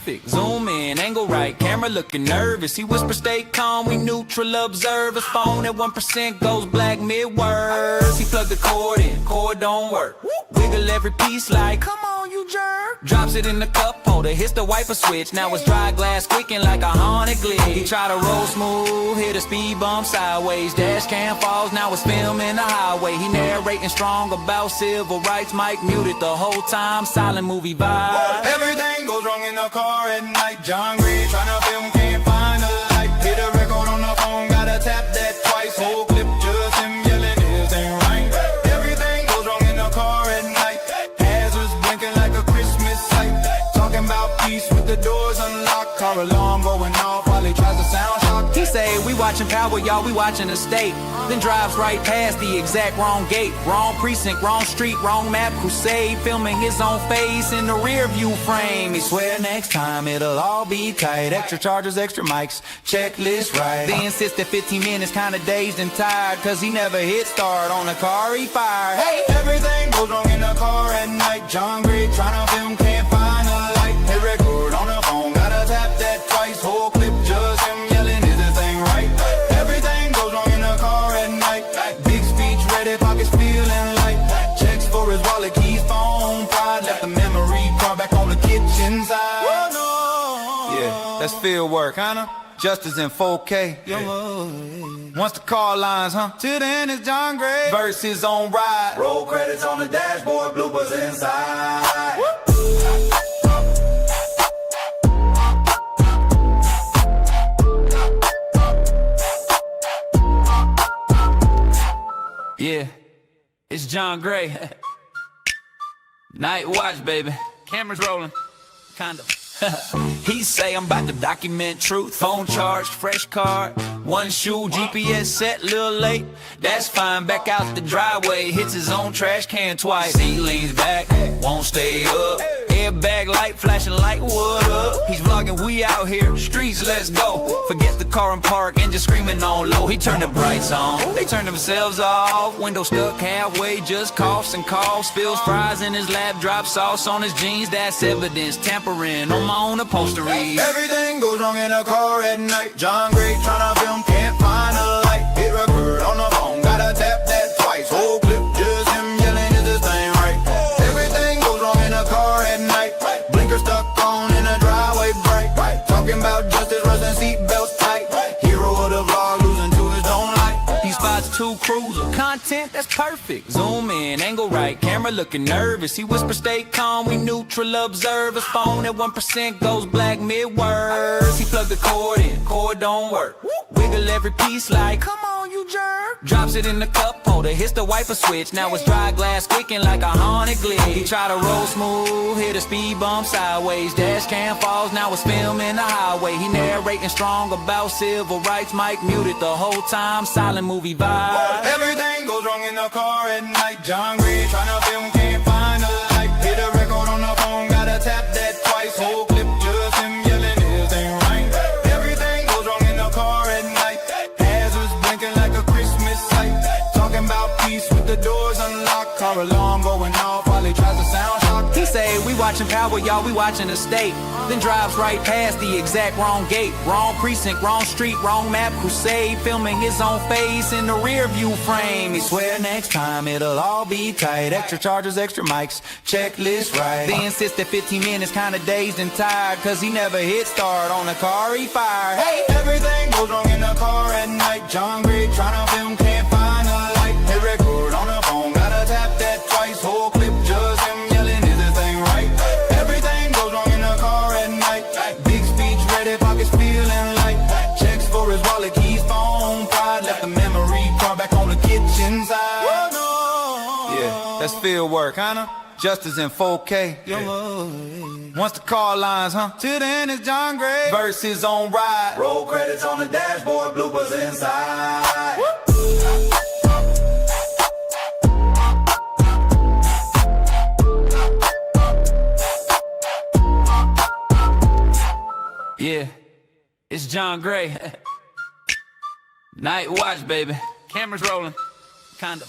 perfect. Zoom in, angle right, camera looking nervous. He whispers, stay calm, we neutral observers. Phone at 1% goes black mid-words. He plugged the cord in, cord don't work. Wiggle every piece like, come on you jerk. Drops it in the cup holder, hits the wiper switch. Now it's dry glass squeaking like a haunted glitch. He try to roll smooth, hit a speed bump sideways. Dash cam falls, now it's filming the highway. He narrating strong about civil rights. Mic muted the whole time, silent movie vibe. Everything goes wrong in the car at night. John Gray tryna film, can't find a light. Hit a record on the phone, gotta tap that twice. Whole clip just him yelling, this ain't right. Everything goes wrong in the car at night. Hazards blinking like a Christmas light. Talking about peace with the doors unlocked. Car alarm going off while he tries to sound shock. He say, we watching Power, y'all, we watching the state. Then drives right past the exact wrong gate. Wrong precinct, wrong street, wrong map. Crusade, filming his own face in the rear view frame. He swear next time it'll all be tight. Extra chargers, extra mics, checklist right. Then sits there 15 minutes, kinda dazed and tired, cause he never hit start on the car he fired. Hey! Everything goes wrong in the car at night. John Gray tryna film, can't find a light. Hit record on the phone, gotta tap that twice. Whole clip just him yelling, is this thing right? Everything goes wrong in the car at night. Big speech ready, pockets feeling light. Checks for his wallet, keys, phone, pride. Left the memory card back on the kitchen side. Yeah, that's field work, huh? Justice in 4K. Once the car lines, huh? Till then it's John Gray versus on ride. Roll credits on the dashboard, bloopers inside. Yeah, it's John Gray. Night watch, baby. Cameras rolling, kind of. He say I'm about to document truth. Phone charged, fresh card, one shoe, GPS set, little late. That's fine, back out the driveway. Hits his own trash can twice. He leans back, won't stay up. Airbag light flashing like what up? He's vlogging, we out here, streets, let's go. Forget the car and park, engine screaming on low. He turned the brights on, they turned themselves off. Window stuck halfway, just coughs and coughs. Spills fries in his lap, drops sauce on his jeans. That's evidence, tampering on my own upholstery. Everything goes wrong in a car at night. John Gray tryna film, can't find a light. Hit record on the phone, gotta tap that twice. Whole clip just him yelling, is this thing right? Everything goes wrong in a car at night. Blinker stuck on in a driveway bright. Talking about justice, rusting seatbelts tight. Hero of the vlog, losing to his own light. He spots two cruiser content, that's perfect. Zoom in, angle right, camera looking nervous. He whispers, stay calm, we neutral observers. Phone at 1% goes black mid-words. He plugged the cord in, cord don't work. Wiggle every piece like, come on you jerk. Drops it in the cup holder, hits the wiper switch. Now it's dry glass squeaking like a haunted glitch. He try to roll smooth, hit a speed bump sideways. Dash cam falls, now it's filming the highway. He narrating strong about civil rights. Mic muted the whole time, silent movie vibe. Everything goes wrong in the car at night. John Gray tryna film, can't find a light. Hit a record on the phone, gotta tap that twice. Whole clip just him yelling, this ain't right. Everything goes wrong in the car at night. Hazards blinking like a Christmas light. Talking about peace with the doors unlocked. Car alarm going off while he tries to sound shock. He say, we watching Power, y'all, we watching the state. Then drives right past the exact wrong gate. Wrong precinct, wrong street, wrong map. Crusade, filming his own face in the rear view frame. He swear next time it'll all be tight. Extra chargers, extra mics, checklist right. Then sits there 15 minutes, kinda dazed and tired, cause he never hit start on the car he fired. Hey! Everything goes wrong in the car at night. John Gray tryna film, can't find a light. Hit record on the phone, gotta tap that twice. Whole clip just him yelling, is this thing right? Everything goes wrong in the car at night. Big speech ready, pockets feeling light. Checks for his wallet, keys, phone, pride. Left the memory card back on the kitchen side. Yeah, that's field work, huh? Justice in 4K. Once the car lines, huh? Till then it's John Gray versus on ride. Roll credits on the dashboard, bloopers inside. Yeah, it's John Gray. Night watch, baby. Cameras rolling, kind of.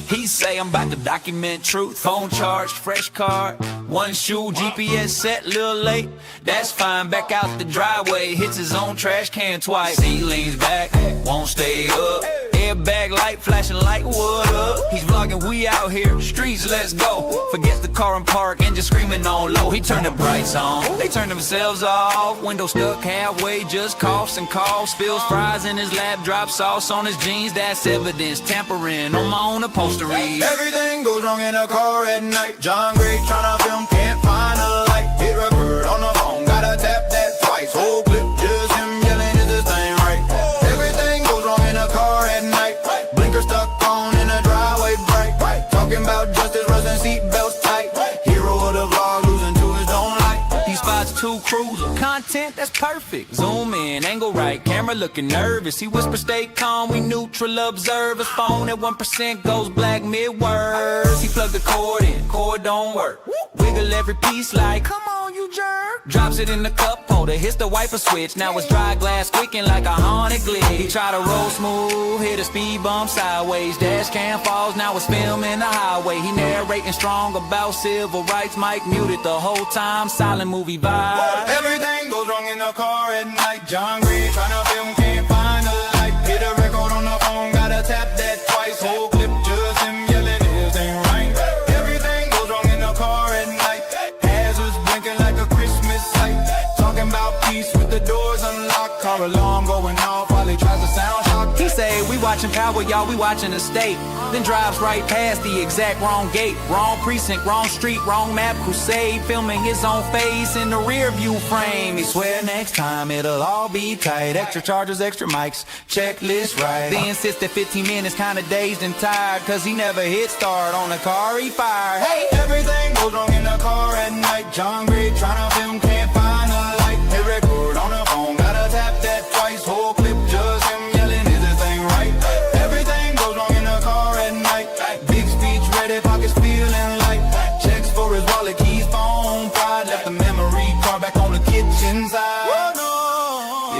He say I'm about to document truth. Phone charged, fresh card, one shoe, GPS set, little late. That's fine, back out the driveway, hits his own trash can twice. He leans back, won't stay up. Airbag light flashing like what up? He's vlogging, we out here, streets, let's go. Forgets the car and park, and just screaming on low. He turned the brights on, they turned themselves off. Window stuck halfway, just coughs and coughs. Spills fries in his lap, drops sauce on his jeans. That's evidence, tampering on my own upholstery. Everything goes wrong in a car at night. John Gray tryna film, can't find a light. Hit record on the phone, gotta tap that twice. Whole clip, just him yelling, is this thing right? Everything goes wrong in a car at night. Blinker stuck on in a driveway bright. Talking about justice, rusting seatbelts tight. Hero of the vlog, losing to his own light. He spots two cruisers, content that's perfect. Zoom in, angle right, camera looking nervous. He whispers, stay calm, we neutral observers. Phone at 1% goes black mid-words. He plugged the cord in, cord don't work. Wiggle every piece like, come on you jerk. Drops it in the cup holder, hits the wiper switch. Now it's dry glass squeaking like a haunted glitch. He try to roll smooth, hit a speed bump sideways. Dash cam falls, now it's filming the highway. He narrating strong about civil rights. Mic muted the whole time, silent movie vibe. Everything goes wrong in the car at night. John Gray tryna film, can't find a light. Hit a record on the phone, gotta tap that twice. Whole clip, just him yelling, this ain't right. Everything goes wrong in the car at night. Hazards blinking like a Christmas light. Talking about peace with the doors unlocked. Car alarm going off while he tries to sound shock. He say, we watching Power, y'all, we watching the state. Then drives right past the exact wrong gate. Wrong precinct, wrong street, wrong map, crusade. Filming his own face in the rear view frame. He swear next time it'll all be tight. Extra chargers, extra mics, checklist right. Then sits at 15 minutes, kinda dazed and tired, cause he never hit start on the car he fired. Hey! Everything goes wrong in the car at night. John Gray tryna film, can't find a light. Hit record on the phone, gotta tap that twice. Whole clip, just him yelling, is this thing right? Everything goes wrong in the car at night. Big speech ready, pockets feeling light. Checks for his wallet, keys, phone, pride. Left the memory card back on the kitchen side.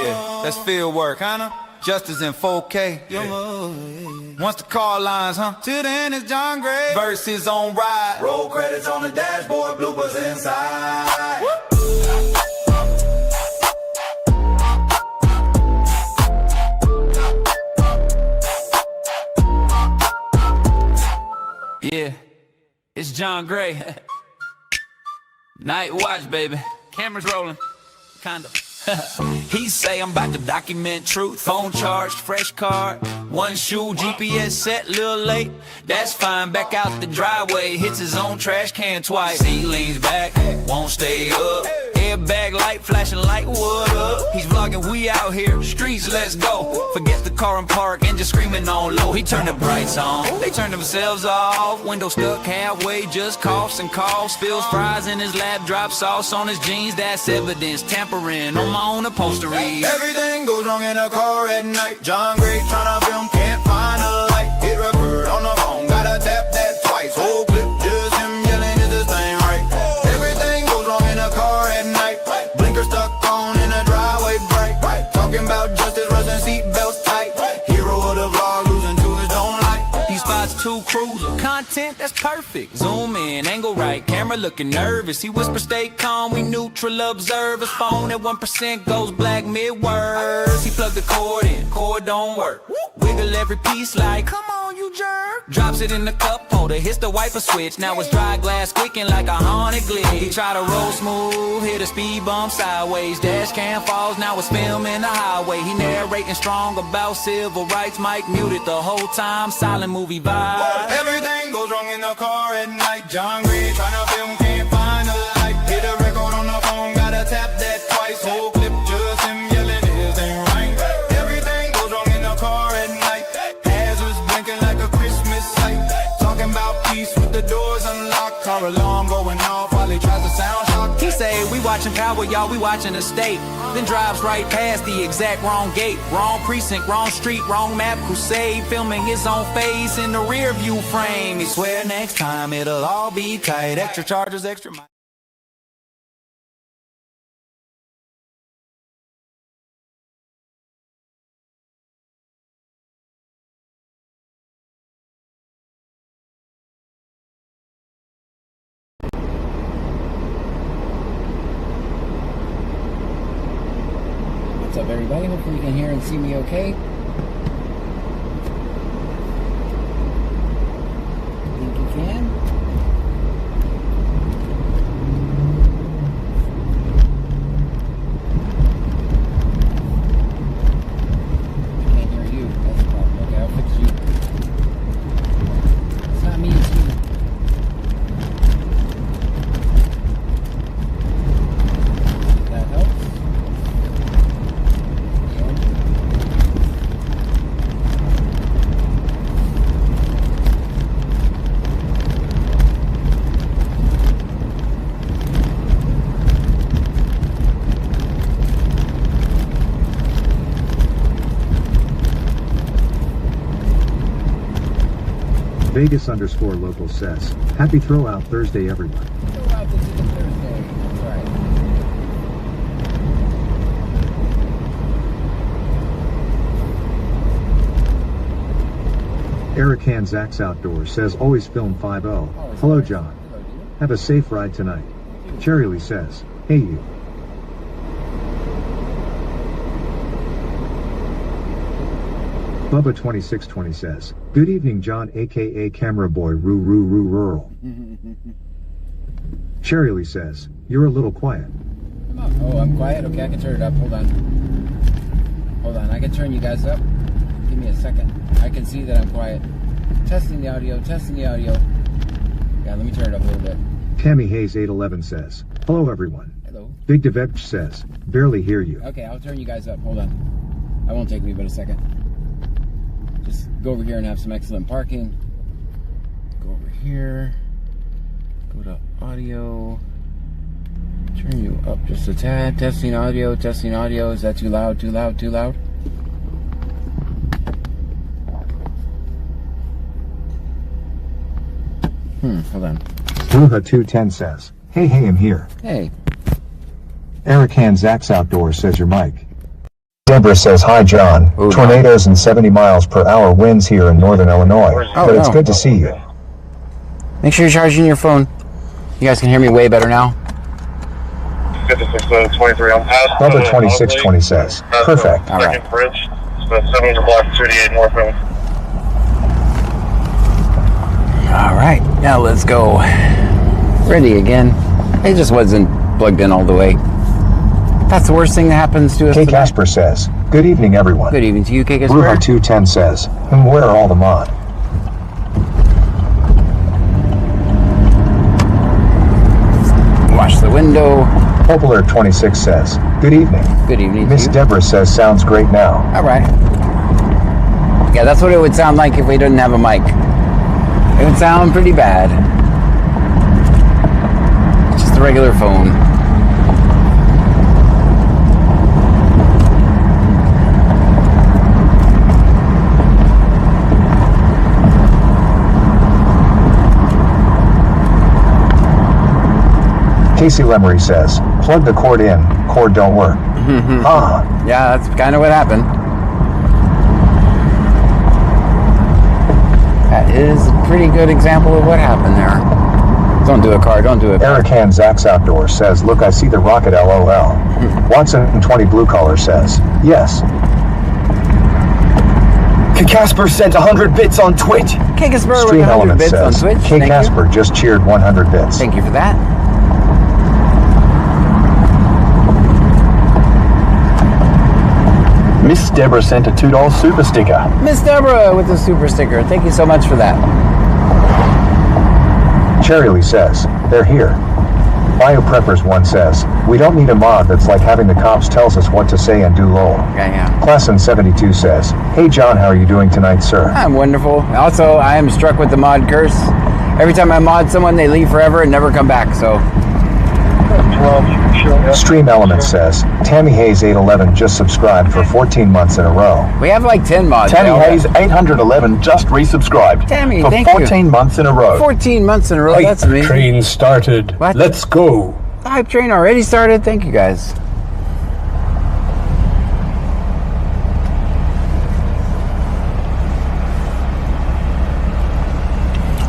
Yeah, that's field work, huh? Justice in 4K. Yeah. Once the car lines, huh? Till then it's John Gray versus on ride. Roll credits on the dashboard, bloopers inside. Yeah, it's John Gray. Night watch, baby. Cameras rolling. Kind of. He say I'm about to document truth. Phone charged, fresh card, one shoe, GPS set, little late. That's fine, back out the driveway, hits his own trash can twice. He leans back, won't stay up. Airbag light flashing like what up? He's vlogging, we out here, streets, let's go. Forgets the car and park, and just screaming on low. He turned the brights on, they turned themselves off. Window stuck halfway, just coughs and coughs. Spills fries in his lap, drops sauce on his jeans. That's evidence, tampering on my own upholstery. Everything goes wrong in a car at night. John Gray tryna film, can't find a light. Hit record on the phone, gotta tap that twice. Whole clip, just him yelling, is this thing right? Everything goes wrong in a car at night. Blinker stuck on in a driveway bright. Talking about justice, rusting seatbelts tight. Hero of the vlog, losing to his own light. He spots two cruisers, content that's perfect. Zoom in, angle right, camera looking nervous. He whispers, stay calm, we neutral observers. Phone at 1% goes black mid-words. He plugged the cord in, cord don't work. Wiggle every piece like, come on you jerk. Drops it in the cup holder, hits the wiper switch. Now it's dry glass squeaking like a haunted glitch. He try to roll smooth, hit a speed bump sideways. Dash cam falls, now it's filming the highway. He narrating strong about civil rights. Mic muted the whole time, silent movie vibe. Everything goes wrong in the car at night. John Gray tryna film, can't find a light. Hit a record on the phone, gotta tap that twice. Whole clip, just him yelling, this ain't right. Everything goes wrong in the car at night. Hazards blinking like a Christmas light. Talking about peace with the doors unlocked. Car alarm going off while he tries to sound shock. He say, we watching Power, y'all, we watching the state. Then drives right past the exact wrong gate. Wrong precinct, wrong street, wrong map, crusade. Filming his own face in the rear view frame. He swear next time it'll all be tight. Extra chargers, extra mic. What's up, everybody? Hopefully you can hear and see me okay. Think you can? Can't hear you. That's the problem. Okay, I'll fix you. It's not me, it's you. That helps. Vegas_local says, happy throwout Thursday, everyone. Go out this is Thursday. That's right. Eric Hanzak's Outdoors says, always film 5-0. Hello, John. Hello, dear. Have a safe ride tonight. Cherry Lee says, hey you. Bubba2620 says, good evening, John, aka Camera Boy, rural. Cherry Lee says, you're a little quiet. Oh, I'm quiet? Okay, I can turn it up. Hold on. Hold on, I can turn you guys up. Give me a second. I can see that I'm quiet. Testing the audio, testing the audio. Yeah, let me turn it up a little bit. Tammy Hayes 811 says, hello everyone. Hello. Big Devech says, barely hear you. Okay, I'll turn you guys up. Hold on. That won't take me but a second. Just go over here and have some excellent parking. Go over here. Go to audio. Turn you up just a tad. Testing audio, testing audio. Is that too loud, too loud, too loud? Hold on. Ruha210 says, hey, I'm here. Hey. Eric Hanzak's Outdoors says your mic. Deborah says, hi, John. Ooh, Tornadoes and 70 miles per hour winds here in northern Illinois. Oh, but it's no. good to see you. Make sure you're charging your phone. You guys can hear me way better now. 23 on pass. Bubba2620 says, perfect. All right. Second bridge. So 700 block 38 northbound. All right, now let's go. Ready again. It just wasn't plugged in all the way. That's the worst thing that happens to us K. today. Casper says, good evening, everyone. Good evening to you, K. Casper. Ruha210 says, where are all the mod? Wash the window. Popular26 says, good evening. Good evening to Miss you. Deborah says, sounds great now. All right. Yeah, that's what it would sound like if we didn't have a mic. It would sound pretty bad. Just a regular phone. Casey Lemery says, plug the cord in, cord don't work. Yeah, that's kind of what happened. That is a pretty good example of what happened there. Don't do a car, don't do it. Eric Hanzak's Outdoors says, look, I see the rocket, LOL. Watson20 Blue Collar says, yes. Casper sent 100 bits on Twitch. K. Casper with Stream 100 Element bits on says, Twitch. K. Thank you. Casper just cheered 100 bits. Thank you for that. Miss Deborah sent a $2 super sticker. Miss Deborah with the super sticker. Thank you so much for that. Cherry Lee says, they're here. BioPreppers1 says, we don't need a mod that's like having the cops tells us what to say and do lol. Yeah. Classin72 says, hey John, how are you doing tonight, sir? I'm wonderful. Also, I am struck with the mod curse. Every time I mod someone, they leave forever and never come back, so. Stream Element says, Tammy Hayes 811 just subscribed for 14 months in a row. We have like 10 mods. Tammy now. Hayes 811 just resubscribed. Tammy, for thank 14 you. months in a row. 14 months in a row, that's amazing. Train started. What? Let's go. The hype train already started? Thank you guys.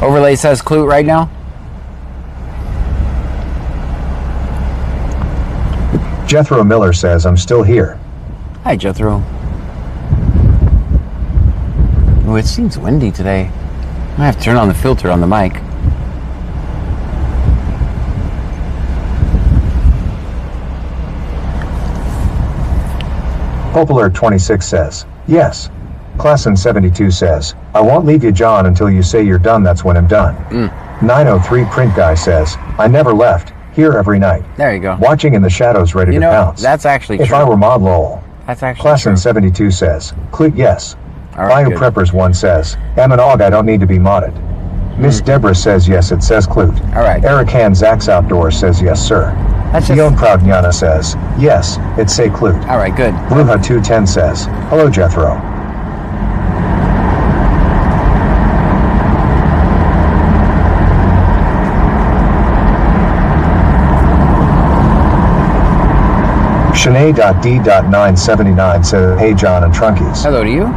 Overlay says Clute right now. Jethro Miller says, I'm still here. Hi, Jethro. Oh, it seems windy today. I have to turn on the filter on the mic. Popular 26 says, yes. Klassen 72 says, I won't leave you, John, until you say you're done. That's when I'm done. 903 Print Guy says, I never left. Here every night. There you go. Watching in the shadows, ready to pounce. That's actually if true. I were mod lol. That's actually Klassen true. 72 says, click yes. All right, Bio good. Preppers 1 says, am an og, I don't need to be modded. Miss Deborah says yes, it says Clute. All right. Eric Han Zax Outdoors says yes, sir. That's just... Dion Proud Nyana says, yes, it say Clute. All right, good. Bruja 210 says, hello, Jethro. Shanae.D.979 says, hey, John and Trunkies. Hello to you.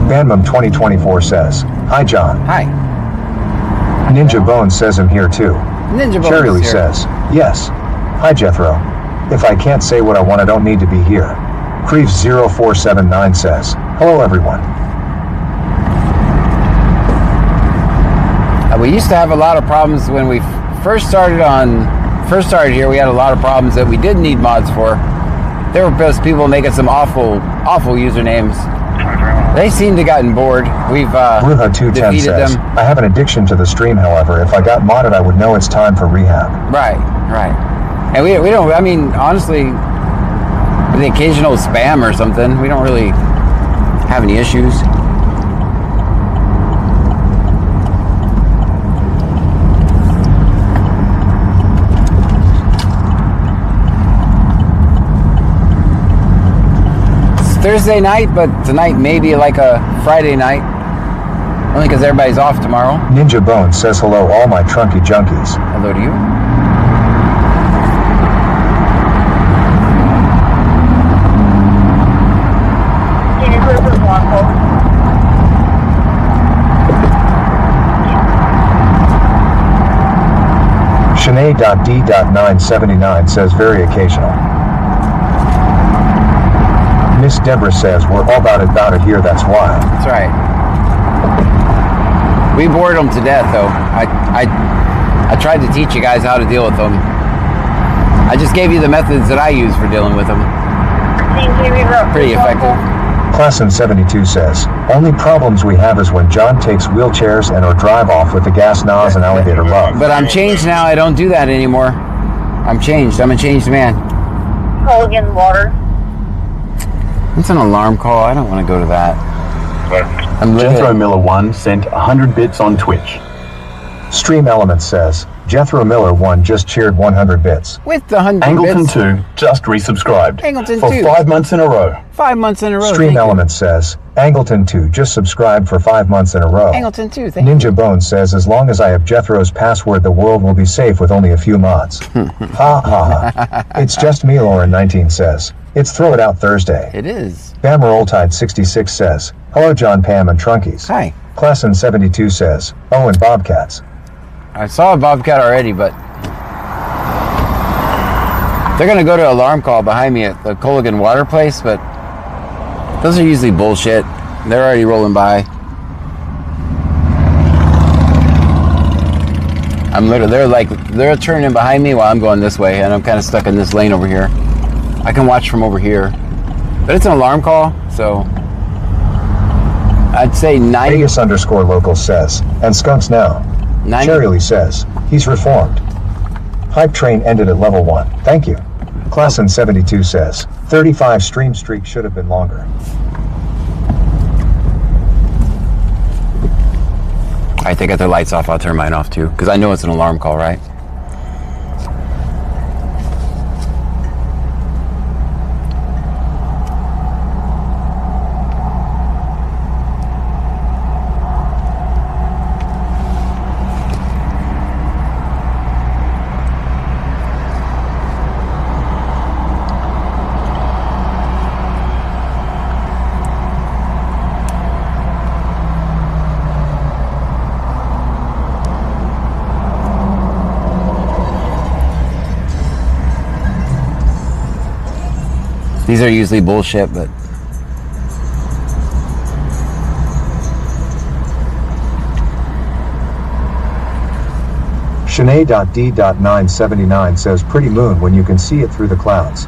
Banmum 2024 says, hi, John. Hi. Ninja Bones says I'm here too. Ninja Bones Cherry Lee is here. says, yes. Hi, Jethro. If I can't say what I want, I don't need to be here. Creeves 0479 says, hello, everyone. We used to have a lot of problems when we first started here. We had a lot of problems that we did need mods for. There were just people making some awful usernames. They seem to have gotten bored. We've Bruja 210 defeated says, them. I have an addiction to the stream, however. If I got modded, I would know it's time for rehab. Right. And we don't, I mean, honestly, with the occasional spam or something, we don't really have any issues. Thursday night, but tonight maybe like a Friday night. Only because everybody's off tomorrow. Ninja Bones says hello, all my trunky junkies. Hello to you. Shanae.D.979 says very occasional. Miss Deborah says we're all about it here, that's why. That's right. We bored them to death, though. I tried to teach you guys how to deal with them. I just gave you the methods that I use for dealing with them. Pretty effective. Klassen 72 says, only problems we have is when John takes wheelchairs and or drive off with the gas nose and alligator love. But I'm changed now. I don't do that anymore. I'm changed. I'm a changed man. Hogan water. It's an alarm call. I don't want to go to that. I'm Jethro Miller 1 sent 100 bits on Twitch. Stream Elements says, Jethro Miller 1 just cheered 100 bits. with the 100 Angleton bits. 2 just resubscribed. Angleton for 2. 5 months in a row. 5 months in a row. Stream Thank you. Elements says, Angleton 2 just subscribed for 5 months in a row. Angleton 2. Thank you. Ninja Bones says, as long as I have Jethro's password, the world will be safe with only a few mods. Ha ha ha. It's just me, Lauren 19 says. It's Throw It Out Thursday. It is. Bammer Oldtide 66 says, hello John, Pam, and Trunkies. Hi. Klassen 72 says, oh, and Bobcats. I saw a bobcat already, but they're going to go to alarm call behind me at the Colligan water place, but those are usually bullshit. They're already rolling by. They're turning behind me while I'm going this way, and I'm kind of stuck in this lane over here. I can watch from over here, but it's an alarm call, so I'd say 90. Vegas _ local says, and Skunks now. 90. Cherry Lee says, he's reformed. Hype train ended at level 1. Thank you. Klassen 72 says, 35 stream streak should have been longer. All right, they got their lights off. I'll turn mine off too, because I know it's an alarm call, right? These are usually bullshit, but Shanae.D.979 says pretty moon when you can see it through the clouds.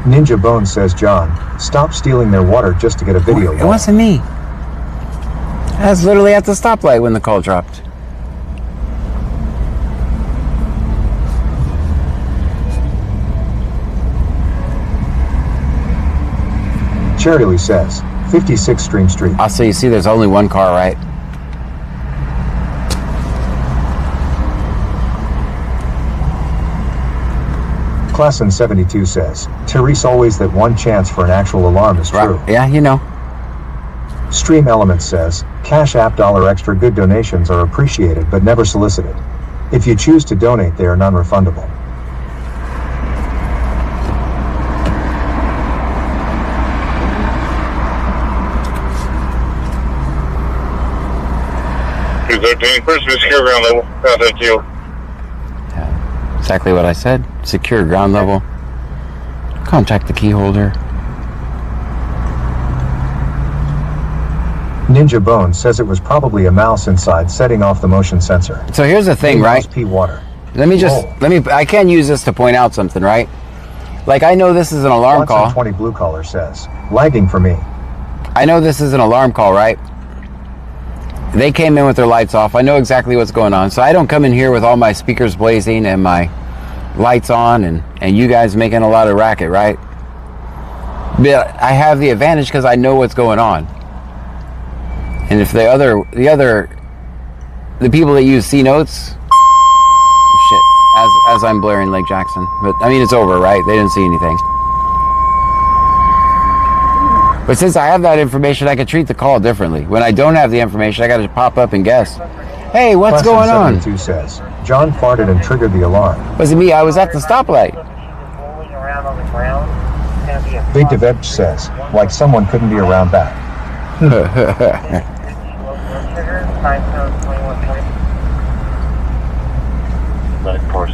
Ninja Bone says John, stop stealing their water just to get a video. it wasn't me. I was literally at the stoplight when the call dropped. Charity says 56 Stream Street. Also, you see there's only one car, right? Klassen 72 says, Therese always that one chance for an actual alarm is true. Right. Yeah, you know. Stream Elements says, Cash App $extra good donations are appreciated but never solicited. If you choose to donate, they are non-refundable. First secure ground level. Contact you. Exactly what I said. Secure ground level. Contact the key holder. Ninja Bone says it was probably a mouse inside setting off the motion sensor. So here's the thing, right? Pee water. I can use this to point out something, right? Like, I know this is an alarm call. 20 blue collar says, lagging for me. I know this is an alarm call, right? They came in with their lights off. I know exactly what's going on. So I don't come in here with all my speakers blazing and my lights on and you guys making a lot of racket, right? But I have the advantage because I know what's going on. And if the people that use C notes, shit, as I'm blaring Lake Jackson. But I mean, it's over, right? They didn't see anything. But since I have that information, I can treat the call differently. When I don't have the information, I got to pop up and guess. Hey, what's going on? 72 says, John farted and triggered the alarm. Wasn't me. I was at the stoplight. Big DeVeb says, like someone couldn't be around back. Of course.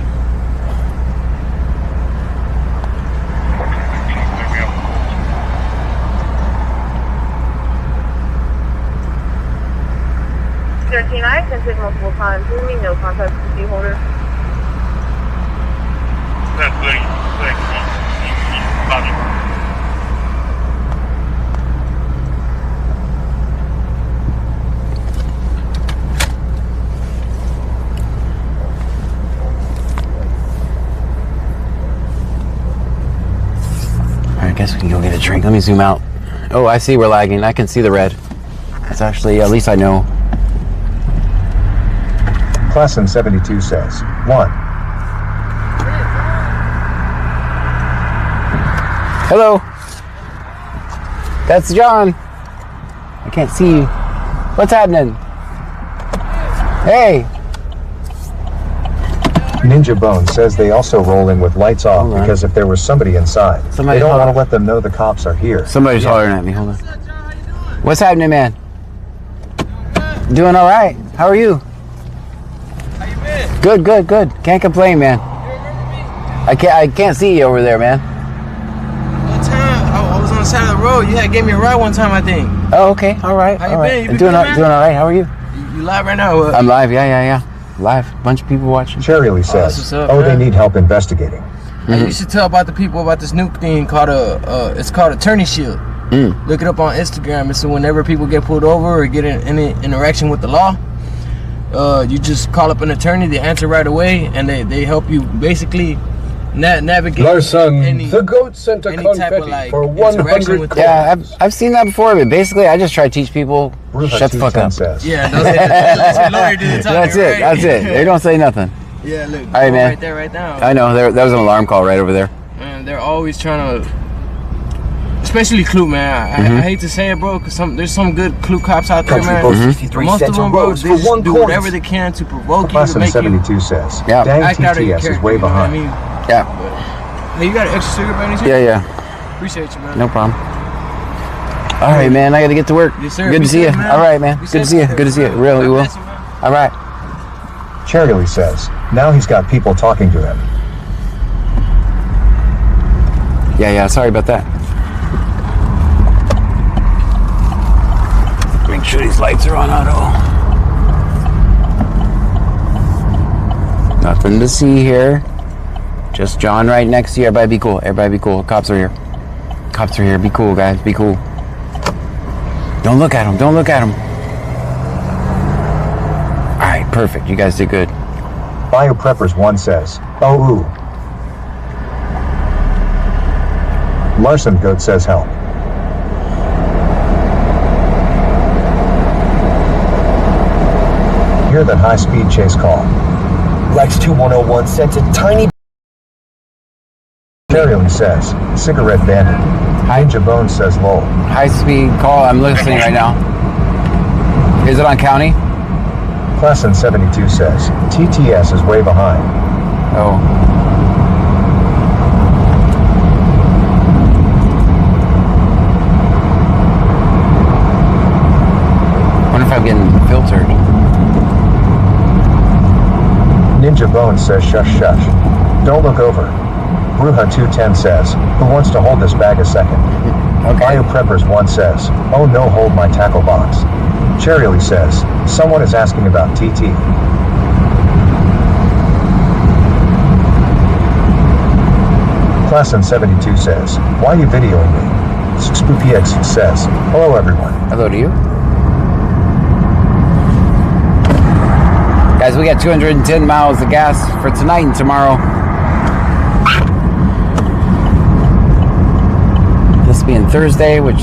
I sent it multiple times. What do you mean no contact with the key holder? That's I guess we can go get a drink. Let me zoom out. Oh, I see we're lagging. I can see the red. That's actually, at least I know. Klassen 72 says, 1. Hello. That's John. I can't see you. What's happening? Hey. Ninja Bone says they also roll in with lights off Hold on. because if there was somebody inside, Somebody they don't holler- want to let them know the cops are here. Somebody's hollering at me. Hold on. What's happening, man? Doing all right. How are you? How you been? Good, good, good. Can't complain, man. You remember me? I can't see you over there, man. One time, I was on the side of the road. You had gave me a ride one time, I think. Oh, okay. All right. How you all been? right. You been doing good, all, man? doing all right. How are you? You live right now? I'm live. Yeah. Live. Bunch of people watching. Charity that's says, what's up, they man. need help investigating. You should tell about the people about this new thing called it's called Attorney Shield. Look it up on Instagram. And so whenever people get pulled over or get in any interaction with the law, you just call up an attorney. They answer right away, and they help you basically navigate. Larson, the goat sent a any type of, confetti like, for interaction 100 with the- Yeah, I've seen that before, but basically I just try to teach people shut the fuck up. Says, Yeah, that's your lawyer did the talking, That's it. right? That's it. They don't say nothing. Yeah, look. All right, man. Right there, right now. I know. That was an alarm call right over there. Man, they're always trying to, especially Clue, man. I hate to say it, bro, because there's some good Clue cops out there, man. Country Most of them, bro, they just do whatever they can to provoke you, to Klassen make you 72 says, Yeah. dang act out of your TTS character. is way you know what I behind. mean? Yeah. Hey, you got an extra cigarette by any chance? Yeah. Appreciate you, man. No problem. All right, man. I got to get to work. Yes, sir. Good Be to see you. safe, man. All right, man. Be Good to safe. see you. Good to see you. Really, God will. bless you, man. All right. Charity says, now he's got people talking to him. Yeah. Sorry about that. Make sure these lights are on auto. Nothing to see here. Just John right next to you. Everybody be cool. Everybody be cool. Cops are here. Cops are here. Be cool, guys. Be cool. Don't look at him. Don't look at him. All right, perfect. You guys did good. BioPreppers1 says, oh ooh. Larson Goat says help. Hear that high-speed chase call. Lex 2101 sent a tiny. Terry says, cigarette bandit. Ninja Bone says lol. High speed call. I'm listening right now. Is it on county? Classen 72 says, TTS is way behind. Oh. Wonder if I'm getting filtered. Ninja Bone says shush shush. Don't look over. Bruja 210 says, who wants to hold this bag a second? Okay. BioPreppers1 says, oh no, hold my tackle box. Cherryly says, someone is asking about TT. Classen 72 says, why are you videoing me? SpoopyX says, hello everyone. Hello to you. Guys, we got 210 miles of gas for tonight and tomorrow. This being Thursday, which...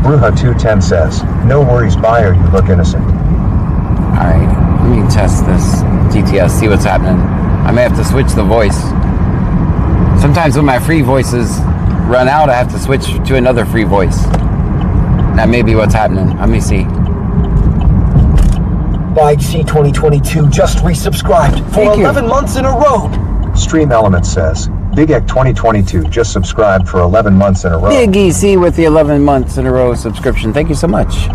Bruja 210 says, no worries, buyer, you look innocent. Alright, let me test this TTS, see what's happening. I may have to switch the voice. Sometimes when my free voices run out, I have to switch to another free voice. That may be what's happening. Let me see. Bike C 2022 just resubscribed for Thank you. 11 months in a row. Stream Elements says, Big Ek 2022 just subscribed for 11 months in a row. Big EC with the 11 months in a row subscription. Thank you so much.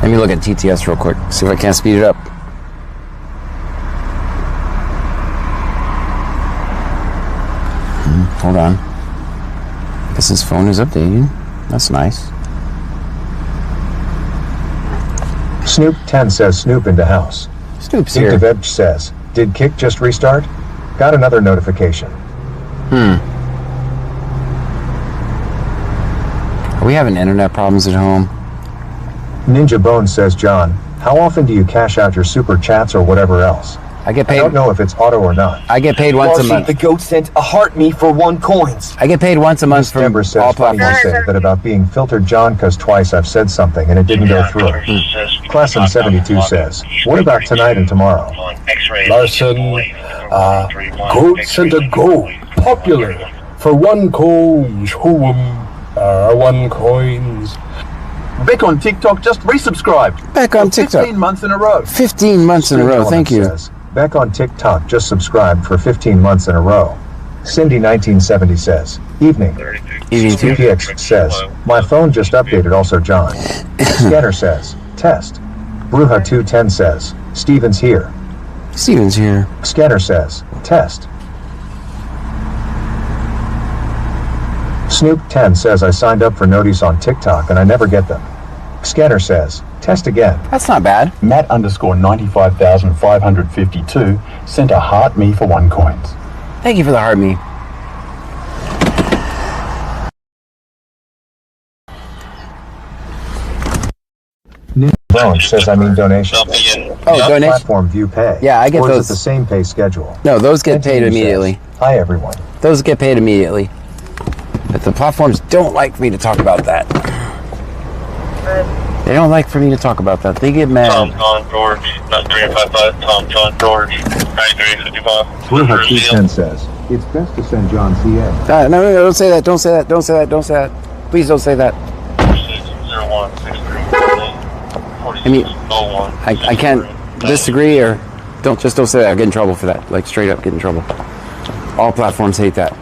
Let me look at TTS real quick, see if I can't speed it up. Hold on. Guess his phone is updating. That's nice. Snoop 10 says Snoop into house. Snoop's here. Veg says, did Kick just restart? Got another notification. Are we having internet problems at home? Ninja Bone says, John, how often do you cash out your super chats or whatever else? I get I paid. don't know if it's auto or not. I get paid once a Marcy, month. the goat sent a heart me for 1 coins. I get paid once a month from Deborah says, all funny you platforms. say that about being filtered, John, because twice I've said something and it didn't go through. Classen 72 says, what about tonight and tomorrow? Larson, goat sent a go. Popular. For 1 coins. Whoom. 1 coins. Beck on TikTok just resubscribed. Back on For TikTok. 15 months in a row. 15 months in a row. Thank you. Says, Beck on TikTok just subscribed for 15 months in a row. Cindy 1970 says, evening. Evening too. PX says, my phone just updated also John. Scanner says, test. Bruja 210 says, Steven's here. Steven's here. Scanner says, test. Snoop 10 says I signed up for notice on TikTok and I never get them. Scanner says, test again. That's not bad. Matt underscore 95,552 sent a heart me for 1 coins. Thank you for the heart me. Bone says I mean donations. Oh, donation. Platform view pay. Yeah, I get or is those. it the same pay schedule? No, those get paid Anthony immediately. says, hi everyone. Those get paid immediately. But the platforms don't like me to talk about that. They don't like for me to talk about that. They get mad. Tom John George, not 355. Tom John George, 9355. Bruja 210 says, it's best to send John CA. No, don't say that. Don't say that. Don't say that. Don't say that. Please don't say that. 460163. I mean, I can't disagree or don't say that. I'll get in trouble for that. Like straight up get in trouble. All platforms hate that.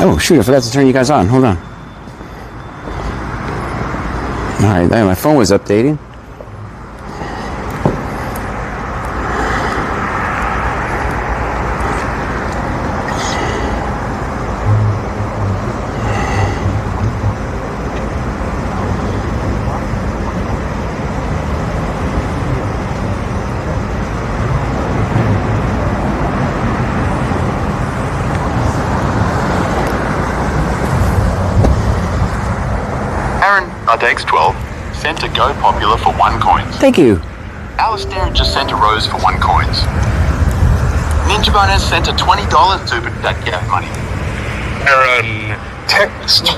Oh shoot, I forgot to turn you guys on. Hold on. Alright, my phone was updating. X12 sent a Go Popular for 1 coins. Thank you. Alistair just sent a Rose for 1 coins. Ninja Bonus sent a $20 super that gave money. Aaron, text.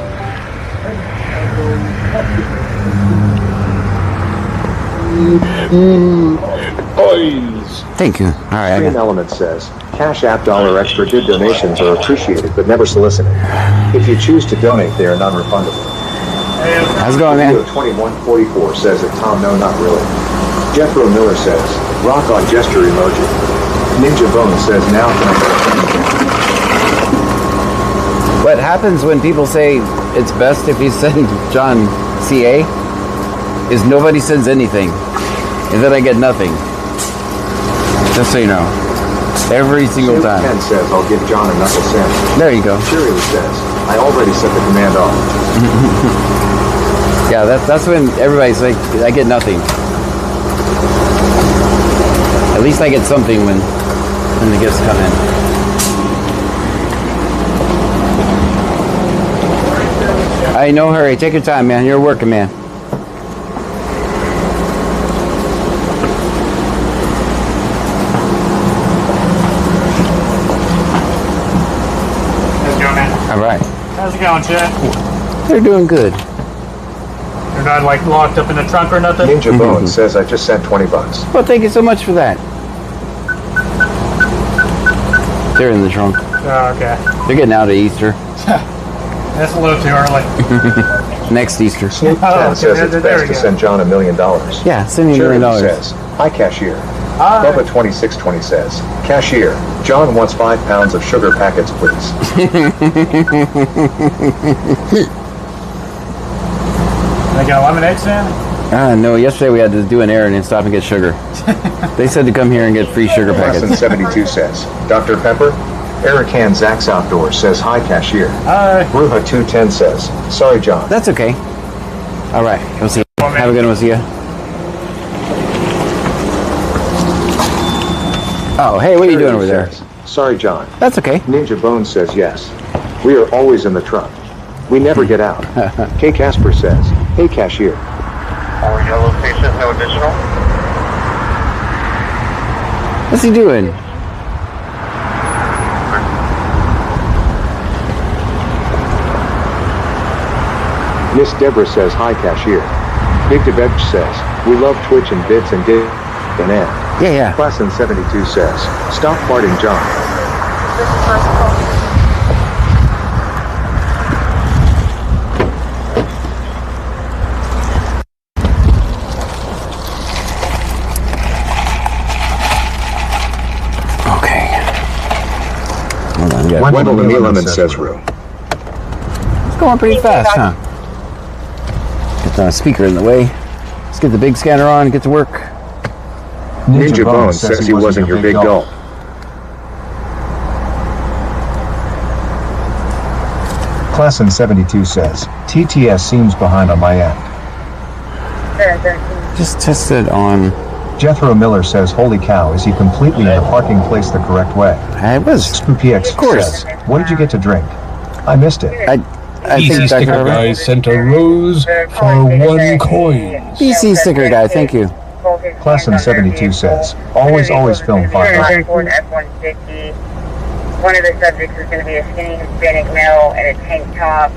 Thank you. All right. Green Element says, Cash App dollar extra good donations are appreciated but never solicited. If you choose to donate, they are non-refundable. How's it going, man? 2144 says that Tom, no, not really. Jethro Miller says, rock on gesture emoji. Ninja Bone says, now can I get a What happens when people say it's best if you send John CA is nobody sends anything. And then I get nothing. Just so you know. Every single Snoop time. 10 says, I'll give John a knuckle sandwich. There you go. Cheerio says, I already set the command off. Yeah, that's when everybody's like, I get nothing. At least I get something when the gifts come in. Hey, no hurry. Take your time, man. You're a working man. How's it going, man? All right. How's it going, Chad? They're doing good. You're not like locked up in the trunk or nothing? Ninja Bone says, I just sent $20. Well, thank you so much for that. They're in the trunk. Oh, okay. They're getting out of Easter. That's a little too early. Next Easter. Snoop 10 okay, says it's there best we to go. send John $1 million. Yeah, send me $1 Cheerio million. says, hi cashier. Hi. Bubba 2620 says, cashier, John wants 5 pounds of sugar packets, please. They got lemonade stand? No, yesterday we had to do an errand and stop and get sugar. They said to come here and get free sugar Lesson packets. 72 says, Dr. Pepper. Eric Han Zach's Outdoors says, hi cashier. Hi. Ruha 210 says, sorry John. That's okay. All right, we'll see you. Have a good one. We'll see you. Oh, hey, what are you doing over there? Says, sorry John. That's okay. Ninja Bone says yes. We are always in the trunk. We never get out. K. Casper says, hey cashier. Or yellow faces, no additional. What's he doing? Miss Deborah says, hi cashier. Big DeVeg says, we love Twitch and bits and dig and end. Yeah. Class in 72 says, stop farting John. Okay. Hold on, yeah. Wendell the Lemon says, Rue. It's going pretty fast, huh? Get the speaker in the way. Let's get the big scanner on and get to work. Ninja Bone says he wasn't your big gulp. Class in 72 says, TTS seems behind on my end. Just test it on. Jethro Miller says, holy cow, is he completely in the parking place the correct way? I was. SpoopyX Of course. says, what did you get to drink? I missed it. I think Dr. Herbert. sent a rose for 1 coin. BC sticker guy, thank you. Class in 72 says, always film 5. Ford F-150. One of the subjects is going to be a skinny Hispanic male in a tank top.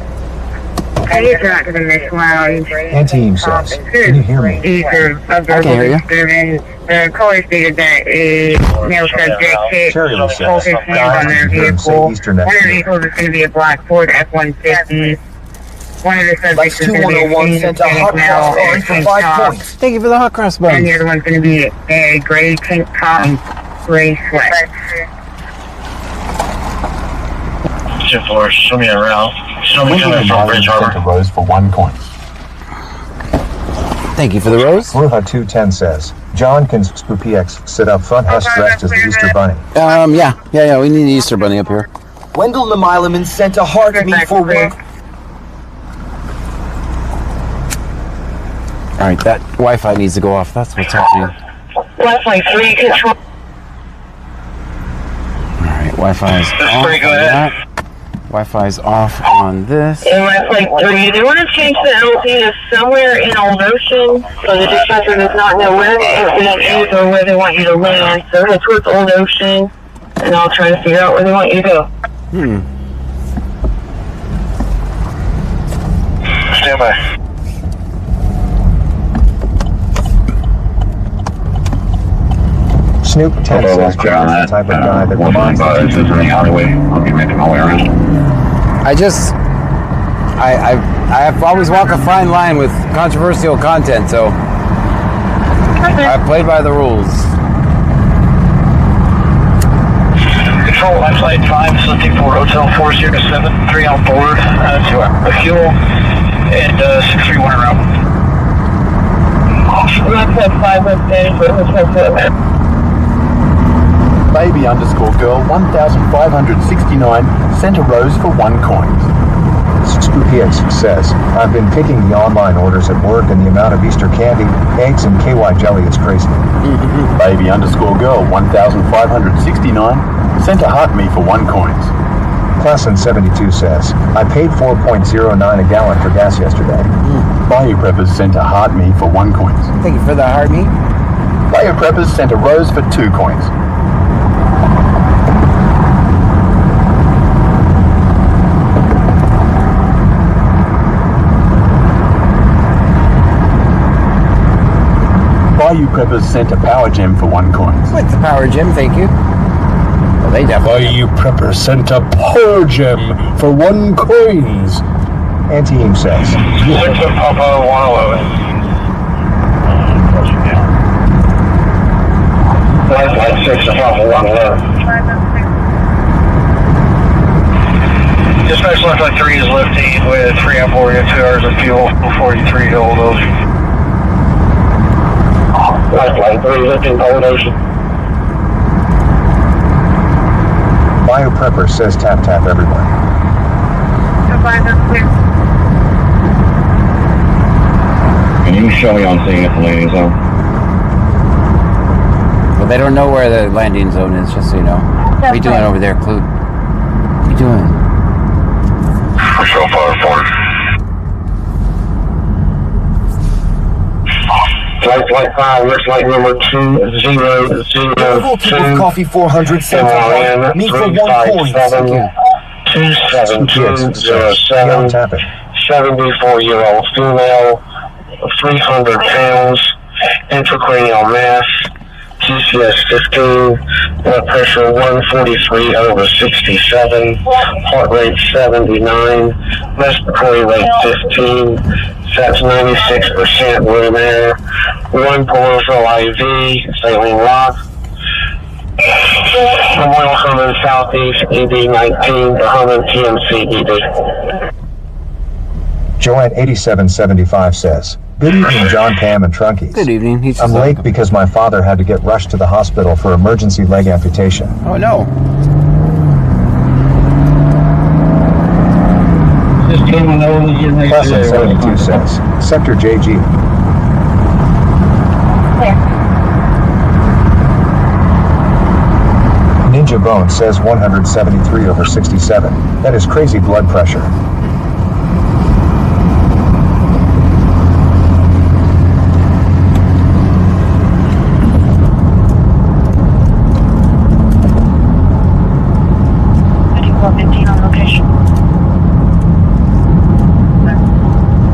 And it's not to the Miss Lounge. Anti-Eam says, can you hear me? These are of I can hear you. disturbance. The caller stated that a male subject hit Cheerio both says, his hands on their I hear him say vehicle. Easter One of next the year. vehicles is going to be a black Ford F-150. One of the subjects is going to be a skinny Hispanic male in a tank top. Thank you for the hot cross And the buns. other one's going to be a gray tank top and gray sweat. 2-4, show me around. Show me Wendell coming the from Lemon Bridge sent a Harbor. Rose for 1 coin. Thank you for the rose. Ruha 210 says, John, can SpoopyX sit up front as dressed as the Easter Bunny? Yeah, we need the Easter bunny up here. Wendell the Mileman sent a heart me for 1. All right, that Wi-Fi needs to go off. That's what's happening. Wi-Fi 3 control. All right, Wi-Fi is That's off. pretty good. On that. Wi-Fi's off on this. And that's like 3. They want to change the LT to somewhere in Old Ocean, so the dispatcher does not know where they want you or where they want you to land. So head towards Old Ocean, and I'll try to figure out where they want you to go. Stand by. Snoop 10 says John is the type of guy that reminds the teachers of the alleyway. I'll be making my way around. I've always walked a fine line with controversial content, so I play by the rules. Control, I'm flight 5, looking for Hotel 407, 3 on board, to fuel, and 631 around. Rockset 5 was standing for Hotel 7. Baby_girl 1569 sent a rose for 1 coin. SpookyX says, I've been picking the online orders at work and the amount of Easter candy, eggs, and KY jelly is crazy. Baby_girl 1569 sent a heart me for 1 coin. Classin 72 says, I paid $4.09 a gallon for gas yesterday. Bayou Preppers sent a heart me for 1 coin. Thank you for the heart meat. Bayou Preppers sent a rose for 2 coins. Bayou Preppers sent a power gem for 1 coin. With the power gem, thank you. Well, they definitely. Bayou Prepper sent a power gem for 1 coin. Antiem says, 6 of Papa 111. Flight 6 of Papa 111. Dispatch left flight 3 is lifting with 3 on board and 2 hours of fuel, 43 to Old Ocean. Flight 3 lifting Old Ocean. Bio Prepper says tap tap everyone. Can you show me on scene at the landing zone? Well, they don't know where the landing zone is, just so you know. What are you doing over there, Clute? What are you doing? Patrol power forward. Flight 5, looks like number 200. Coffee 400 sent a heart me for 1 coin. 27207, 74-year-old female, 300 pounds, intracranial mass, TCS 15, blood pressure 143/67, heart rate 79, respiratory rate 15, that's 96% room air, 1 peripheral IV, saline rock. Memorial Herman Southeast, ED 19, the Herman TMC ED. Joanne 8775 says, Good evening, John, Pam, and Trunkies. Good evening. I'm late because my father had to get rushed to the hospital for emergency leg amputation. Oh, no. Classin 72 says, Sector JG. Ninja Bone says 173/67. That is crazy blood pressure.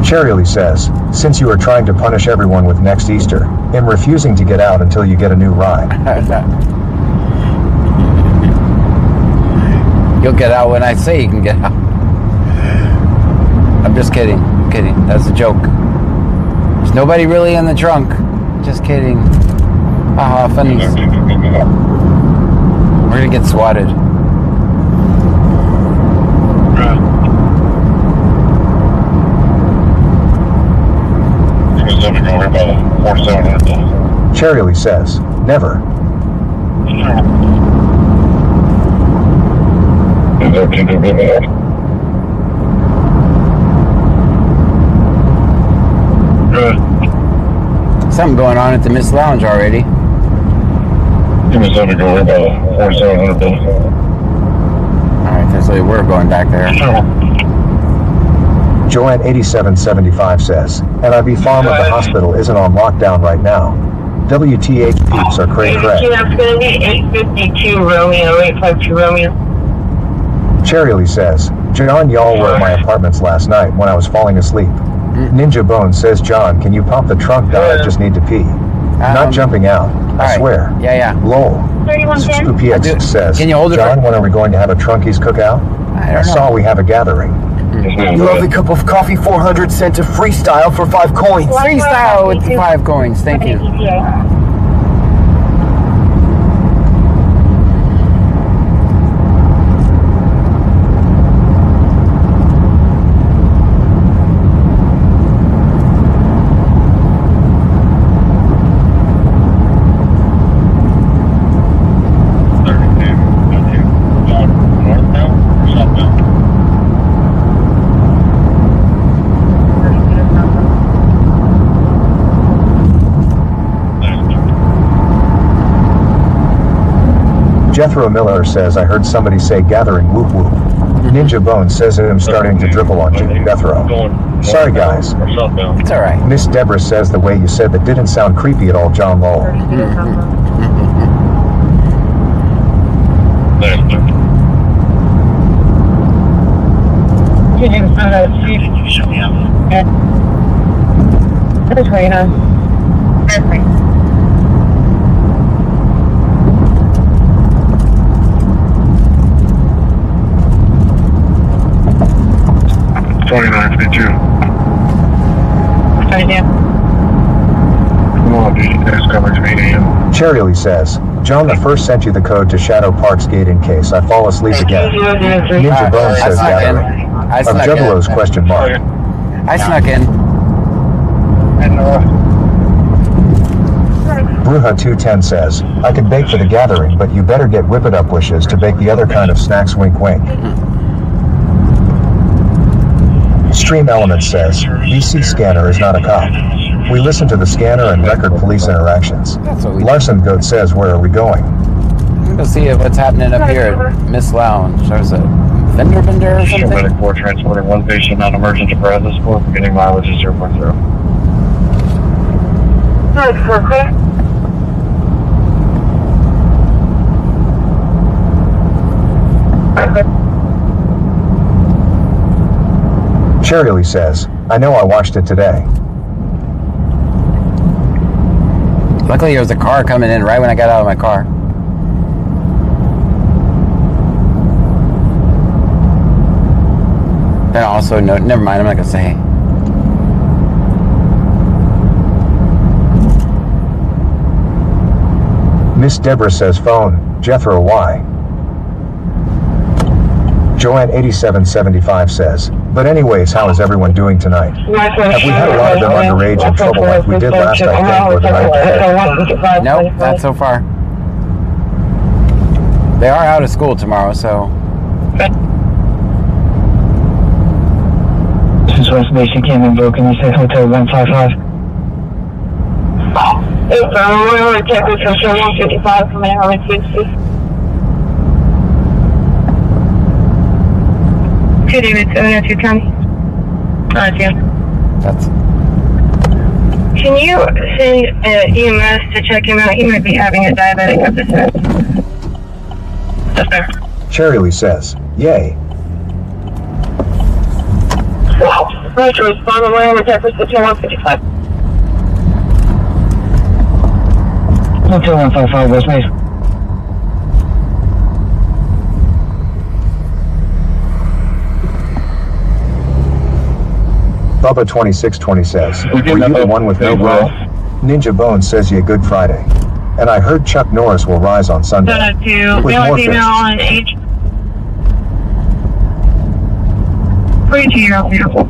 Cherryly says, since you are trying to punish everyone with next Easter, I'm refusing to get out until you get a new ride. You'll get out when I say you can get out. I'm just kidding. I'm kidding. That's a joke. There's nobody really in the trunk. Just kidding. Haha, funny. We're gonna get swatted. Cherryly says, never. Something going on at the Miss Lounge already. Alright, necessarily were going back there. Joanne8775 says, NIB Farm at the hospital isn't on lockdown right now. WTH peeps are cray cray. That's going to be 852 Romeo, 852 Romeo. Cherry Lee says, John, y'all were at my apartments last night when I was falling asleep. Ninja Bone says, John, can you pop the trunk down? I just need to pee. Not jumping out, I swear. Yeah. Lol. 3110. ScoopyX says, Can you hold it John, when are we going to have a Trunkies cookout? I saw we have a gathering. Lovely cup of coffee 400 sent to freestyle for 5 coins. Freestyle with the 5 coins. Thank you. Jethro Miller says, I heard somebody say gathering whoop whoop. Ninja Bone says I'm starting to dribble on Jethro. Sorry guys. It's alright. Miss Deborah says the way you said that didn't sound creepy at all, John Lowell. Perfect. Cherry Lee says, John the First sent you the code to Shadow Park's gate in case I fall asleep again. Ninja Bone says gathering. Of Juggalos question mark. I snuck in. Bruja 210 says, I could bake for the gathering, but you better get Whip It Up wishes to bake the other kind of snacks, wink wink. Stream Element says, BC Scanner is not a cop. We listen to the scanner and record police interactions. Larson Goat says, where are we going? I'm going to see what's happening up here at Miss Lounge. There's a vendor or something? Medic 4 transporting one patient non-emergent to Brazos School. Beginning mileage is 0.0. Cherry Lee says, I know I watched it today. Luckily, there was a car coming in right when I got out of my car. Then also, no, never mind, I'm not going to say. Miss Deborah says phone, Jethro why? Joanne8775 says, but anyways, how is everyone doing tonight? Have we had a lot of them underage in trouble like we did last, I think, or the night before? Nope, not so far. They are out of school tomorrow, so. This is West Basic Canyon Broken. You said Hotel 155. It's Royal Texas from 155 from an hour and 60. Good evening, 702 County. Yeah. That's. Can you send EMS to check him out? He might be having a diabetic episode. Yes, sir. Cherry Lee says, yay. Right to respond on Royal Texas to 155. Hotel 155, West Base. Bubba 2620 says, were you the one with no bro? Ninja Bone says you Good Friday. And I heard Chuck Norris will rise on Sunday. With more fish. On age 32-year-old beautiful.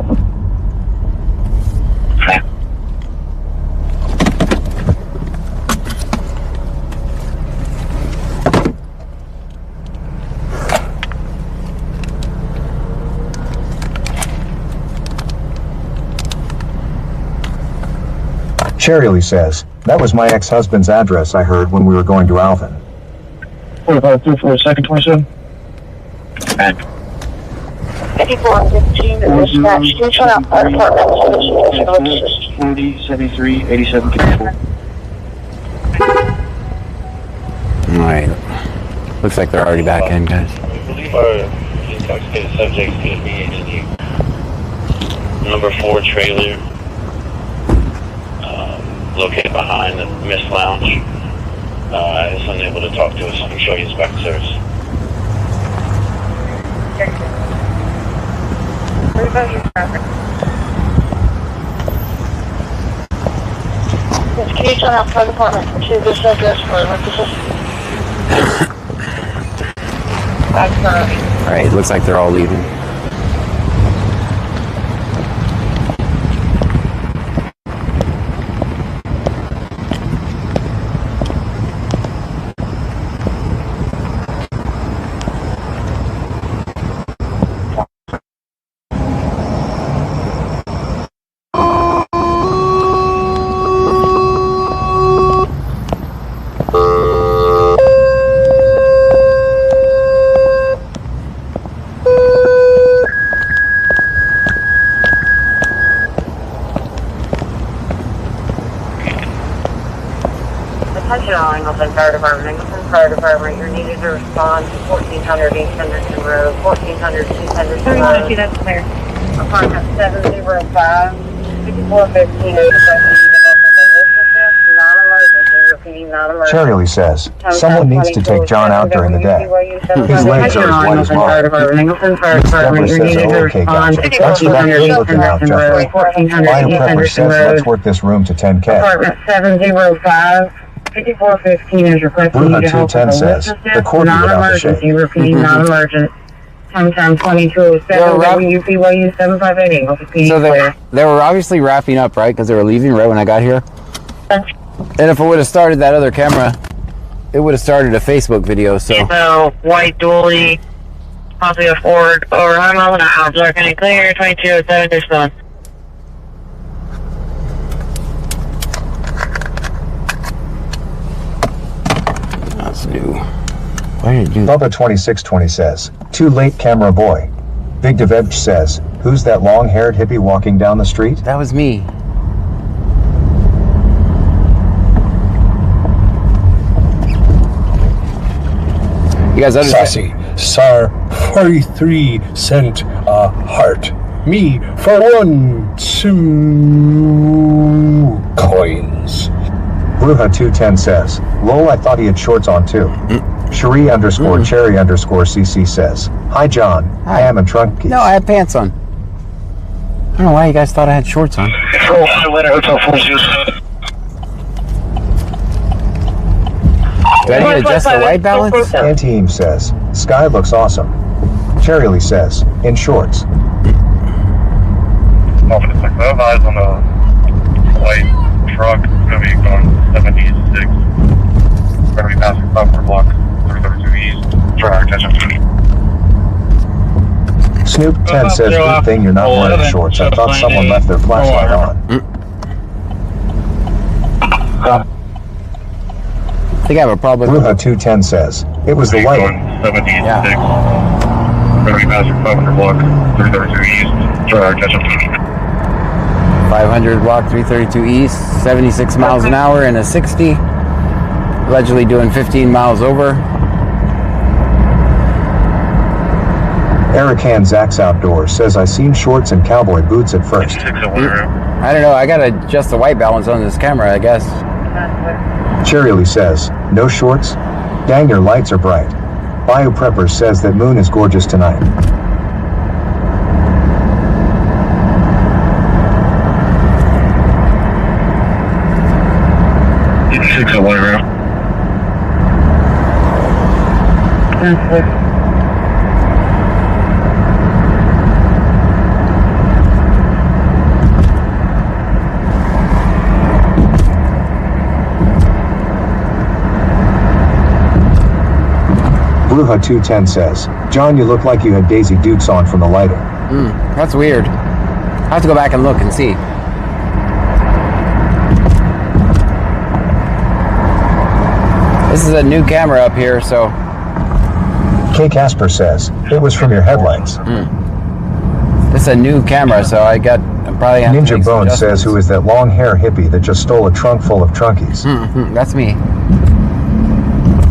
Cherry Lee says, that was my ex-husband's address I heard when we were going to Alvin. 45 2 for 2nd 27. 5415 to dispatch. Can you turn out fire department? 40, 73, 87, 54. Alright. Looks like they're already back in, guys. I believe our intoxicated subject is going to be in the number 4 trailer located behind the Mist Lounge. I was unable to talk to us, so I can show you his back service. Can you turn out fire department to the subject for Alright, it looks like they're all leaving. Fire Department, Fire Department, you're needed to respond to 1400 East Henderson Road, 1400 East Henderson Road. See, that's clear. Apartment 705, 5415 is requesting non-emergency, repeating non-emergency. Cherry Lee says, someone needs to take John out during the day. His legs are as white as mine. Deborah says, oh, okay, gotcha. Thanks for that good looking out, Jeffrey. Fire Prepper says, let's work this room to 10K. Apartment 705. 5415 is requesting you to help with the witness desk. Non-emergency, repeating non-emergent. Sometime 2207 WPYU 758 Eagle. So they were obviously wrapping up, right? Because they were leaving right when I got here. And if it would have started that other camera, it would have started a Facebook video. So white dually, possibly a Ford, or I'm on the house. Looking clear, 2207 this one. That's new. Why did you do Bubba 2620 says, too late, camera boy. Big Devebch says, who's that long-haired hippie walking down the street? That was me. You guys understand? Sassy, Sar 43 cent a heart. Me for 1, 2 coins. Bruja 210 says, lol, I thought he had shorts on too. Cherie _ Cherry _ CC says, hi John, Hi. Ham and Trunkies. No, I had pants on. I don't know why you guys thought I had shorts on. Control, Highway Hotel 407. Do I need to adjust the white balance? Anti-Eam says, sky looks awesome. Cherry Lee says, in shorts. Eyes on the white truck. It's going to be going 76. We're going to be passing Buffer Block 332 East. Turn our attention. Snoop 10 says, good thing you're not wearing shorts. I thought someone left their flashlight on. I think I have a problem. Bruja 210 says, it was the light. 76. Yeah. We're going to be passing Buffer Block 332 East. Turn our attention. 500 block 332 East, 76 miles an hour in a 60. Allegedly doing 15 miles over. Eric Han Zach's Outdoors says, I seen shorts and cowboy boots at first. I don't know, I gotta adjust the white balance on this camera, I guess. Cherry Lee says, no shorts? Dang, your lights are bright. Bio Prepper says that moon is gorgeous tonight. Bruja 210 says, John, you look like you had Daisy Dukes on from the lighting. That's weird. I have to go back and look and see. This is a new camera up here, so... K. Casper says, it was from your headlights. This is a new camera, so I probably have to Ninja make some Bone says, adjustments. who is that long hair hippie that just stole a trunk full of trunkies? That's me.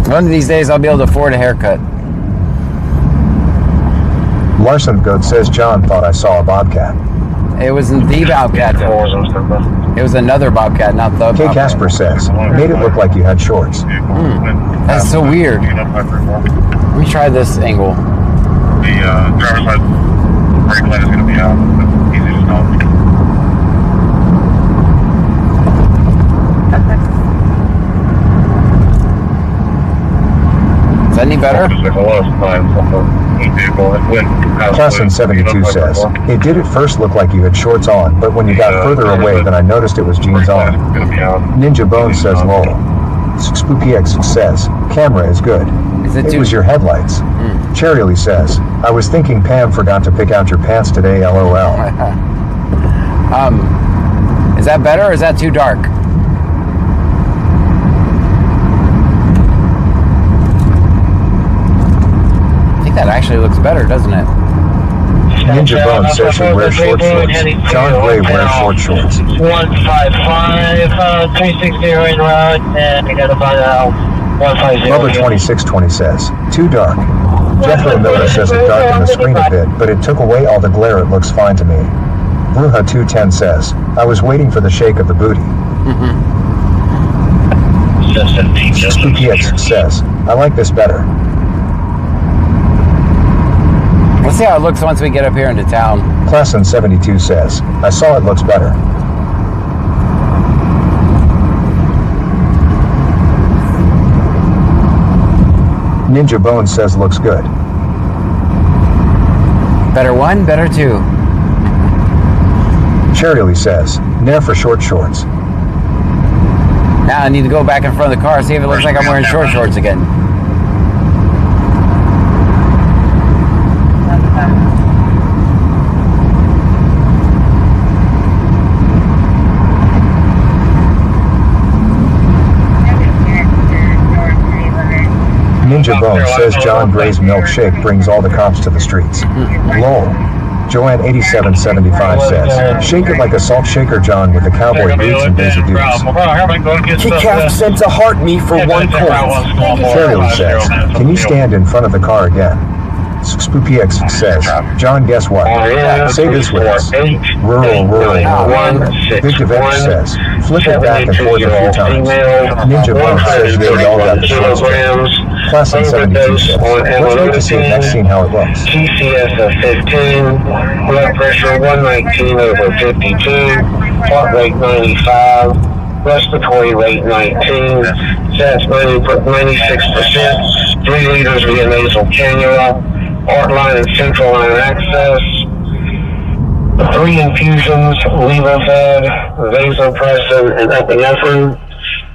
One of these days, I'll be able to afford a haircut. Larson Goat says, John thought I saw a bobcat. It wasn't the bobcat. It was another bobcat, not the K. bobcat. Casper says, made it look like you had shorts. That's so weird. Let me try this angle. The driver's side brake light is going to be out. It's easy to stop. Is that any better? Classen 72 says, it did at first look like you had shorts on, but when you got further away, then I noticed it was jeans on. Ninja Bone says, lol. SpoopyX says, camera is good. It was your headlights. Cherryly says, I was thinking Pam forgot to pick out your pants today, lol. Is that better or is that too dark? I think that actually looks better, doesn't it? Ninja Bone says he wears short shorts. John Gray wears short shorts. 155, 360 right road, and I got about 150. Bubba 2620 says, too dark. Jethro Miller says it darkened the screen a bit, but it took away all the glare. It looks fine to me. Bruja 210 says, I was waiting for the shake of the booty. SpoopyX says, I like this better. Let's see how it looks once we get up here into town. Classen 72 says, I saw it looks better. Ninja Bone says looks good. Better one, better two. Cherryly says, nair for short shorts. Now I need to go back in front of the car, see if it looks like I'm wearing short shorts again. Ninja Bone says John Gray's milkshake brings all the cops to the streets. Lol. Joanne 8775 says, shake it like a salt shaker, John, with the cowboy boots and Daisy Dukes. Kick-Ass sends a heart me for 1 coin. Cherryly says, can you stand in front of the car again? SpoopyX says, John, guess what? Say this with us. Rural. Big Devetter says, flip it back and forth a few times. Ninja Bone says we all got the shorts. Classen 72 says, let's wait to see it next scene how it looks. TCS of 15, blood pressure 119 over 52, heart rate 95, respiratory rate 19, sats 96%, 3 liters via nasal cannula, heart line and central line access, 3 infusions, Levophed, vasopressin, and epinephrine,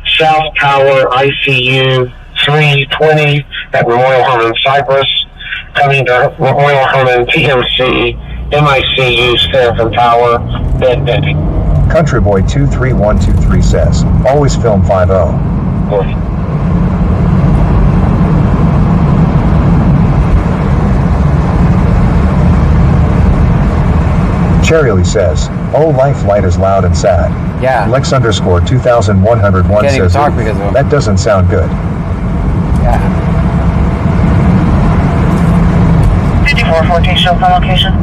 South Tower ICU 320 at Memorial Hermann Cypress, coming to Memorial Hermann TMC, MICU Stanford Tower, bed pending. Country Boy 23123 says, always film 5-0. Cherryly says, oh, life light is loud and sad. Yeah. Lex _2101 Can't even says, talk because of him. that doesn't sound good. Yeah. 5414, show for location.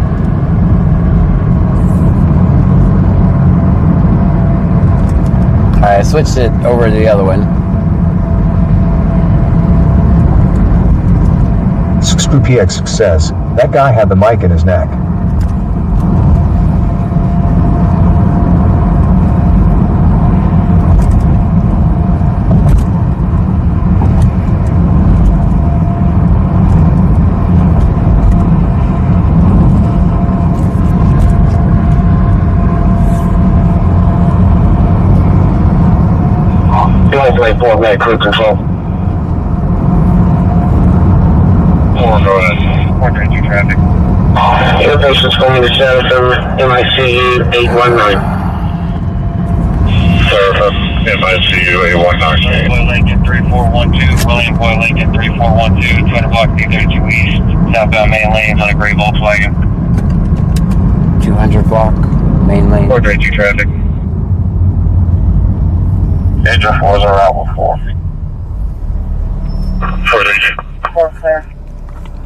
I switched it over to the other one. SpoopyX says, that guy had the mic in his neck. Like 4 minute crew control. 4 go ahead. 432 traffic. Your patient's going to Jonathan, MICU 819. MICU 819. Boy Lincoln 3412, William Boy Lincoln 3412, 200 block 332 East, southbound main lanes on a gray Volkswagen. 432 traffic. Angel 4s are out with 4. 432. 4 clear.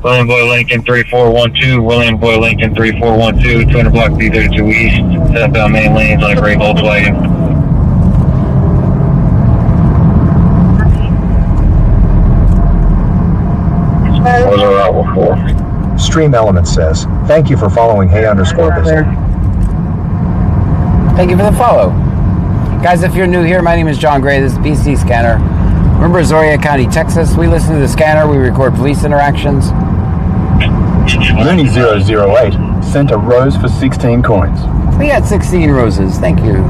William Boy Lincoln 3412, William Boy Lincoln 3412, 200 block B32 East, southbound main lanes on a gray Volkswagen. Fours are out with 4. Stream Element says, thank you for following Hey_Bizzle. Thank you for the follow. Guys, if you're new here, my name is John Gray. This is PC Scanner. We're in Brazoria County, Texas. We listen to the scanner. We record police interactions. Looney 008 sent a rose for 16 coins. We got 16 roses. Thank you.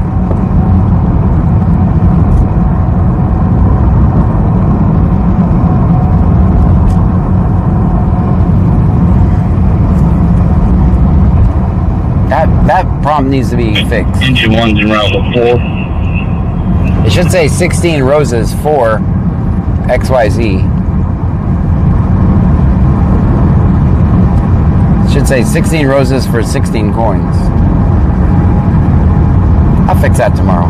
That prompt needs to be fixed. Engine 1's en route with 4. It should say 16 roses for XYZ. It should say 16 roses for 16 coins. I'll fix that tomorrow.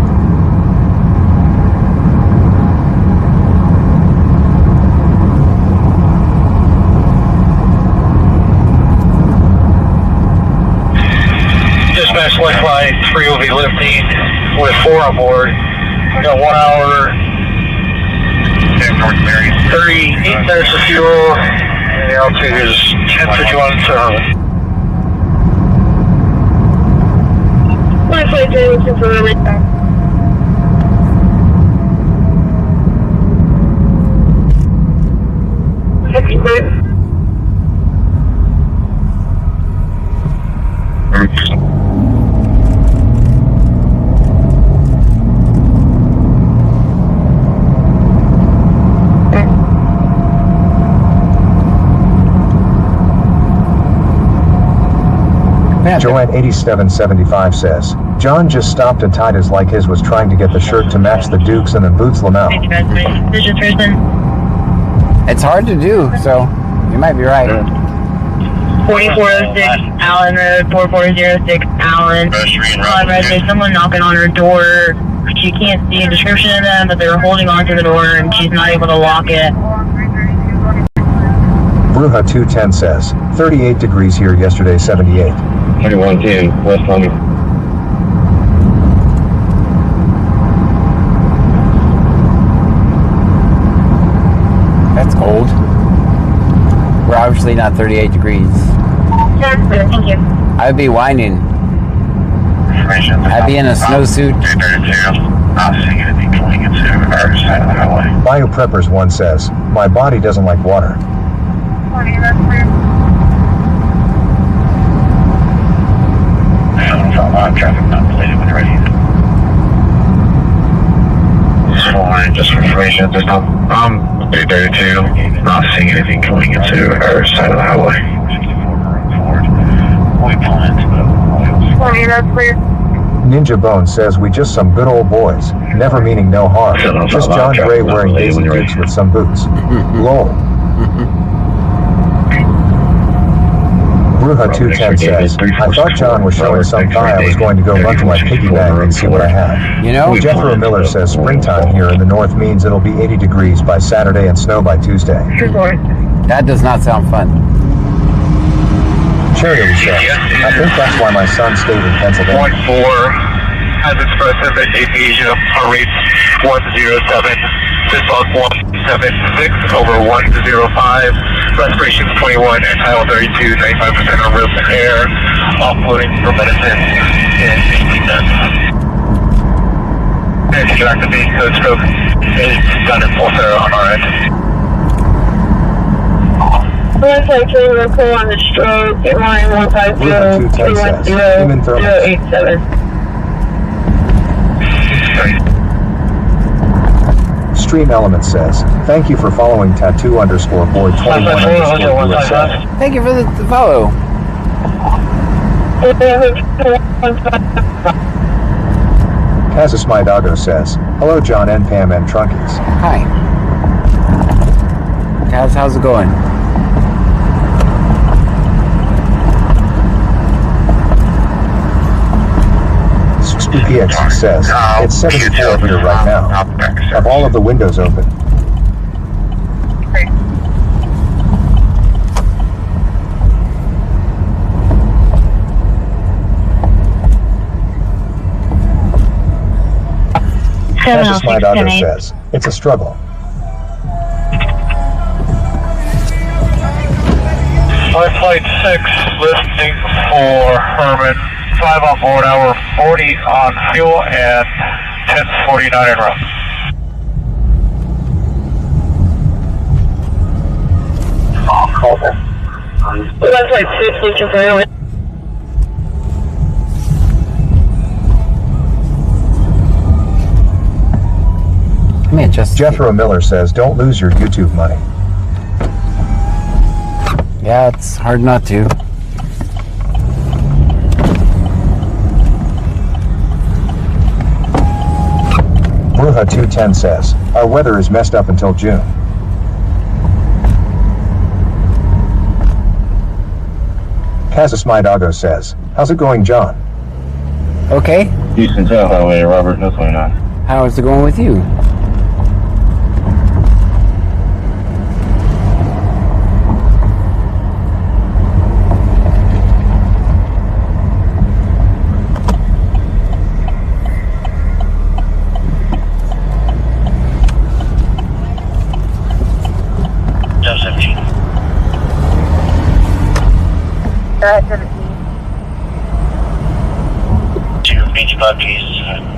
Dispatch West Line 3 will be lifting with 4 on board. We got 1 hour, 38 minutes of fuel, and the altitude is 1051 Charlie. Flight 3 looking for a Joanne8775 says, John just stopped and tied his like his was trying to get the shirt to match the Dukes and then boots them out. It's hard to do, so you might be right. 4406 Allen Road, 4406 Allen. There's someone knocking on her door. She can't see a description of them, but they're holding onto the door and she's not able to lock it. Bruja210 says, 38 degrees here yesterday, 78. 2110 West Honey. That's cold. We're obviously not 38 degrees. Thank you. I'd be whining. I'd be in a snowsuit. Not seeing anything going into our side of the highway. BioPreppers1 says, my body doesn't like water. Traffic not completed when ready. Just for information, there's no 832, not seeing anything coming into our side of the highway. 64 we pull into Ninja Bone says we just some good old boys, never meaning no harm. Just John Gray wearing Daisy Dukes with some boots. Lol. Bruja210 says, I thought John was showing some thigh. I was going to go run to my piggy bank and see what I had. You know, Jethro Miller says springtime here in the north means it'll be 80 degrees by Saturday and snow by Tuesday. that does not sound fun. Cherry says, I think that's why my son stayed in Pennsylvania. 0.4 has expressive at Asia, heart rate 107, fistball 176 over 105, respiration 21, exhale 32, 95% on roof and air, offloading for medicine, and 18 minutes. And to activate code stroke is done in full zero on our end. Looks like we're cool on the stroke. Get line 150-210-087. Stream Element says, thank you for following tattoo_boy21_USA. Thank you for the follow. Casas Mydago says, hello John and Pam and Trunkies. Hi. Kaz, how's it going? PX says, it's 74 here right now. Have all of the windows open. Cassius My Doggo says, it's a struggle. Flight 6, listening for Herman. 5 on board, hour 40 on fuel, and 10:49 en route. Flight 6, looking for Herman. Man, just Jethro Miller says, don't lose your YouTube money. yeah, it's hard not to. Bruja 210 says, our weather is messed up until June. Casus My Doggo says, how's it going, John? Okay. Houston Tail Highway, Robert, no 29. How is it going with you?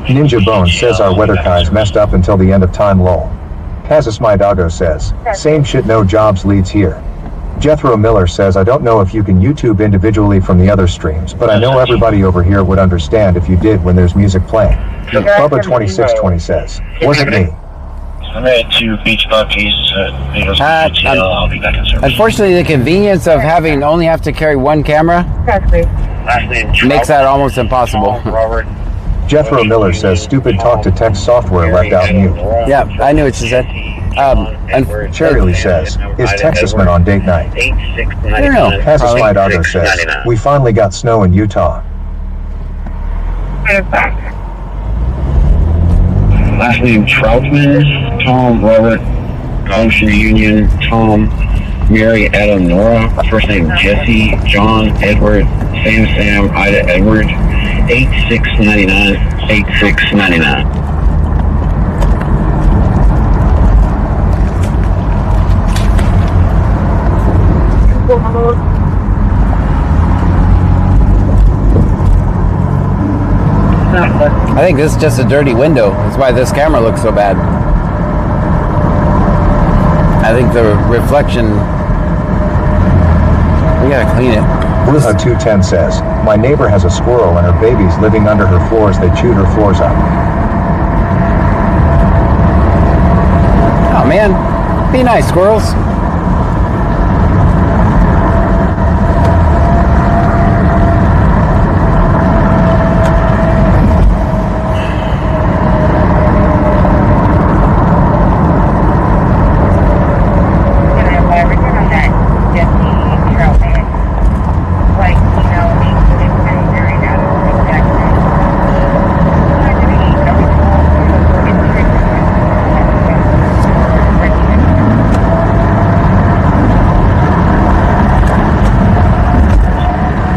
Ninja Bone says our weather is messed up until the end of time lol. Casus My Doggo says, same shit, no jobs leads here. Jethro Miller says, I don't know if you can YouTube individually from the other streams, but I know everybody over here would understand if you did when there's music playing. Bubba 2620 says, wasn't me. I'm headed to Beach Buckies at I'll be back in service. Unfortunately, the convenience of having only have to carry one camera makes that almost impossible. Jethro Miller says, stupid talk to text software left out mute. Yeah, I knew what she said. Cherry Lee says, is Texasman on date night? I don't know. Casus My Doggo says, we finally got snow in Utah. Last name Troutman, Tom, Robert, Ocean Union, Tom, Mary, Adam, Nora. First name Jesse, John, Edward, Sam, Ida, Edward. 8699, 8699. I think this is just a dirty window. That's why this camera looks so bad. I think the reflection, we gotta clean it. Bruja 210 says, my neighbor has a squirrel and her baby's living under her floors. They chewed her floors up. Oh man, be nice, squirrels.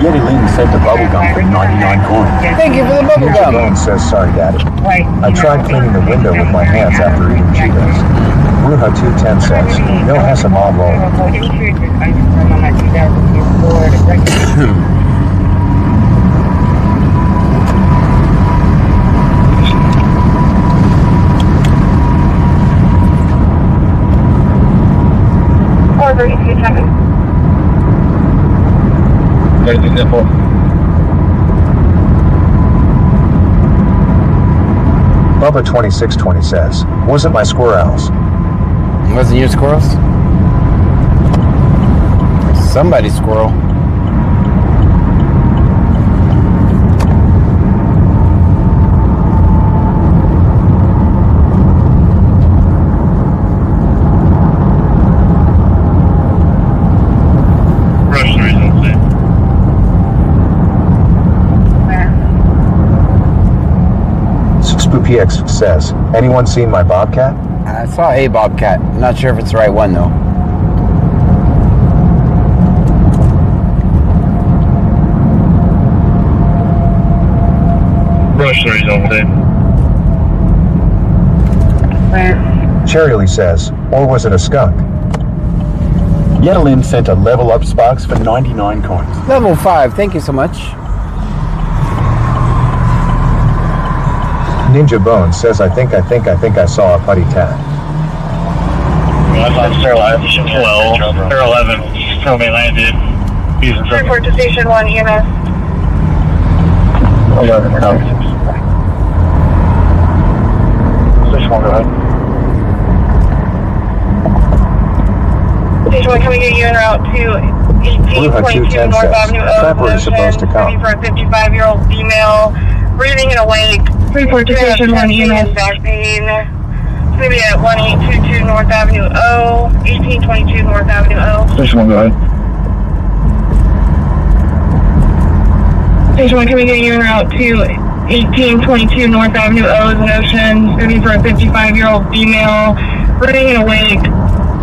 Yeti Ling sent a bubblegum for 99 coins. Thank you for the bubblegum. Bone says, sorry, Daddy. I tried cleaning the window with my hands after eating Cheetos. Bruja 210 says, no has a mob roll. Bubba 2620 says, wasn't my squirrels. Wasn't your squirrels? Somebody's squirrel. PX says, anyone seen my bobcat? I saw a bobcat. I'm not sure if it's the right one though. Brush 3's over there. Cherry says, or was it a skunk? Yetalin sent a level up Sparks for 99 coins. Level 5, thank you so much. Ninja Bone says, I think I saw a putty tat. 12, or 11. Tell me landed. Report to Station 1 EMS. 11, no. Station 1, go ahead. Station 1, can we get you en route to 1822 North Avenue O? Trapper is supposed to come. For a 55-year-old female, breathing and awake. Report to Station 1 EMS. Back pain. It's going to be at 1822 North Avenue O, 1822 North Avenue O. Station 1, go ahead. Station 1, can we get you en route to 1822 North Avenue O is an ocean. It's going to be for a 55-year-old female, breathing and awake.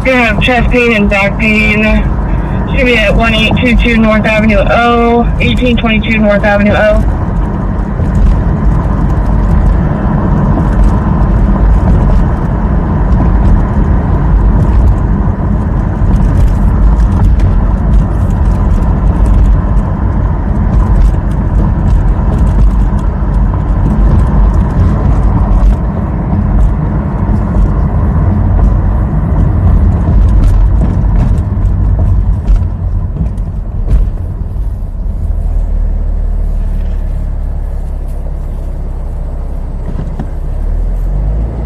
Going to have chest pain and back pain. It's going to be at 1822 North Avenue O, 1822 North Avenue O.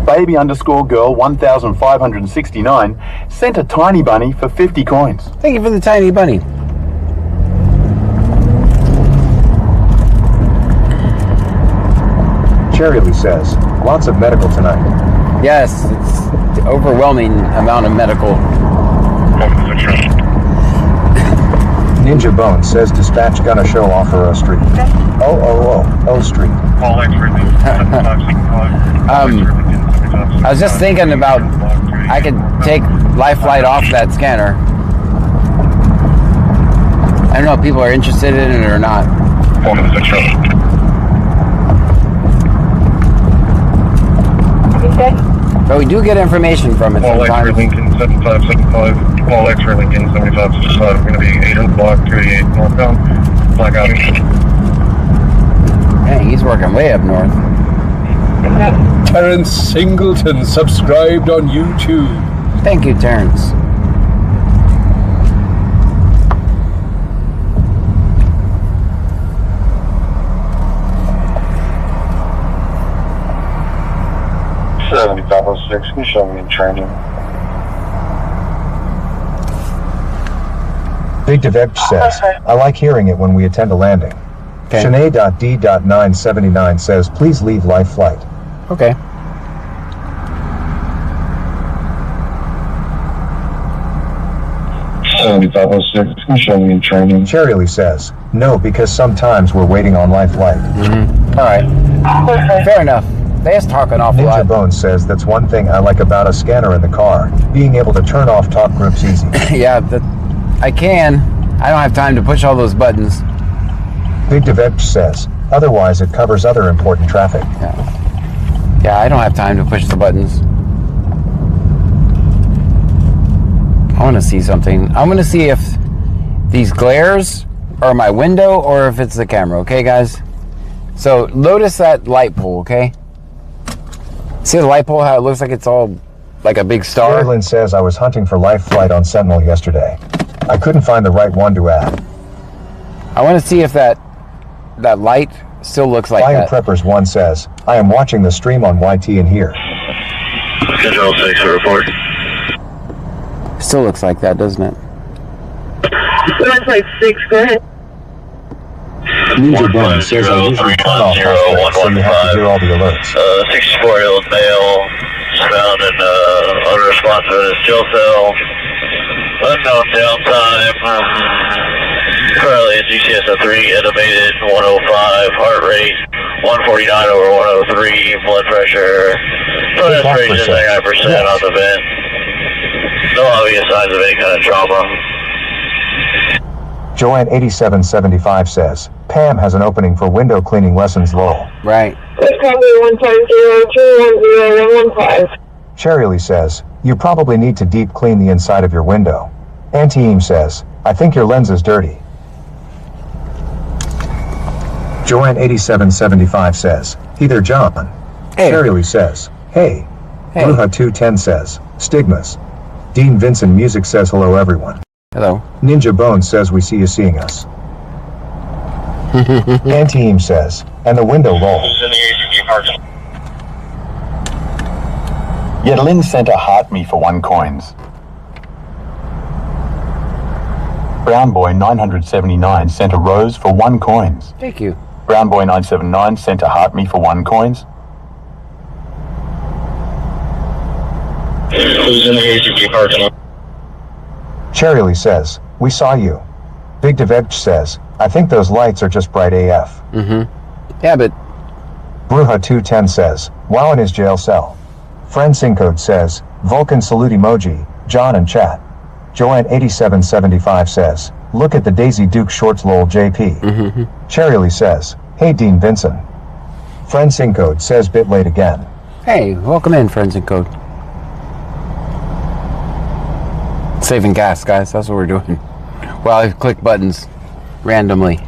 Baby_girl 1569 sent a tiny bunny for 50 coins. Thank you for the tiny bunny. Cherry says, lots of medical tonight. Yes, it's the overwhelming amount of medical. Ninja Bone says, dispatch gonna show off for O Street. O Street. I was just thinking about, I could take Life Flight off that scanner. I don't know if people are interested in it or not. But we do get information from it sometimes. X-ray Lincoln 7575. All X-ray Lincoln 7565. We're going to be 8 block 38 northbound. Black outing. Dang, he's working way up north. Terrence Singleton subscribed on YouTube. Thank you, Terrence. Six. Can you show me in training? Big Devech says, I like hearing it when we attend a landing. Okay. Shanae.D.979 says, please leave Life Flight. Okay. Can you show me in training? Cherry says, no, because sometimes we're waiting on Life Flight. All right. Fair enough. They just talk an awful lot. Ninja Bone says that's one thing I like about a scanner in the car. Being able to turn off talk groups easy. Yeah, I can. I don't have time to push all those buttons. Big Devech says, otherwise it covers other important traffic. Yeah, I don't have time to push the buttons. I want to see something. I'm going to see if these glares are my window or if it's the camera, okay, guys? So notice that light pole, okay? See the light pole, how it looks like it's all like a big star? Marilyn says I was hunting for Life Flight on Sentinel yesterday. I couldn't find the right one to add. I want to see if that light still looks like Flying that. Preppers 1 says, I am watching the stream on YT in here. Control 6 to report. Still looks like that, doesn't it? That's like 6, go ahead. Ninja Bone says I usually turn off Life Flight, so you have to hear all the alerts. 64-year-old male found in unresponsive in his jail cell. Unknown downtime. Currently a GCS of 3, intubated, 105, heart rate 149 over 103, blood pressure. Blood aspiration is 99% on the vent. No obvious signs of any kind of trauma. Joanne 8775 says, Pam has an opening for window cleaning lessons Lowell. Right. Cherry Lee says, you probably need to deep clean the inside of your window. Auntie Eam says, I think your lens is dirty. Joanne 8775 says, hey there John. Hey. Cherry Lee says, hey. Bruja 210 says, stigmas. Dean Vincent Music says hello everyone. Hello. Ninja Bones says we see you seeing us. Auntie Eam says, and the window roll. Yedlin sent a heart me for 1 coins. Brown Boy 979 sent a rose for 1 coins. Thank you. Brown Boy 979 sent a heart me for 1 coins. Cherry Lee says, we saw you. Big Deveg says, I think those lights are just bright AF. Yeah, but... Bruja 210 says, wow in his jail cell. Friend Syncode says, Vulcan salute emoji, John and chat. Joanne 8775 says, look at the Daisy Duke shorts lol JP. Cherry Lee says, hey Dean Vincent. Friend Syncode says bit late again. Hey, welcome in, Friends and Code. Saving gas, guys. That's what we're doing. While I click buttons randomly.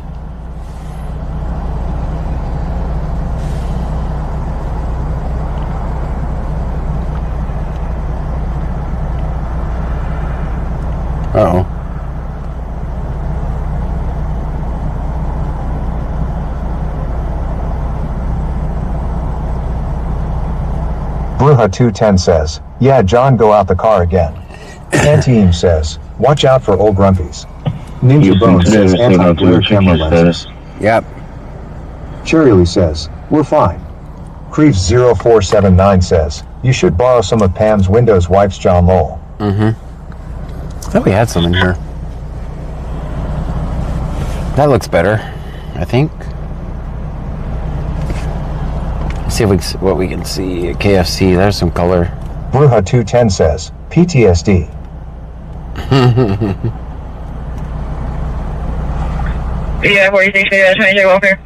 Uh-oh. Bruja 210 says, yeah John go out the car again. Anteam says, watch out for old grumpies. Ninja Bones says anti-glare camera lenses. Yep. Cherry Lee says, we're fine. Creeves 0479 says, you should borrow some of Pam's Windows wipes John Lowell. I thought we had some in here. That looks better, I think. Let's see if what we can see at KFC. There's some color. Bruja 210 says, PTSD. Yeah, 46, 20 welfare.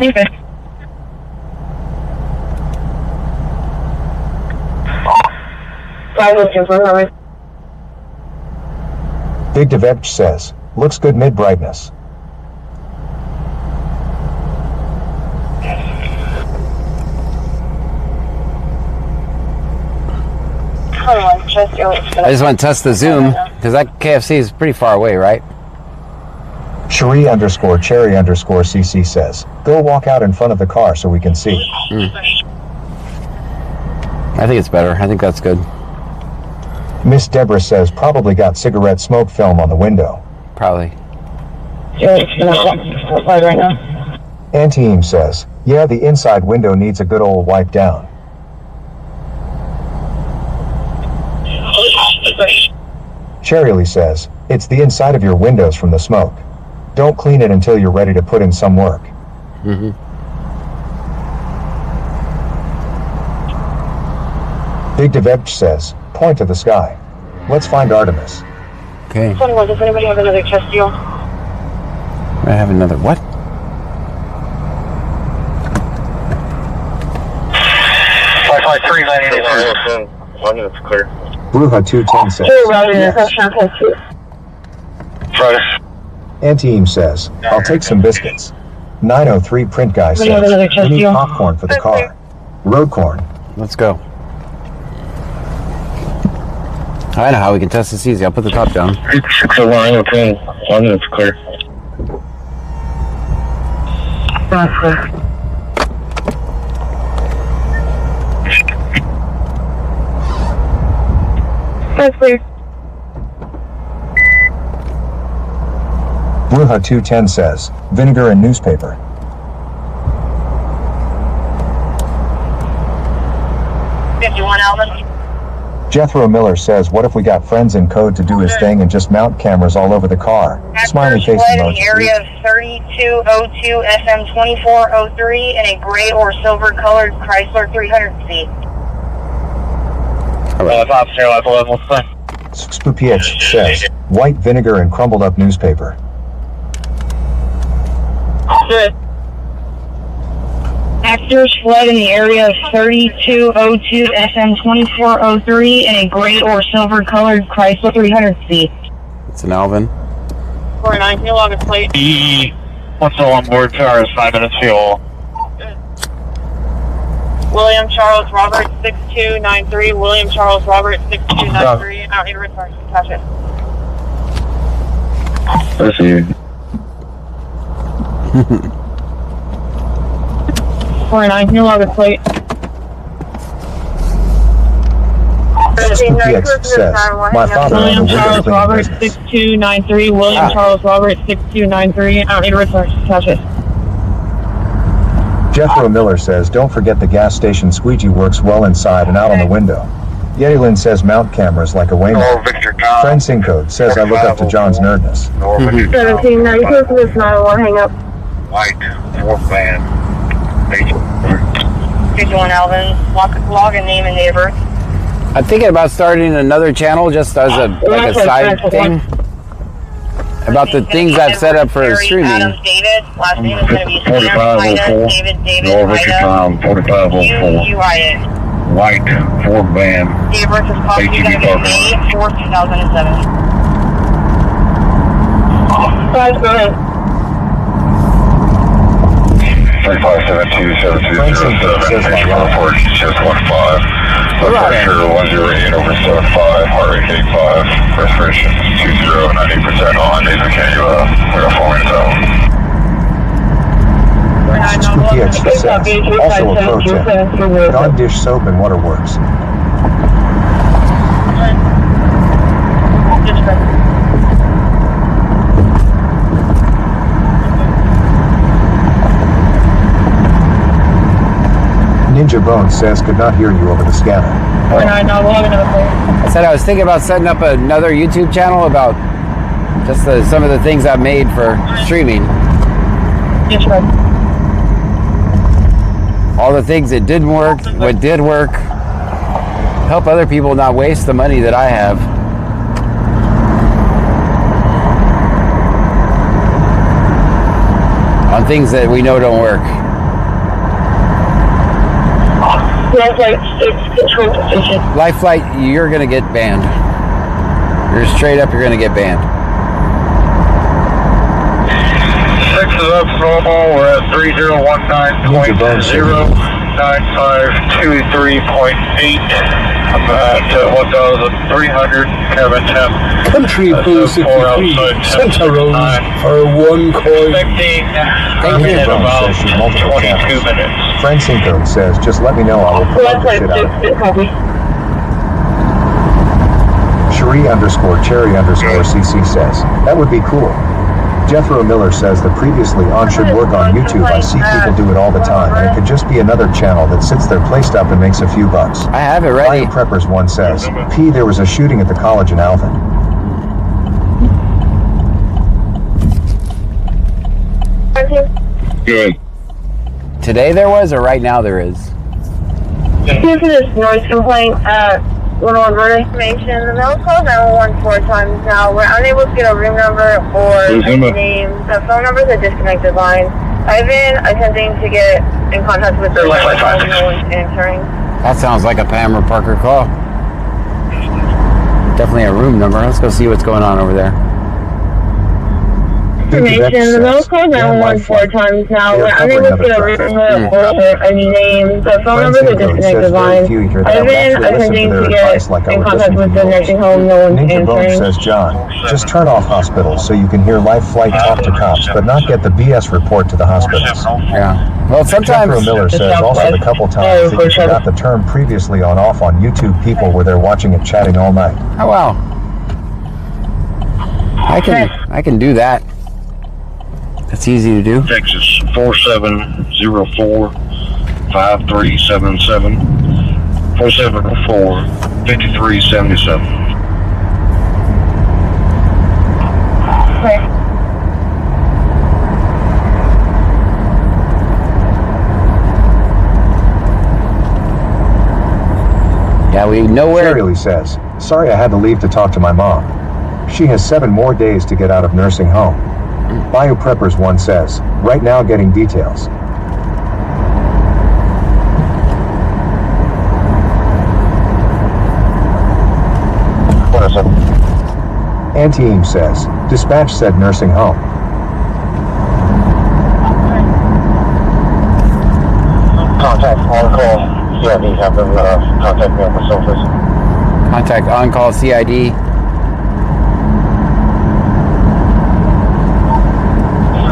Okay. Big Deveg says, looks good mid brightness. I just want to test the zoom, because that KFC is pretty far away, right? Cherie _ Cherry _ CC says, go walk out in front of the car so we can see. I think it's better. I think that's good. Miss Deborah says, probably got cigarette smoke film on the window. Probably. Right now. Auntie Eam says, yeah, the inside window needs a good old wipe down. Cherry Lee says, it's the inside of your windows from the smoke. Don't clean it until you're ready to put in some work. Big Deveg says, point to the sky. Let's find Artemis. Okay. Does anybody have another test deal? I have another what? It's clear. Bruja 210 says, yes. Auntie Eam says, I'll take some biscuits. 903 print guy says, we need popcorn for the car. Road corn. Let's go. I know how we can test this easy. I'll put the top down. 601, London, it's clear. That's clear. Bruja 210 says, vinegar and newspaper. $51 Alvin. Jethro Miller says, what if we got friends in code to do his thing and just mount cameras all over the car? Smiley face in the emoji. area of 3202 SM 2403 in a gray or silver colored Chrysler 300C. Spooph says, white vinegar and crumbled up newspaper. Good. Actors fled in the area of 3202 SM 2403 in a gray or silver colored Chrysler 300C. It's an Alvin. 49, can you log a plate? What's all on board? Car is 5 minutes fuel. William Charles Robert 6293. William Charles Robert 6293. Out here with our CashApp. That's you. 49, can you log a plate? Spooph says, my father owned a William window Charles cleaning Robert business. 6293. William Charles Robert 6293. Out here with our CashApp. Jethro Miller says, don't forget the gas station squeegee works well inside and out on the window. Yetylin says, mount cameras like a Wayman. Friend Syncode says, I look up to John's nerdness. 1792 for this 901, hang up. White, North Van. 51 Alvin, log a name and neighbor. I'm thinking about starting another channel just as a side thing about the things I've set up for streaming. Adam David, last name is going to be David, 4504. UIA. White, Ford Van. Date of birth is possibly going to be May 4th, 2007. Guys, go ahead. 35727207. Report just 15. Blood pressure 108 over 75. Heart rate 85. Respiration 20 and 90% on. Nasal cannula. We're going to fall into zone. Spooph says, also a pro tip, put on dish soap and waterworks. Ninja Bone says, could not hear you over the scanner. I said I was thinking about setting up another YouTube channel about just some of the things I've made for streaming. Yes, sir. All the things that didn't work, what did work. Help other people not waste the money that I have. On things that we know don't work. Life Flight, you're gonna get banned. You're straight up, you're gonna get banned. 6 is up normal. We're at 3019.09523.8. I'm at 1,300. Cabin temp. Country Blue 63, Center Road for 1 coin. Expecting Ninja in Bone about says she's multiple 22 channels. minutes. Friend Syncode says, just let me know, I will promote the shit out of it. Cherie_Cherry_CC says, that would be cool. Jethro Miller says the previously on should work on YouTube. I see people do it all the time, and it could just be another channel that sits there placed up and makes a few bucks. I have it ready. Ryan Preppers one says, P, there was a shooting at the college in Alvin. Good. Today there was, or right now there is? Due to this noise complaint, little alert information. The mail call 911 4 times now. We're unable to get a room number or name. The phone number is a disconnected line. I've been attempting to get in contact with the line. No one's answering. That sounds like a Pamela Parker call. Definitely a room number. Let's go see what's going on over there. Information. The mail call 911 4 times now. We're unable to get a room number or any name. The phone number is a disconnected line. I've been attempting to get in contact with the nursing home. No one's Ninja Bone answering. says, John, just turn off hospitals so you can hear Life Flight talk to cops, but not get the BS report to the hospitals. Yeah. Well, sometimes Jethro Miller says also the couple times that you forgot the term previously on off on YouTube people where they're watching it chatting all night. Oh wow. I can do that. That's easy to do. Texas 4704 5377 474 5377. Clear. Yeah, we know where. Cherry Lee says, sorry I had to leave to talk to my mom. She has 7 more days to get out of nursing home. Bio Preppers 1 says, right now getting details. Anti-Eam says, dispatch said nursing home. Contact on call. CID have them contact me on the sofas. Contact on-call CID.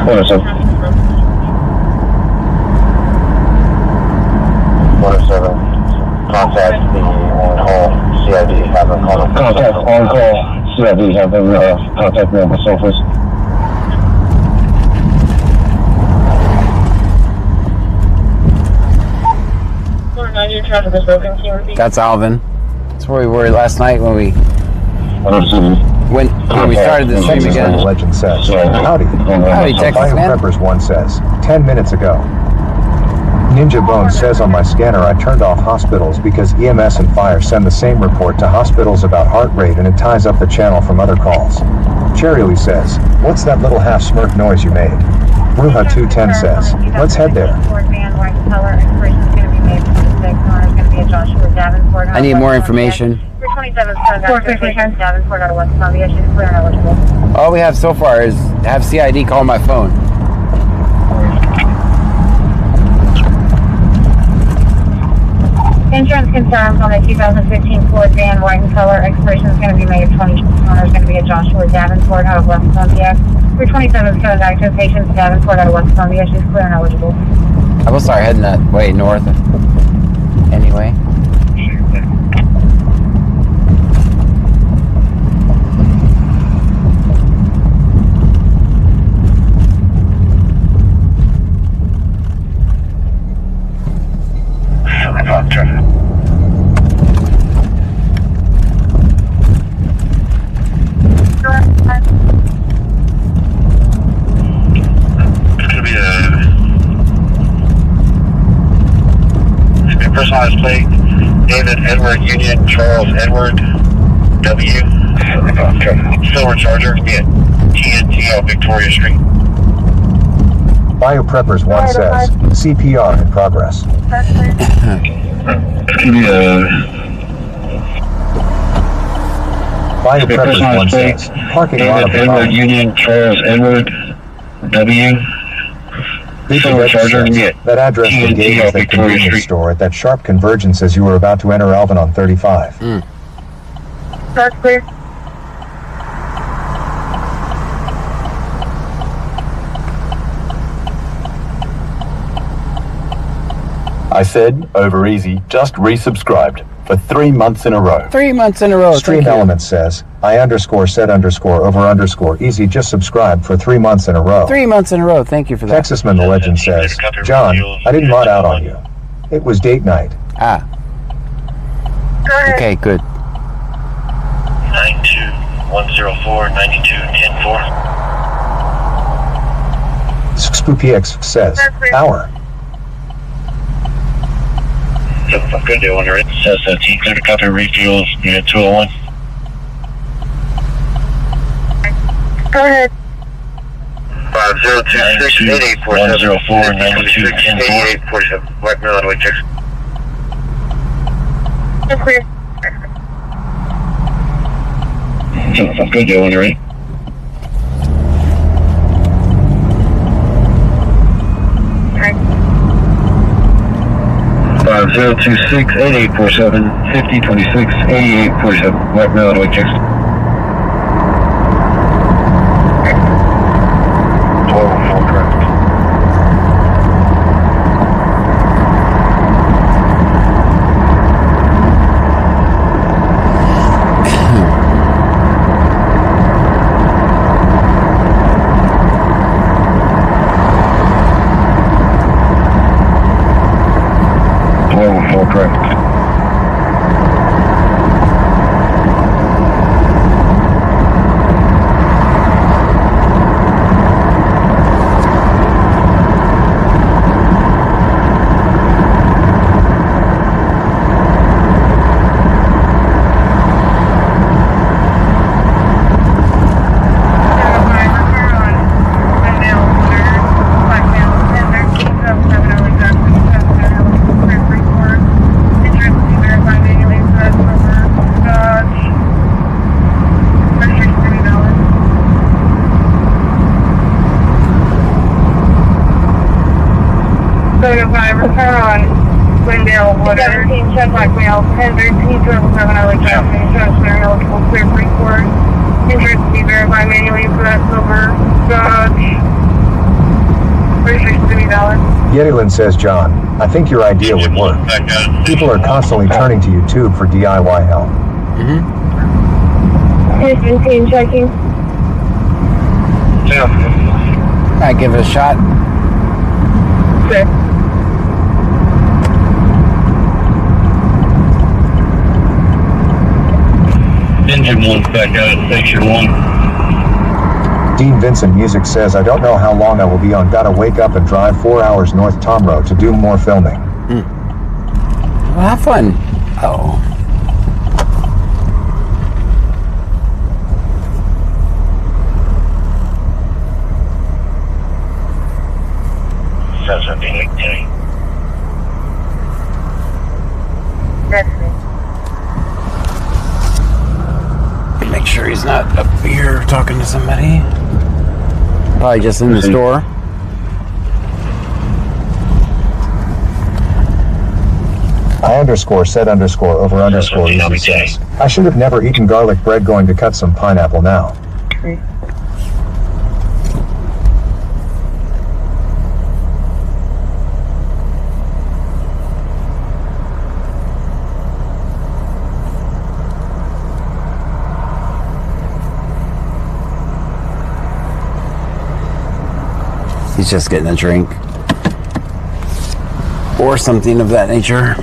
What is it? 107. Contact the on-call CID have them contact on-call CID have them contact me on the sofas. That's Alvin. That's where we were last night when we started the stream again. The legend says, howdy. Howdy, Texas man. Bio Preppers 1 says, 10 minutes ago. Ninja Bones says on my scanner I turned off hospitals because EMS and fire send the same report to hospitals about heart rate and it ties up the channel from other calls. Cherry Lee says, what's that little half smirk noise you made? Bruja 210 says, let's head there. I need more information. All we have so far is have CID call my phone. Insurance concerns on the 2015 Ford van, white in color. Expiration is going to be May of 2020. Owner is going to be a Joshua Davenport out of West Columbia. 327 code active patients Davenport out of West Columbia. She's clear and eligible. I will start heading that way north. Anyway. Personalized plate, David Edward Union Charles Edward W. Silver Charger, yeah, TNT on Victoria Street. Bio Preppers 1 says, CPR in progress. Bio Preppers 1 says, parking lot of the Edward Union Charles Edward W. Silver Charger, yeah. That address engages the convenience store at that sharp convergence as you were about to enter Alvin on 35. That's clear. I said, over easy, just resubscribed for 3 months in a row. 3 months in a row. Stream Elements says, I_said_over_ easy just subscribed for 3 months in a row. 3 months in a row. Thank you for that. Texasman the Legend says, John, I didn't mod out on you. It was date night. Ah. Okay, good. 92104 9210-4. SpoopyX says, hour. Good day, Wonder. It says team clear to copy refuels, unit 201. Go ahead. 5026-8847. White Mill Highway checks. That's clear. Good day, Wonder. 5026-8847, 5026-8847, White Mill Highway checks. 1204, correct. 5, repair on Glendale, whatever. 17, check blackmail, 1013, 777, LA traffic, transfer, eligible, clear, free for. Interest to be verified manually for that silver Dodge. $36 Yetylin says, John, I think your idea would work. People are constantly turning to YouTube for DIY help. 17, checking. I give it a shot. Six. Engine 1's back out at section 1. Dean Vincent Music says, I don't know how long I will be on. Gotta wake up and drive 4 hours north Tom Road to do more filming. Well, have fun. Oh. Make sure he's not up here talking to somebody. Probably just in the store. I underscore said underscore over underscore easy says, I should have never eaten garlic bread. Going to cut some pineapple now. He's just getting a drink. Or something of that nature.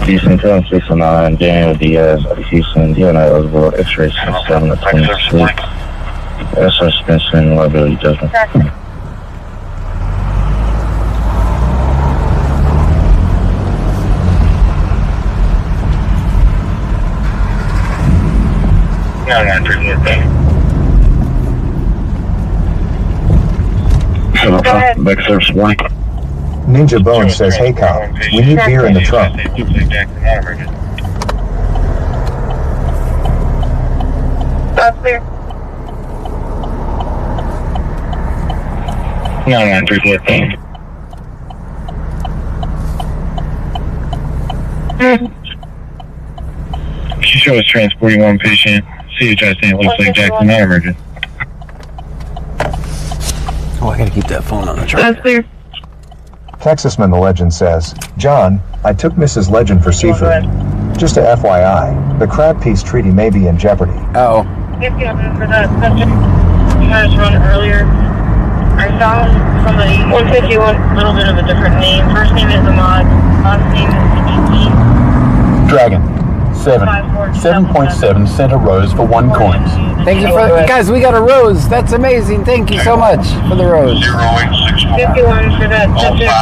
Houston 609, Daniel Diaz out of Houston, DNI eligible, X-ray 7 of 26. SR suspension, liability judgment. Back service warning. Ninja Bone says, hey cop, we need beer in the trunk. That's clear. 9934. She shows transporting one patient. CHI stand looks like Jackson, not emergent. Oh, I gotta keep that phone on the charger. That's clear. Texasman the Legend says, John, I took Mrs. Legend for seafood. Just a FYI, the crab piece treaty may be in jeopardy. Oh. If you for that subject, you guys run earlier. I found somebody, 151, a little bit of a different name. First name is Ahmad, last name is Siddiqui. Dragon. 7.7 cent a rose for 1 coin. Thank you for guys. We got a rose. That's amazing. Thank you so much for the rose. 51 for that subject.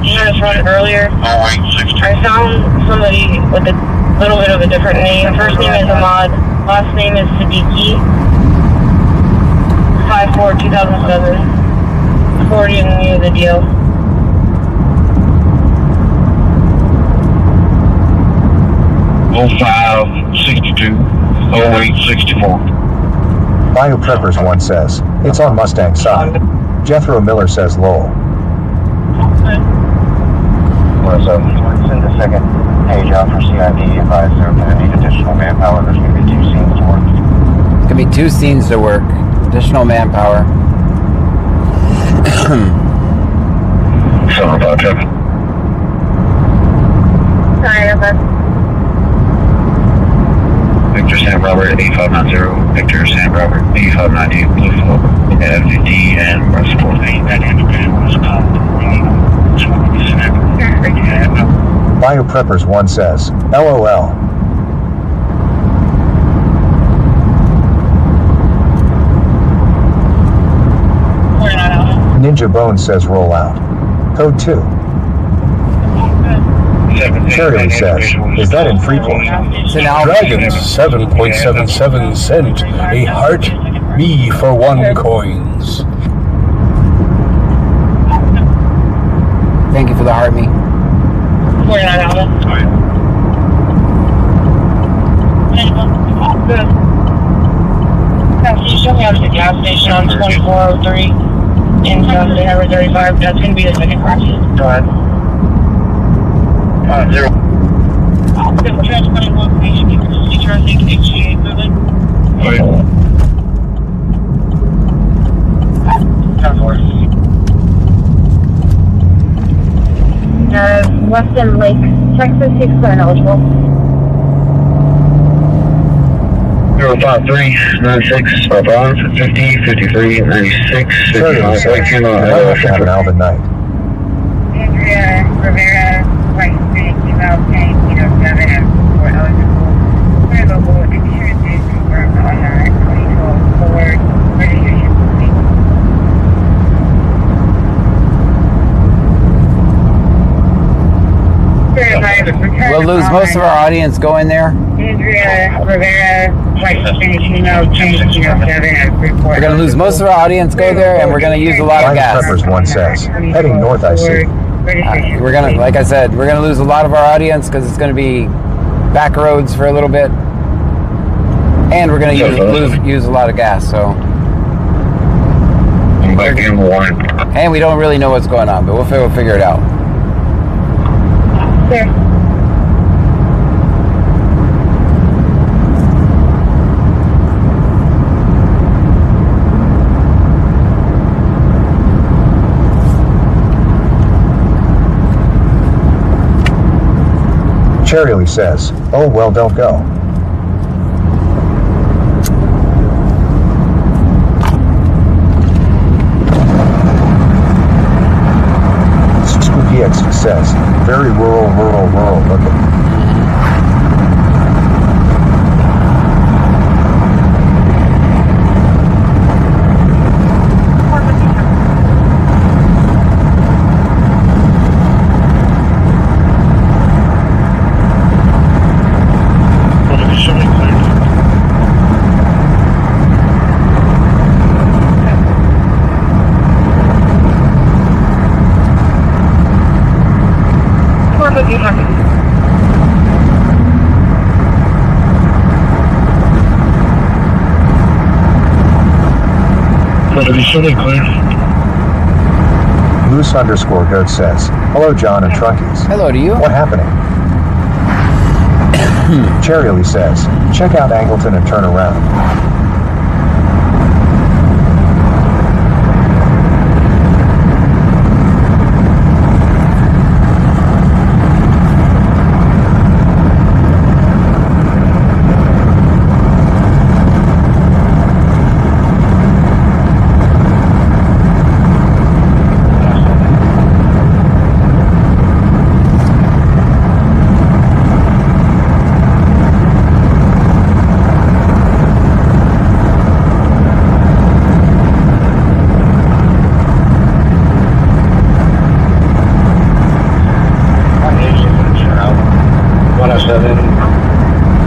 You guys run earlier. I found somebody with a little bit of a different name. First name is Ahmad. Last name is Siddiqui. 5/4/2007. 40 in the the deal. Oh 0562 0864. Bio Preppers 1 says, it's on Mustang side. Jethro Miller says, lol. What's up? Send the second page out for CID. Advise they're going to need additional manpower. There's going to be 2 scenes to work. It's gonna be 2 scenes to work. Additional manpower. Sorry about that. Alright, Victor Sam Robert 8590, Victor Sam Robert 8590, Blue Flow, FD and Russell 899 was called. Bio Preppers 1 says, LOL. Ninja Bone says, roll out. Code 2. Cherry says, is that in Freeport? Dragon 7.77 cent. A heart, me for 1 coins. Thank you for the heart me. 49 Alma. Good. Can you show me how to get gas? gas station on 2403 in Sunday, Highway 35. That's going to be the second crash. Go ahead. 0. Transporting location, you can see traffic, HGA moving. Okay. Weston Lake, Texas, 6 clear and eligible. 05396, 50, 53, 96, 55, you might have to have an Alvin night. Andrea Rivera, White City, email saying, 7 and 4 eligible. Available insurance is confirmed on that 2012 Ford registration. We'll lose most of our audience going there. Andrea Rivera, White City, email change, 7 and 3 4. We're going to lose most of our audience go there, and we're going to use a lot of gas. Preppers one says, heading north I see. We're going to, like I said, we're going to lose a lot of our audience because it's going to be back roads for a little bit. And we're going to use a lot of gas, so. And we don't really know what's going on, but we'll figure it out. There. Cherry says, oh well, don't go. Spooky X says, very rural looking. Moose _ Goat says, hello John and Trunkies. Hello to you. What happening? Cherry says, check out Angleton and turn around.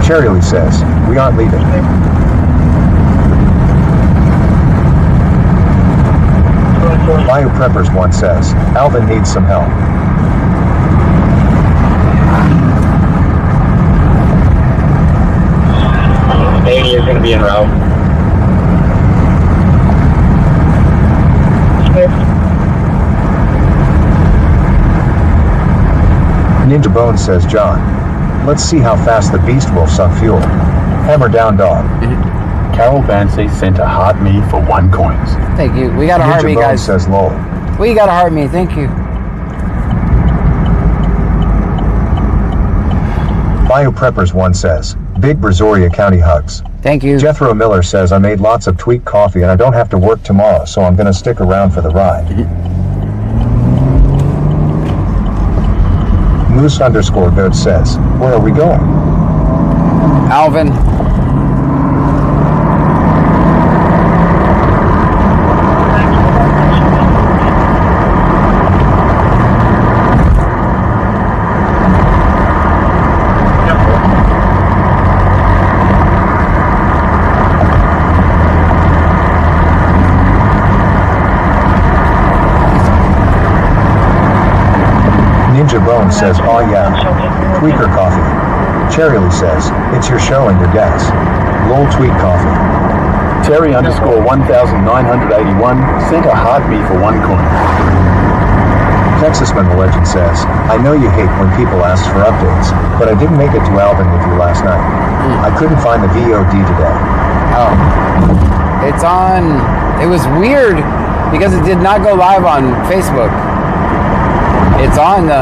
Cherry says, we aren't leaving. Bio Preppers one says, Alvin needs some help. Amy is going to be en route. Ninja Bone says, John, let's see how fast the beast will suck fuel. Hammer down, dog. Carol Bancy sent a heart me for 1 coins. Thank you. We got a heart me, guys. Says lol. We got a heart me. Thank you. Bio Preppers one says, big Brazoria County hugs. Thank you. Jethro Miller says, I made lots of tweak coffee and I don't have to work tomorrow, so I'm going to stick around for the ride. Moose _ Goat says, where are we going? Alvin. Ninja Bone says, oh yeah, tweaker coffee. Cherry says, it's your show and your gas. Lol tweak coffee. Terry underscore 1981 sent a heartbeat for 1 coin. Texasman the Legend says, I know you hate when people ask for updates, but I didn't make it to Alvin with you last night. I couldn't find the VOD today. Oh. It's on... It was weird because it did not go live on Facebook. It's on the...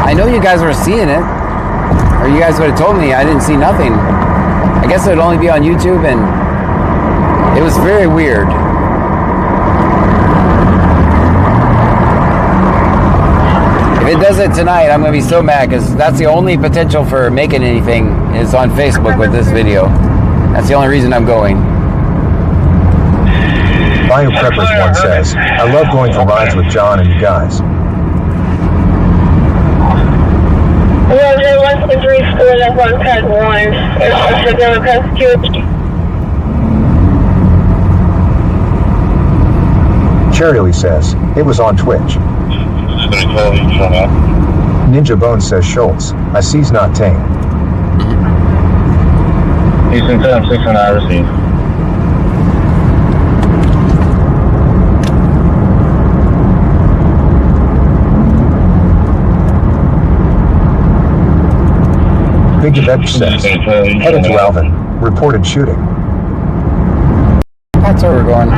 I know you guys were seeing it. Or you guys would have told me. I didn't see nothing. I guess it would only be on YouTube, and it was very weird. If it does it tonight, I'm going to be so mad, because that's the only potential for making anything is on Facebook with this video. That's the only reason I'm going. Bio Preppers one says, I love going for rides with John and you guys. Well, they want to restore that one pad one. It's a Democrat security. Cherry says, it was on Twitch. Ninja Bone says Schultz, I sees not tame. Houston 769, I receive. Big Event says, headed to Alvin, reported shooting. That's where we're going.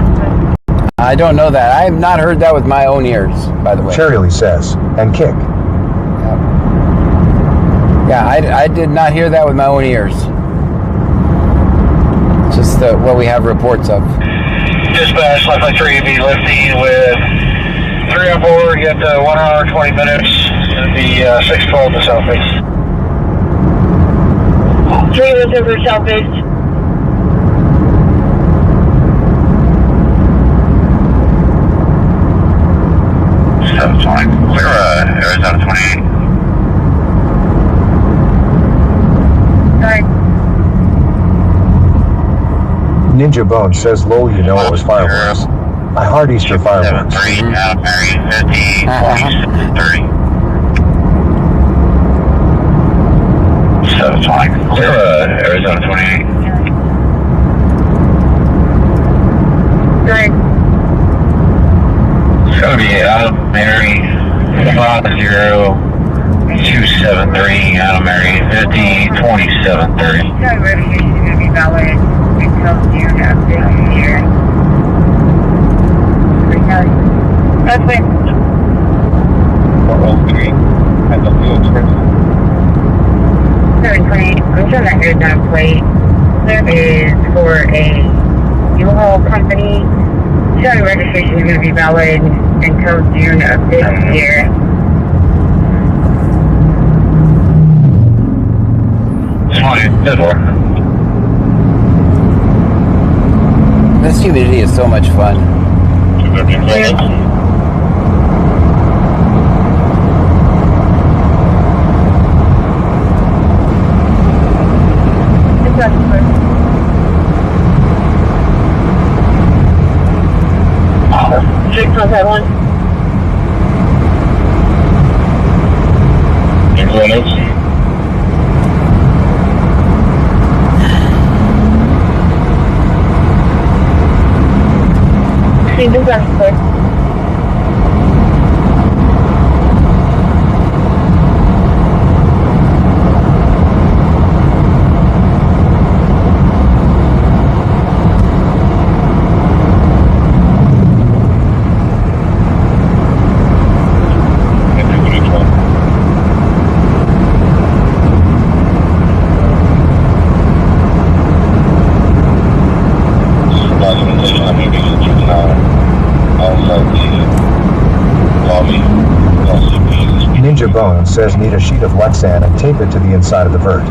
I don't know that. I have not heard that with my own ears, by the way. Cherry says, and kick. Yeah, I did not hear that with my own ears. Just what we have reports of. Dispatch, left by 3 be lifting with 3 on board, get 1 hour, 20 minutes, it'll be 612 to southeast. 3 was over southeast. Clear Arizona 28. Sorry. Ninja Bone says, lol, you know it was fireworks. I heart Easter fireworks. 3, Mary, 50, 30. 720. Clear Arizona 28. Good. It's going to be out of Mary, 50273, out of Mary, 50, 2730. Sorry, registration is going to be valid until June of this year. That's it. 403, at the field express. 720. I'm showing that Arizona plate. There is for a U-Haul company. Sorry, registration is going to be valid until June of this year. This humidity is so much fun. Contact 1. Anyone else? See, this is clear. Ninja Bone says need a sheet of Lexan and tape it to the inside of the vert.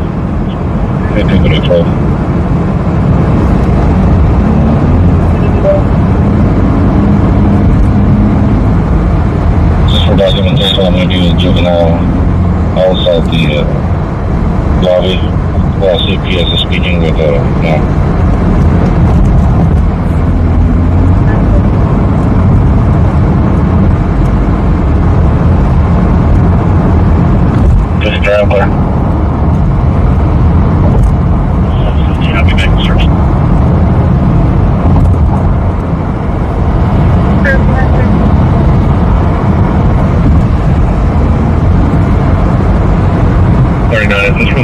Just for documentation, I'm going to be a juvenile outside the lobby while CPS is speaking with just drive there. Yeah, I'll be back in search.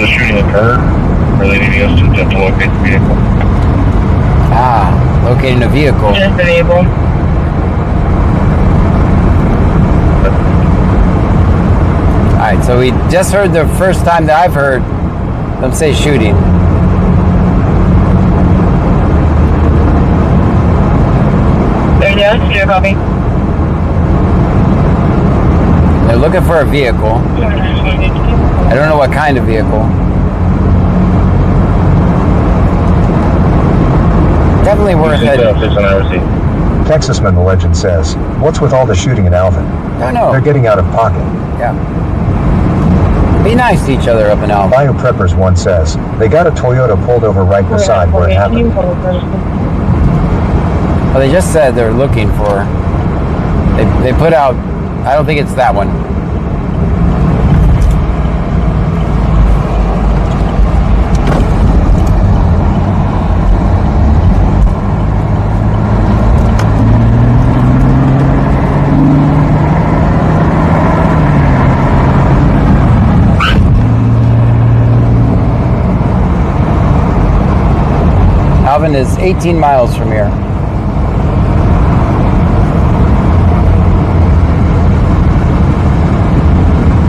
shooting occurred. Are they needing us to attempt to locate the vehicle? Locating a vehicle. Just been able. Alright, so we just heard the first time that I've heard them say shooting. There you go. Secure copy. They're looking for a vehicle. I don't know what kind of vehicle. Definitely worth it. Texasman the legend says, what's with all the shooting in Alvin? I don't know. They're getting out of pocket. Yeah. Be nice to each other up in Alvin. BioPreppers 1 says, they got a Toyota pulled over right beside where it happened. Well, they just said they're looking for... They put out... I don't think it's that one. Alvin is 18 miles from here.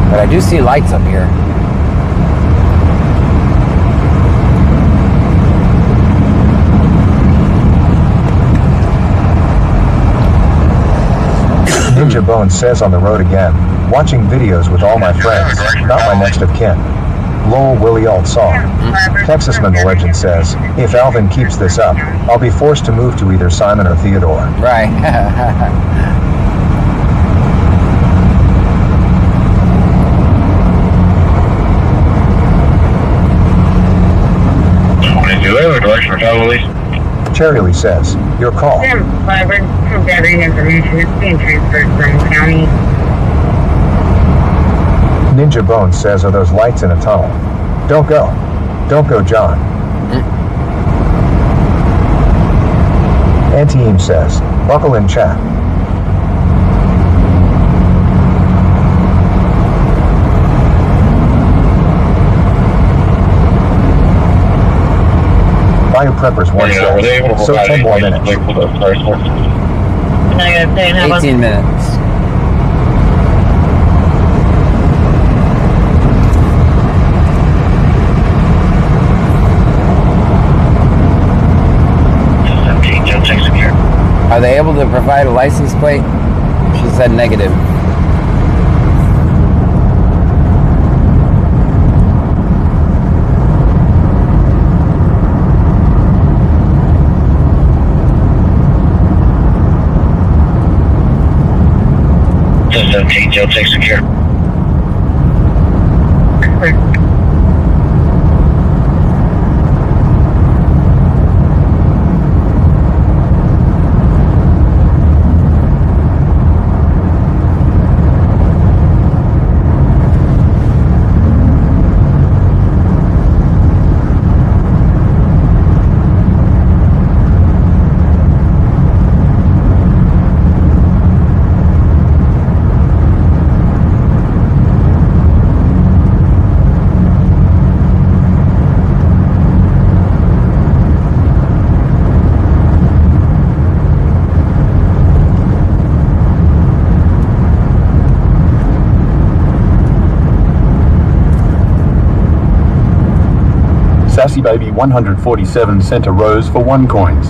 But I do see lights up here. Ninja Bone says on the road again, watching videos with all my friends, not my next of kin. Lol Willie Alt song. Texasman the legend says, if Alvin keeps this up, I'll be forced to move to either Simon or Theodore. Right. Do they have a direction for travel, Elise? Cherry Lee says, your call. We're gathering information. It's being transferred from county. Ninja Bone says, are those lights in a tunnel? Don't go. Don't go, John. Anti-Eam says, buckle in chat. BioPreppers 1 says, so 10 more minutes. 18 minutes. Are they able to provide a license plate? She said negative. System Jail check secure. Sassy Baby 147 sent a rose for 1 coins.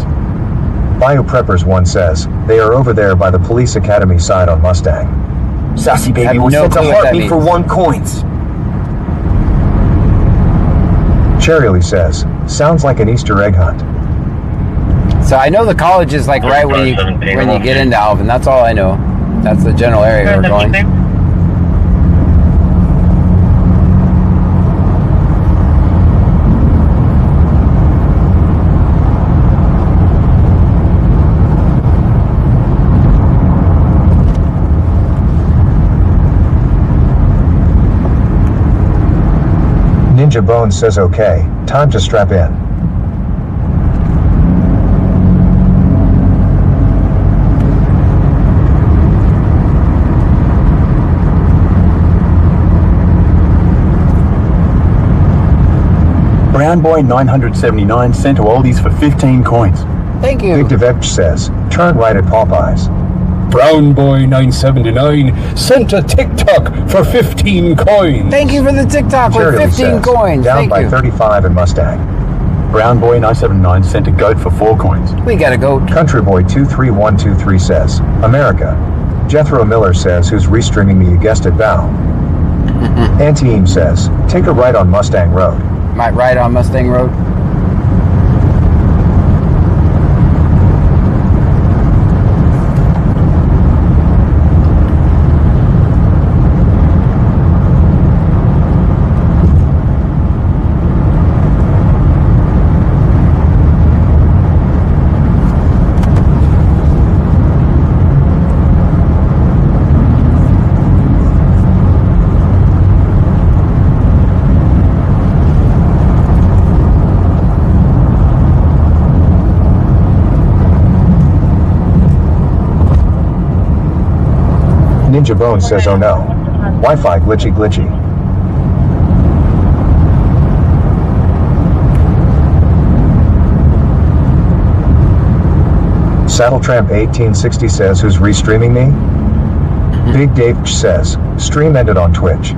BioPreppers 1 says, they are over there by the police academy side on Mustang. Sassy Baby was sent a heartbeat for 1 coins. Cherry Lee says, sounds like an Easter egg hunt. So I know the college is like right when you get into Alvin. That's all I know. That's the general area we're going. Ninja Bone says okay, time to strap in. Brown Boy 979 sent to Oldies for 15 coins. Thank you. Big Devech says, turn right at Popeyes. Brown Boy 979 sent a TikTok for 15 coins. Thank you for the TikTok with Charity 15 says, coins. down Thank by you. 35 in Mustang. Brown Boy 979 sent a goat for 4 coins. We got a goat. Country Boy 23123 says, America. Jethro Miller says, who's restreaming me? You guessed it, Val. Antiem says, take a right on Mustang Road. Might ride on Mustang Road. Ninja Bone says, oh no. Wi-Fi glitchy glitchy. Saddle Tramp 1860 says, who's restreaming me? Big Dave says, stream ended on Twitch.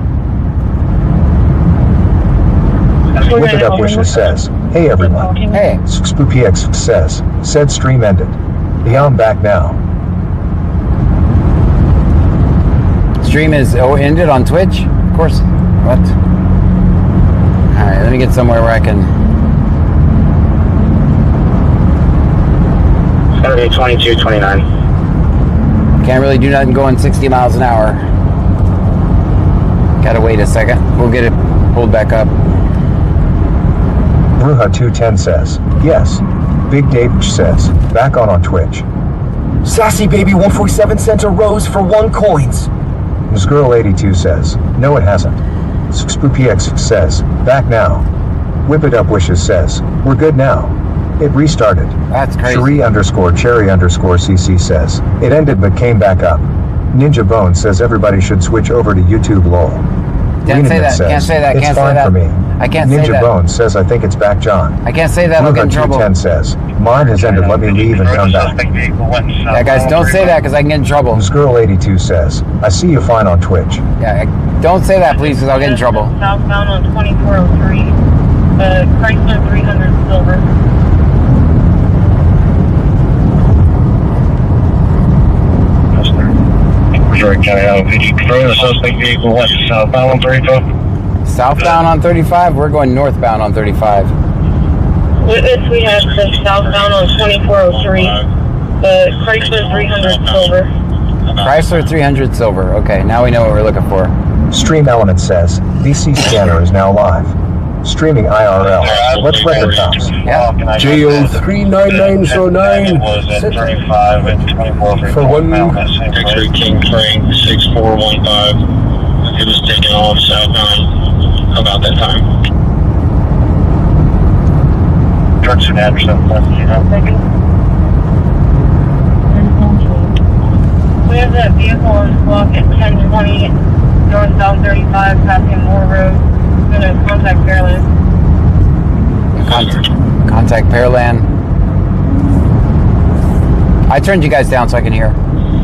Whip It Up Wishes says, hey everyone. Hey. SpoopyX says, said stream ended. Yeah, I'm back now. Stream is ended on Twitch? Of course. What? Alright, let me get somewhere where I can... Saturday 2229. Can't really do nothing going 60 miles an hour. Gotta wait a second. We'll get it pulled back up. Bruja 210 says, yes. Big Dave says, back on Twitch. Sassy Baby 147 sent a rose for 1 coins. This Girl 82 says, no it hasn't. SpoopyX says, back now. Whip It Up Wishes says, we're good now. It restarted. That's crazy. Cherie_cherry_cc says, it ended but came back up. Ninja Bone says everybody should switch over to YouTube lol. Can't say that, Says, can't say that, it's can't say fine that. for me. I can't say Ninja that. Bone says, I think it's back John. I can't say that, I'll get in trouble. 210 says, mine has ended, let me leave and come back. Yeah, guys, don't say that because I can get in trouble. This Girl 82 says, I see you fine on Twitch. Yeah, don't say that, please, because I'll get in trouble. Southbound on 2403, Chrysler 300 silver. Brazoria County, did you confirm the suspect vehicle went southbound on 35? Southbound on 35? We're going northbound on 35. Witness, we have the southbound on 2403, Chrysler 300 silver. Chrysler 300 silver. Okay, now we know what we're looking for. Stream Element says, VC scanner is now live. Streaming IRL. Let's record tops. Yeah. JO39909 for 1 X-ray King Crane 6415. It was taken off southbound about that time. Trucks and Anderson, We have that vehicle on block at 1020 north-south 35 passing Moore Road. We're going to contact Fairland. Contact Pearland. I turned you guys down so I can hear.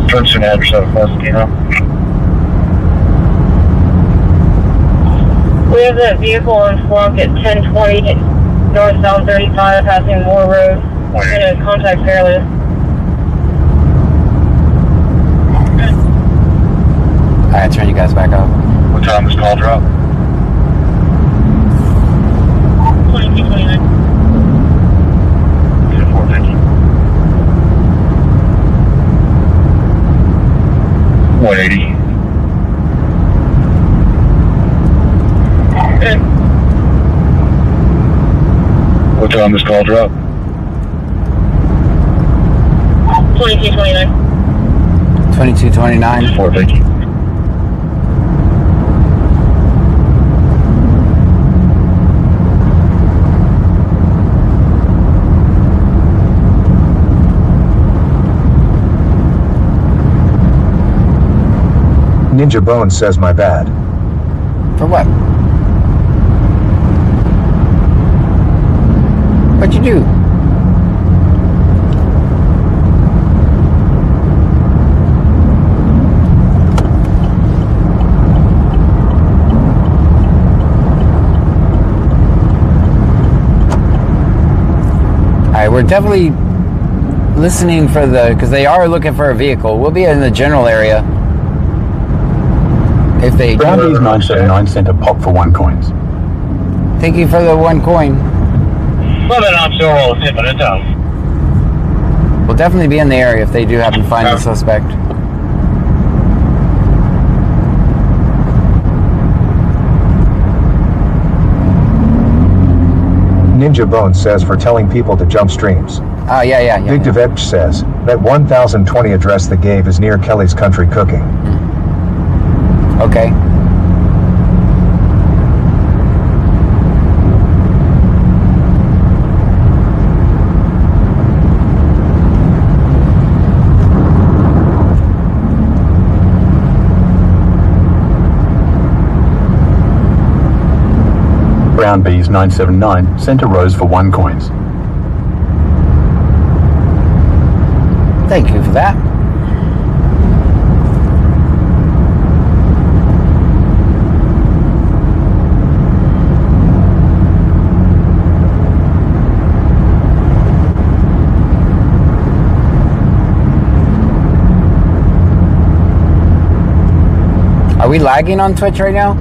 Trucks and Anderson, We have that vehicle on block at 1020 north-south 35 passing Moore Road. We're going to contact Fairland. Alright, turn you guys back up. What time is call drop? 2229. 450. 180. Good. What time is call drop? 2229. 2229. 450. Ninja Bone says my bad. For what? you do? Alright, we're definitely listening for because they are looking for a vehicle. We'll be in the general area. If they Brownies 979 sent a pop for 1 coins. Thank you for the 1 coin. We'll definitely be in the area if they do happen to find the suspect. Ninja Bone says for telling people to jump streams. Oh, yeah. Big Devech says that 1020 address they gave is near Kelly's Country Cooking. Okay. Brown Bees 979 sent a rose for 1 coins. Thank you for that. Are we lagging on Twitch right now?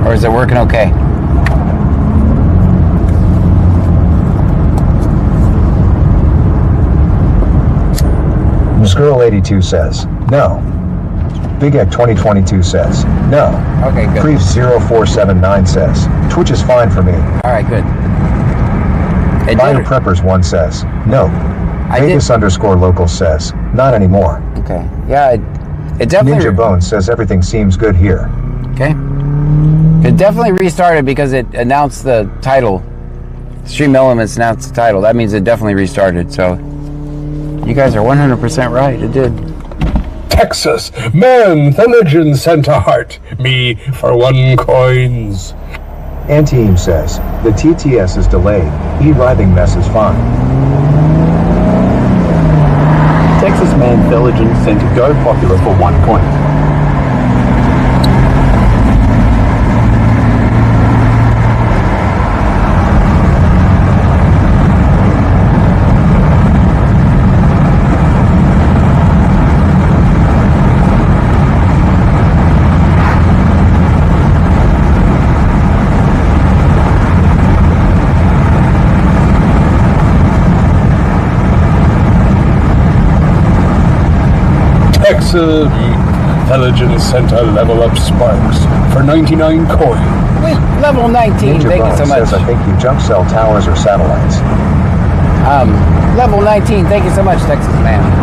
Or is it working okay? Squirrel82 says, no. Big Egg 2022 says, no. Okay, good. Brief 0479 says, Twitch is fine for me. Alright, good. Bio Preppers 1 says, no. Vegas _local says, not anymore. Okay. Yeah, it definitely... Ninja Bone says everything seems good here. Okay. It definitely restarted because it announced the title. Stream Elements announced the title. That means it definitely restarted, so... You guys are 100% right. It did. Texas, man, the legend sent a heart. Me for 1 coins. Antiem says, the TTS is delayed. E-writhing mess is fine. Texas man Theligen sent a Go Popular for 1 coin. Intelligence Center level up sparks for 99 coin. Wait, level 19. Ninja Thank Bone you so much. says, I think you jump cell towers or satellites. Level 19. Thank you so much, Texas man.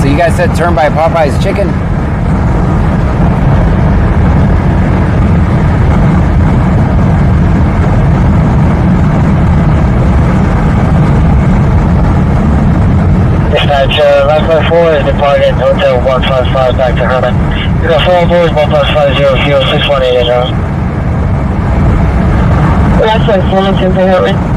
So you guys said turn by Popeye's Chicken? Dispatch, Rockland 4 is departed Hotel 155 back to Herman. You got 4 boys, 1+50, fuel 618 now. That's like Fullerton to Herman.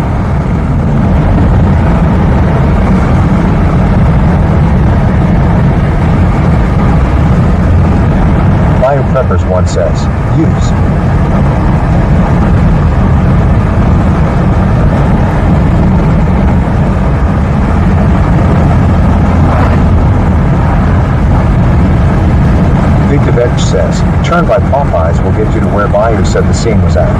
Bio Preppers 1 says, use. Big Devech says, turn by Popeyes will get you to where Bayou said the scene was at.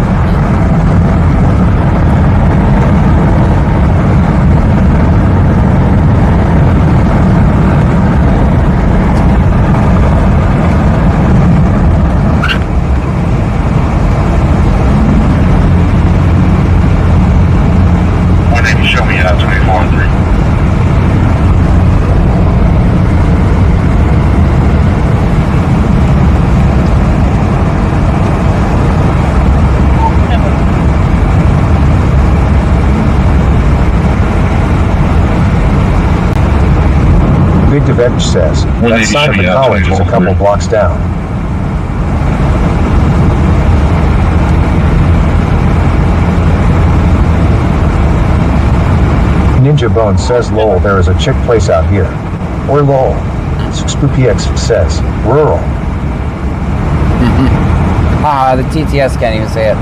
Devevich says, that side of the college is a couple blocks down. Ninja Bone says, lol, there is a chick place out here. Or lol. SpoopyX says, rural. The TTS can't even say it.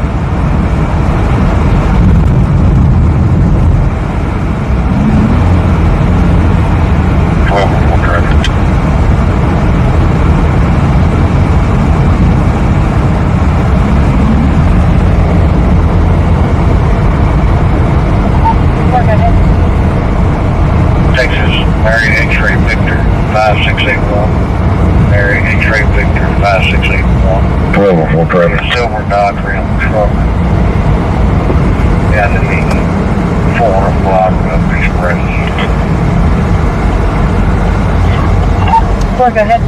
Texas, Mary X-ray Victor 5681. Mary X-ray Victor 5681. 1204 Trevor. Silver Dodge Ram truck. Down in the 4 block of Express. Go ahead.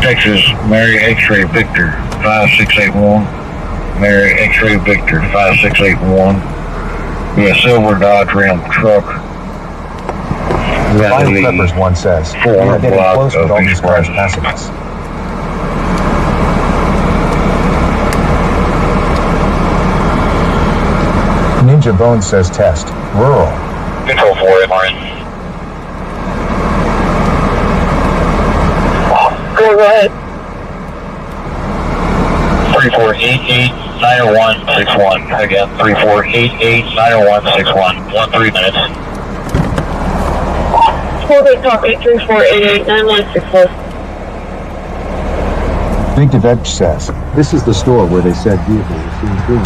Texas, Mary X-ray Victor 5681. Mary X-ray Victor 5681. Yeah, silver Dodge Ram truck. Final Peppers one says, we are getting close with all these cars passing us. Ninja Bone says test, rural. Control 4, Martin. Go ahead. 3488-90161. Again, 3488-90161. 13 minutes. 48 copy, 3488-9164. Big Devevich says, this is the store where they said vehicle was seen green.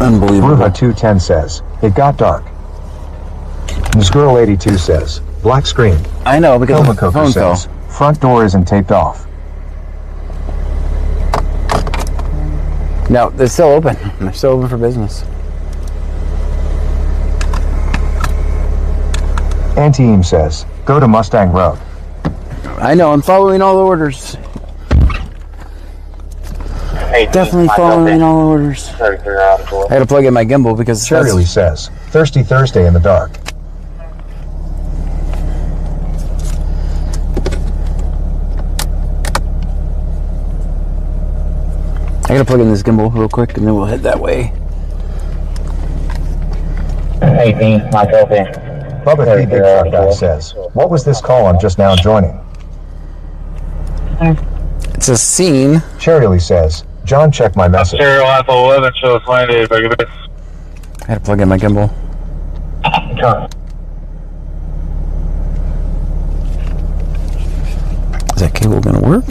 Unbelievable. Ruha 210 says, it got dark. This girl 82 says, black screen. I know, because the Coco phone says, fell. front door isn't taped off. No, they're still open. They're still open for business. Anteem says, go to Mustang Road. I know, I'm following all the orders. Definitely following all the orders. I gotta plug in my gimbal because Shirley says, Thirsty Thursday in the dark. I gotta plug in this gimbal real quick and then we'll head that way. Hey, me, myself in. Bubba T Big Truck Guy says, what was this call I'm just now joining? It's a scene. Shirley says, John, check my message. Stereo Alpha 11, show us landed. I gotta plug in my gimbal. Is that cable gonna work?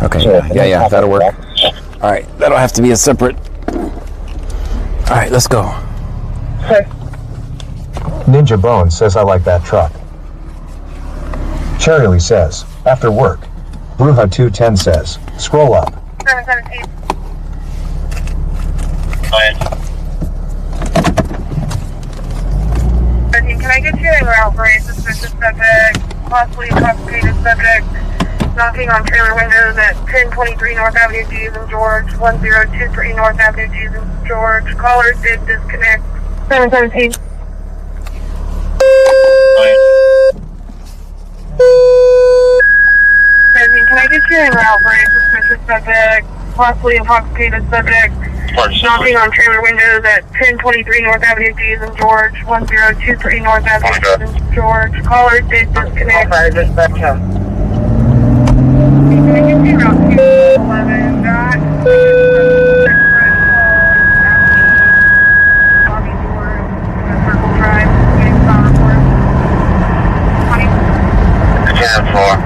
Okay, yeah, that'll work. Alright, that'll have to be a separate. Alright, let's go. Ninja Bone says, I like that truck. Shirley says, after work. Bruja 210 says, scroll up. 717. Can I get you en route for a suspicious subject, possibly intoxicated subject, knocking on trailer windows at 1023 North Avenue, G's and George, 1023 North Avenue, G's and George. Caller did disconnect. 717. Can I get you en route for a suspicious subject, possibly intoxicated subject, knocking on trailer windows at 1023 North Avenue, G's and George, 1023 North Avenue, G's and George. Caller did disconnect. Can I get you en route to 11 dot? Circle Drive, getting phone report. 10-4.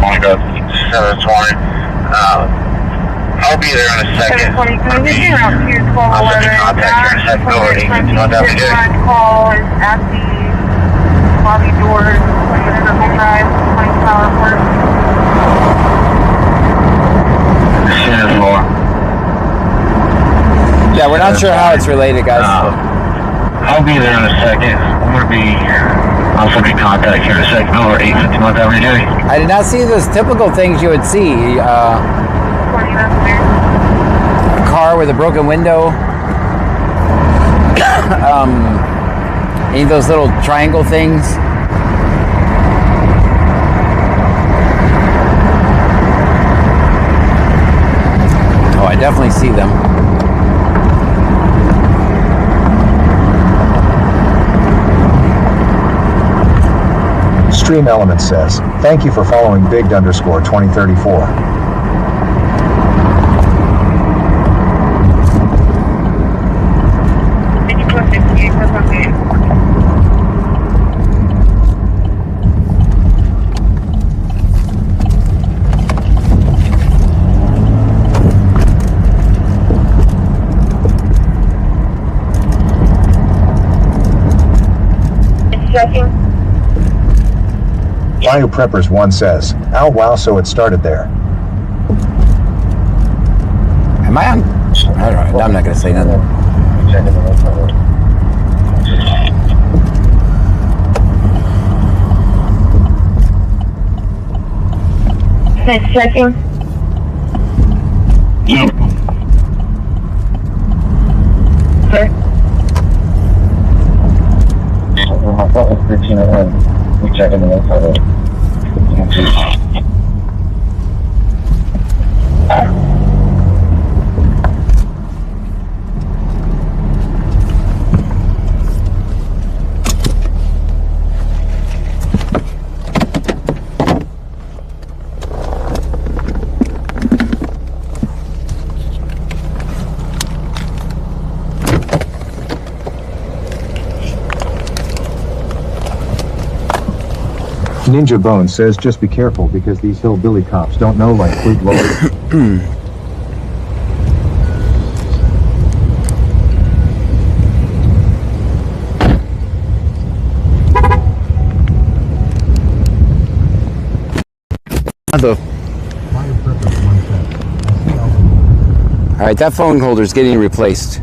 Only got 720. I'll be there in a second. 720, can I get you out to 1211? I'll send you contact here in a second. Over 851 WJ. Call is at the lobby doors, Circle Drive, 20 Power Port. 10-4. Yeah, we're not sure how it's related, guys. I'll be there in a second. I'm gonna be I'll send you contact here in a second. Over 851 WJ. I did not see those typical things you would see. A car with a broken window. Any of those little triangle things. Oh, I definitely see them. Stream Element says, thank you for following Big_2034. Bio Preppers 1 says, ow wow, so it started there. Am I on Alright, I'm not gonna say nothing. Next checking. Yep. Sir. My fault was 13 ahead. We checking the next photo. Ninja Bone says just be careful because these hillbilly cops don't know like fleet lawyers. Alright, that phone holder is getting replaced.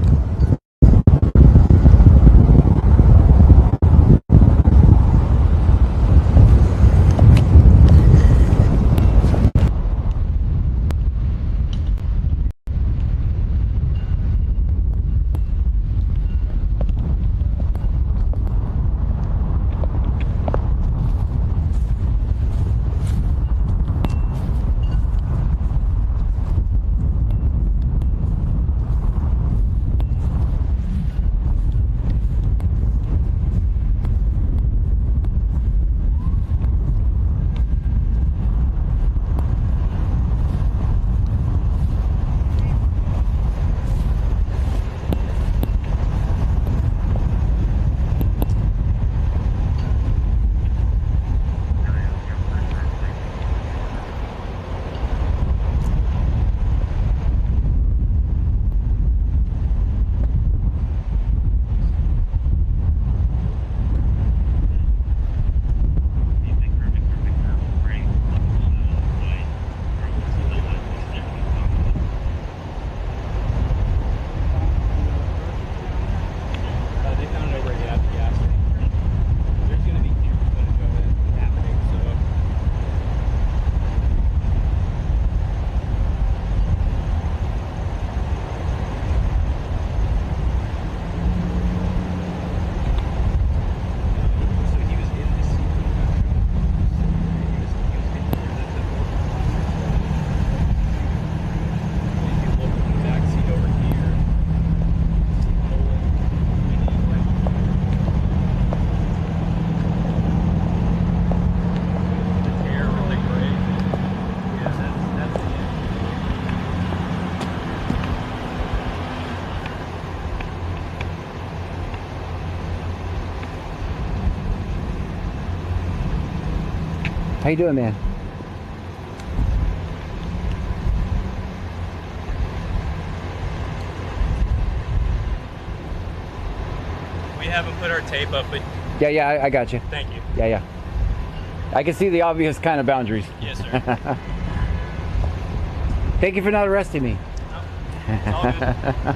How you doing, man? We haven't put our tape up, but... Yeah, I got you. Thank you. Yeah. I can see the obvious kind of boundaries. Yes, sir. Thank you for not arresting me. No, it's all good.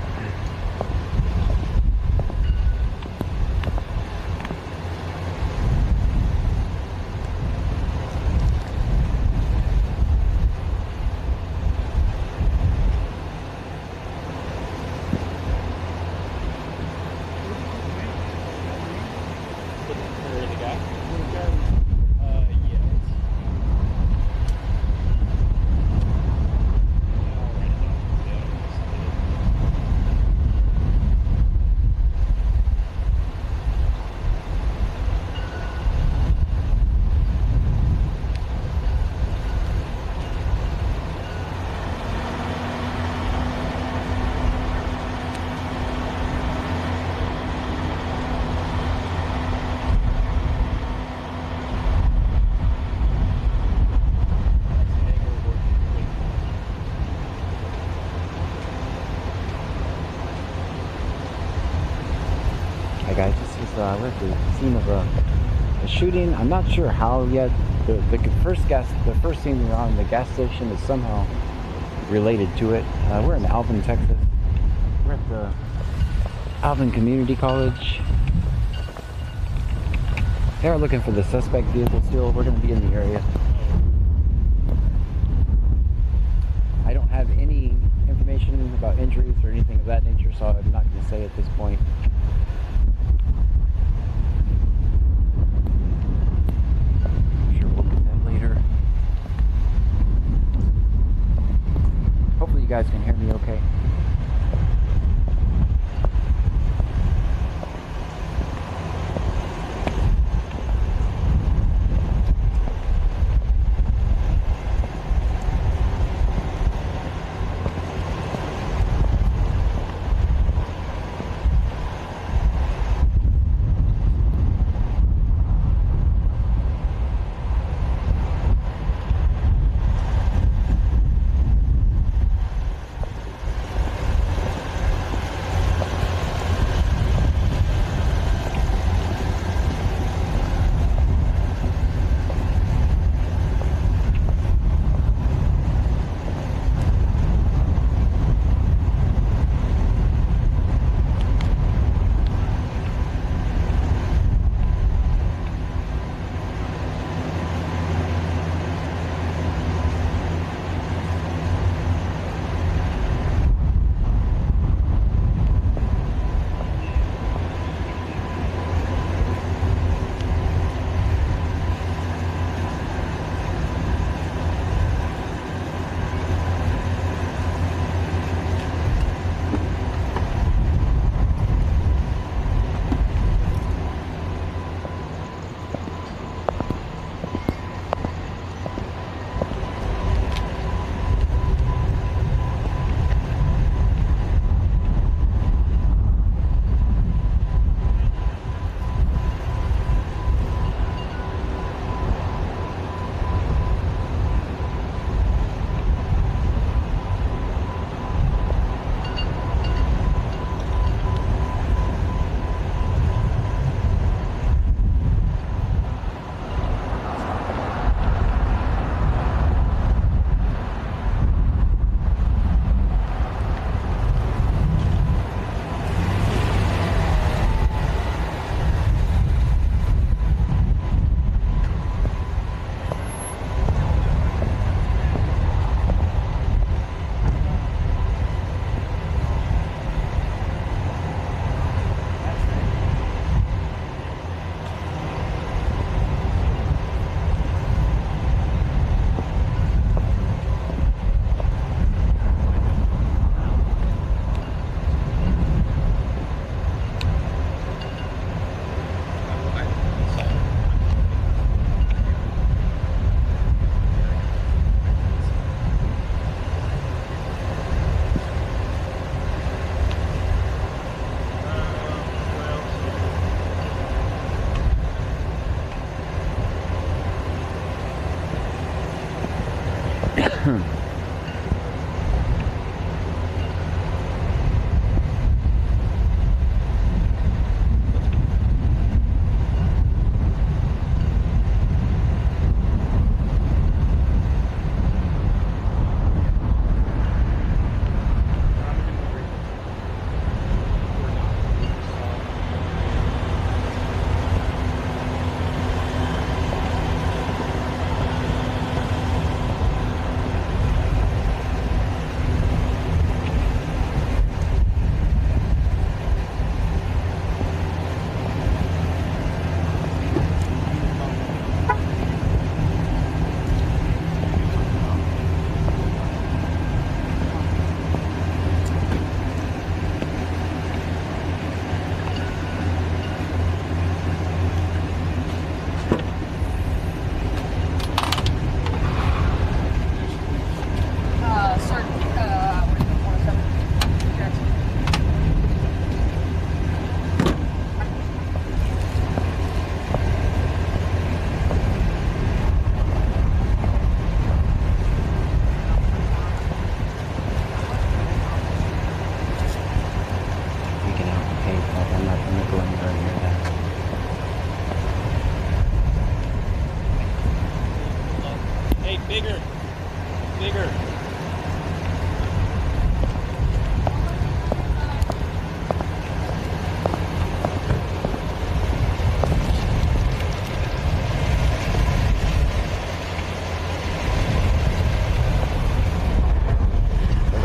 Guys, this is we're at the scene of a shooting. I'm not sure how yet. The first scene we're on, the gas station, is somehow related to it. We're in Alvin, Texas. We're at the Alvin Community College. They are looking for the suspect vehicle still. We're going to be in the area. I don't have any information about injuries or anything of that nature, so I'm not going to say at this point. I'm sure we'll get that later. Hopefully you guys can hear me okay.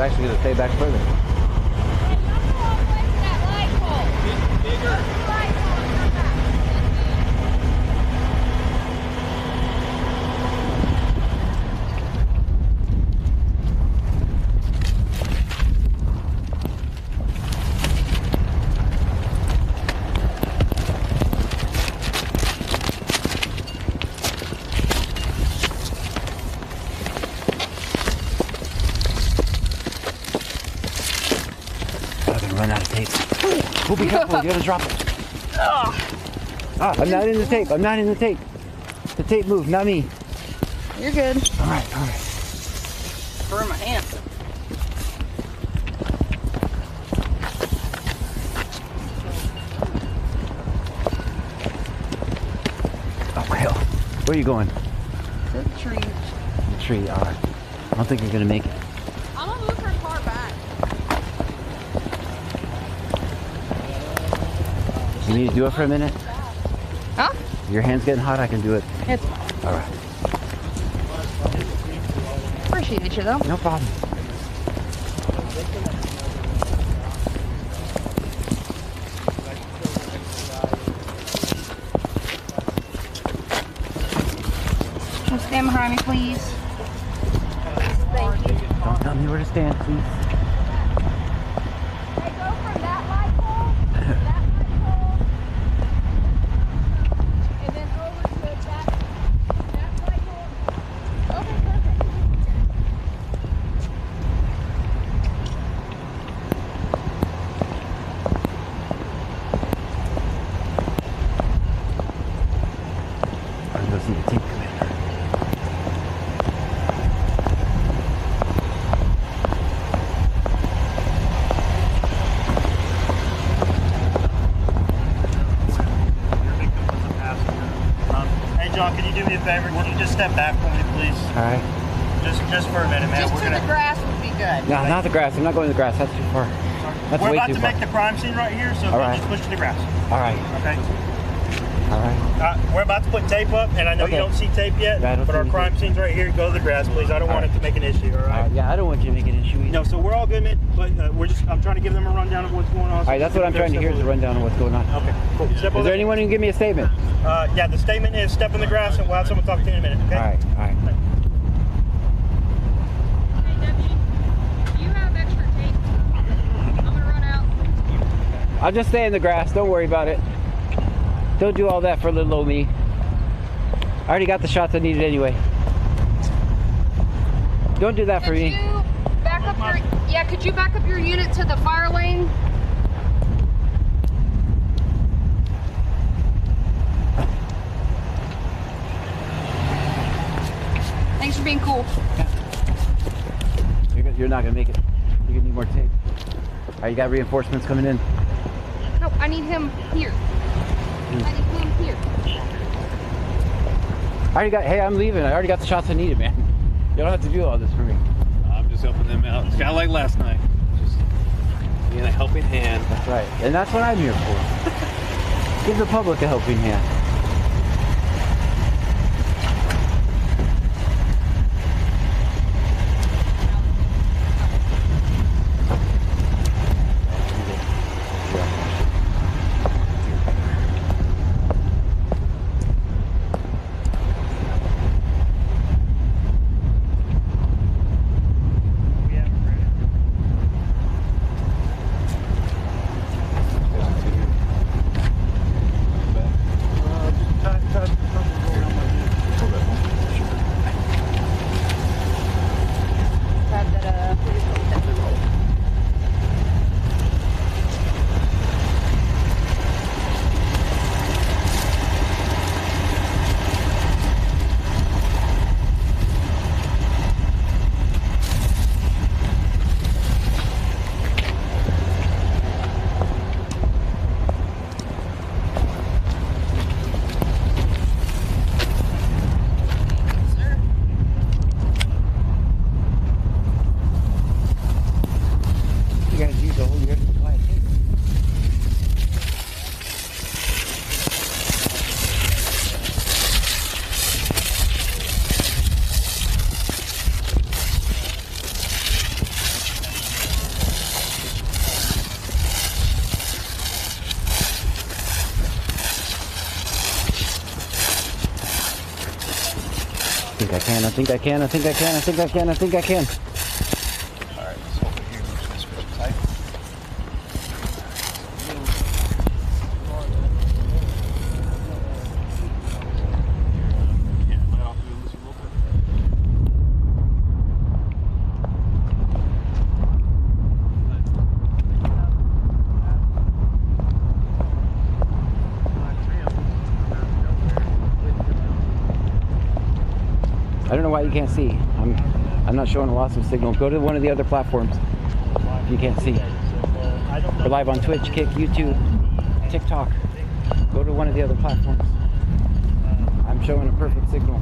actually going to stay back further. Run out of tape. Oh, be careful, you're gonna drop it. I'm not in the tape, I'm not in the tape. The tape moved, not me. You're good. Alright. Burn my hand. Oh, hell. Where are you going? To the tree. The tree, alright. I don't think you're gonna make it. I'm gonna move her car back. You need to do it for a minute? Huh? Your hand's getting hot, I can do it. It's Alright. appreciate you though. No problem. Can you stand behind me, please? Thank you. Don't tell me where to stand, please. See the team commander. Hey John, can you do me a favor? Can you just step back for me, please? All right. Just for a minute, man. Just to the grass would be good. No, not the grass. I'm not going to the grass. That's too far. That's We're way about too to far. make the crime scene right here, so All right. just push to the grass. All right. Okay. All right. We're about to put tape up, and I know Okay. you don't see tape yet, Yeah, I don't but see our any crime tape. scene's right here. Go to the grass, please. I don't want it to make an issue, all right? Yeah, I don't want you to make an issue either. No, so we're all good, man, but I'm trying to give them a rundown of what's going on. All right, that's what I'm trying to hear is a rundown of what's going on. Okay, cool. Step Is over there anyone who can give me a statement? Yeah, the statement is step in the grass, and we'll have someone talk to you in a minute, okay? All right, all right. I'll just stay in the grass. Don't worry about it. Don't do all that for little old me. I already got the shots I needed anyway. Don't do that for me. Could you back up your unit to the fire lane? Thanks for being cool. You're not gonna make it. You're gonna need more tape. All right, you got reinforcements coming in. No, I need him here. I need him here. I already got. Hey, I'm leaving. I already got the shots I needed, man. You don't have to do all this for me. I'm just helping them out. It's kind of like last night. Just being a helping hand. That's right. And that's what I'm here for. Give the public a helping hand. think I can. I think I can. I think I can. I think I can. I think I can. Alright, so over here, we're just gonna switch the type. I don't know why you can't see. I'm not showing a loss of signal. Go to one of the other platforms if you can't see. We're live on Twitch, Kick, YouTube, TikTok. Go to one of the other platforms. I'm showing a perfect signal.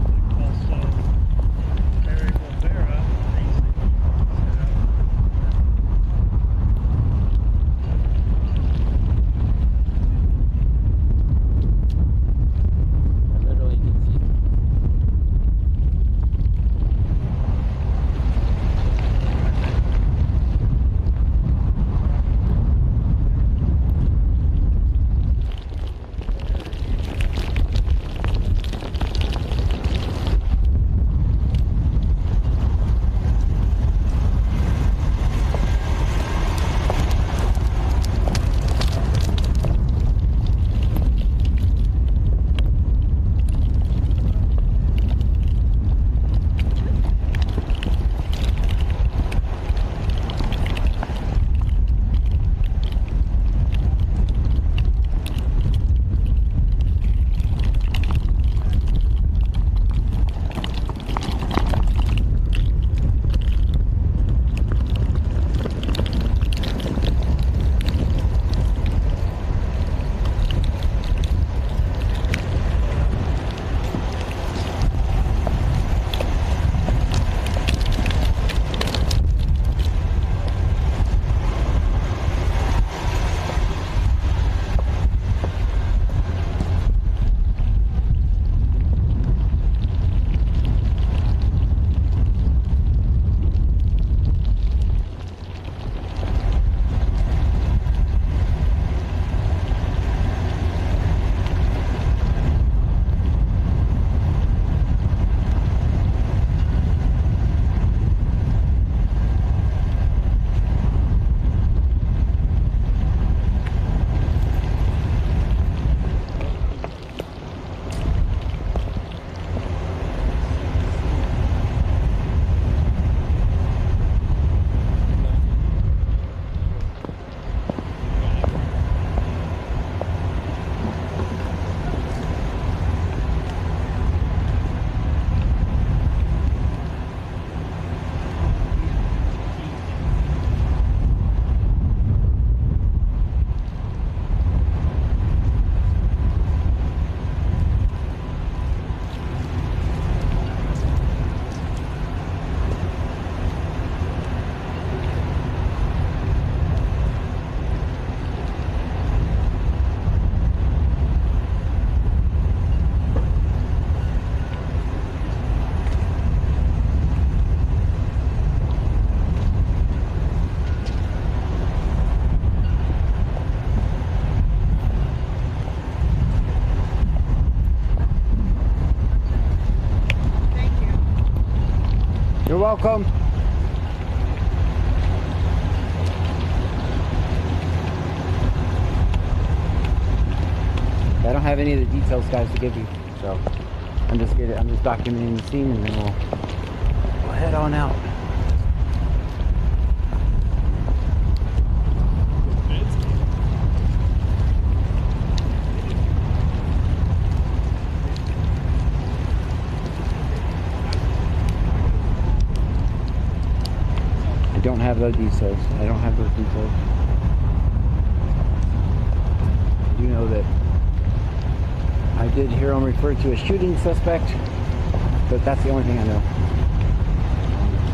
You're welcome. I don't have any of the details, guys, to give you, so I'm just documenting the scene, and then we'll head on out. I don't have those details. I don't have those details. You know that I did hear him referred to as shooting suspect, but that's the only thing I know.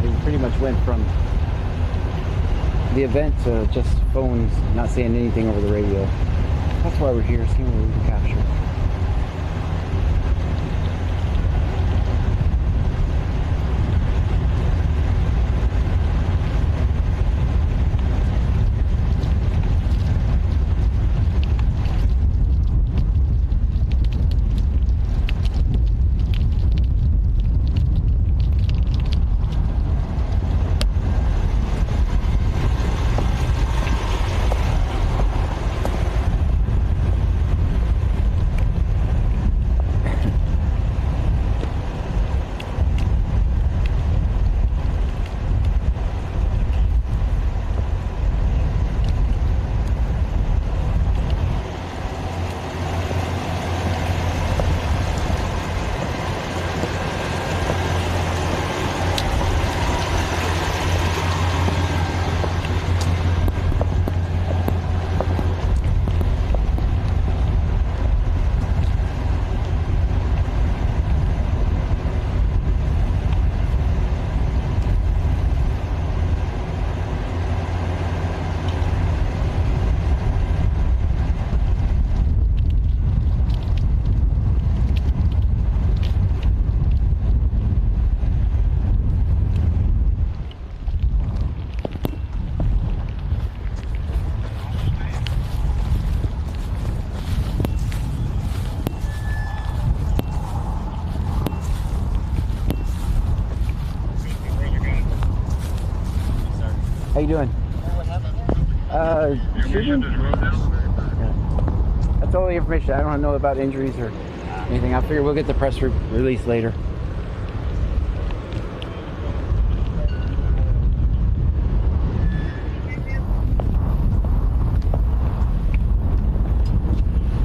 They pretty much went from the event to just phones, not saying anything over the radio. That's why we're here, seeing what we can capture. you doing? Shooting? That's all the information. I don't know about injuries or anything. I figure we'll get the press release later.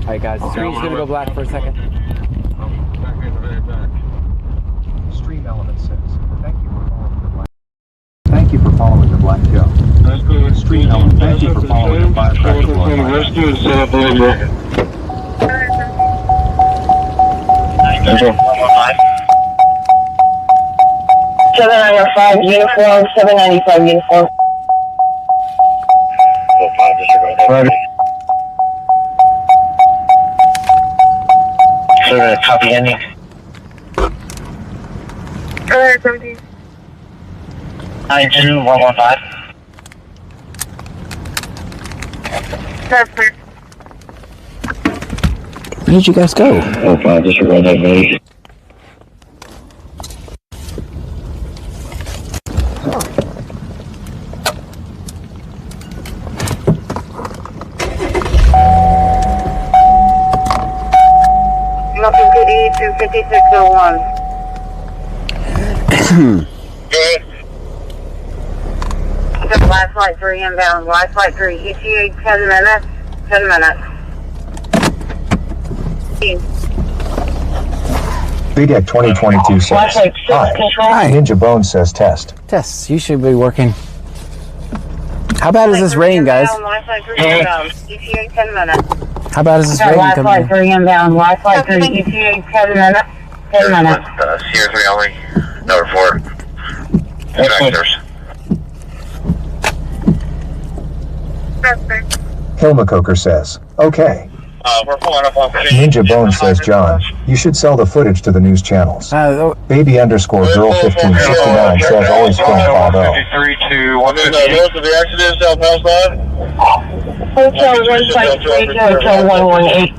Alright guys, the screen's gonna go black for a second. Stream element says, thank you for following the Black Joe. Stream element, thank you for following the Black Joe. $795 uniform, $795 uniform. Copy ending. 17. 92115. Perfect. Where did you guys go? Oh, 5, disregard that, buddy. Nothing PD 25601. Go ahead. Last flight 3 inbound, last flight 3, ETA 10 minutes, 10 minutes. BDEC 2022 says, Flashlight 6 hi. control. Ninja Bone says test. Tess, you should be working. How bad is this rain, guys? Last flight 3 inbound, ETA 10 minutes. How bad is this rain Last coming flight in? 3 inbound, last flight 3, ETA 10 minutes, 10 minutes. Sierra 3 only, number 4. Inspectors. Hilmacoker says, okay. We're pulling up on Ninja Bone says, John, you should sell the footage to the news channels. Baby underscore girl 1569 says always film 50. 53 to 150. Most of the accident southbound side. Hotel 153 to Hotel 118.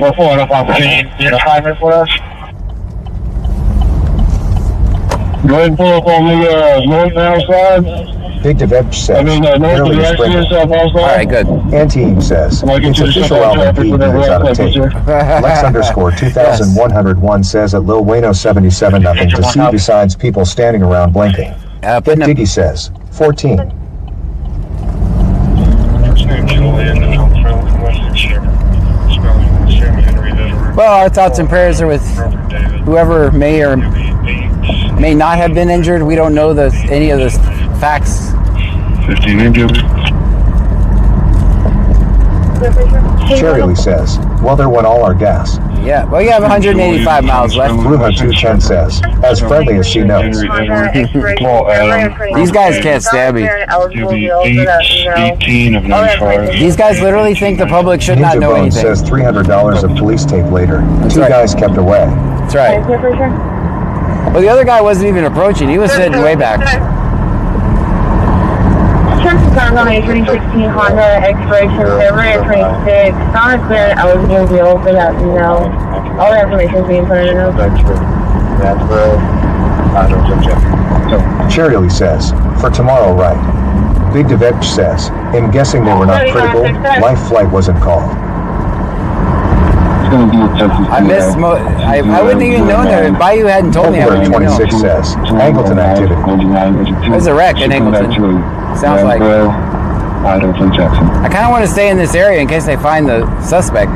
We're pulling up on Virginia. You know, 5 minutes for us. Go ahead and pull up on the northbound side. Big DeVetch says, barely a sprinkle. Alright, good. Anteam says, it's official album beat news out of tape. Lex underscore 2101 says at Lil Wayno 77 nothing to see besides people standing around blinking. Diggy says, 14. Well, our thoughts and prayers are with whoever may or may not have been injured. We don't know any of the facts. 15 injured. Cherry says, well, there went all our gas. Yeah, well, you have 185 miles left. Bruja 210 says, as friendly as she knows. These guys can't stab me. 18 of 95. These guys literally think the public should not Ninja know Bone anything. says $300 of police tape later. Two guys kept away. That's right. Well, the other guy wasn't even approaching. He was sitting way back. On a 2016 Honda expiration February 26. Not clear eligible deal for that, you know. All the information is being put in now. Cherry says, for tomorrow, right? Big DeVetch says, I'm guessing they were not critical. Life flight wasn't called. I missed. I wouldn't even known that. If Bayou hadn't told me, I wouldn't even know. 26 says, Angleton activity. There's a wreck in Angleton. Sounds like. I kind of want to stay in this area in case they find the suspect.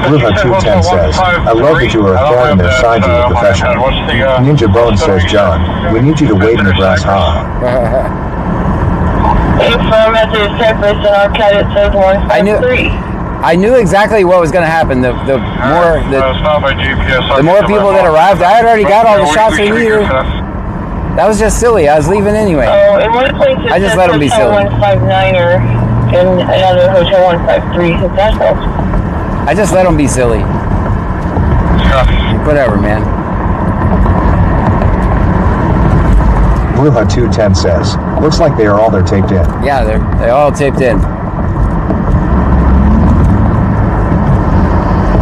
Bruja 210 says, I love that you are authority their signs of a professional. Ninja Bone says, John, we need you to wait in the grass, I knew exactly what was going to happen. The more people that arrived, I had already got all the shots we needed. That was just silly. I was leaving anyway. I just let them be silly. 159 or in another Hotel 153. If that helps. I just let them be silly. Whatever, man. Bruja 210 says, looks like they are all there taped in. Yeah, they're all taped in.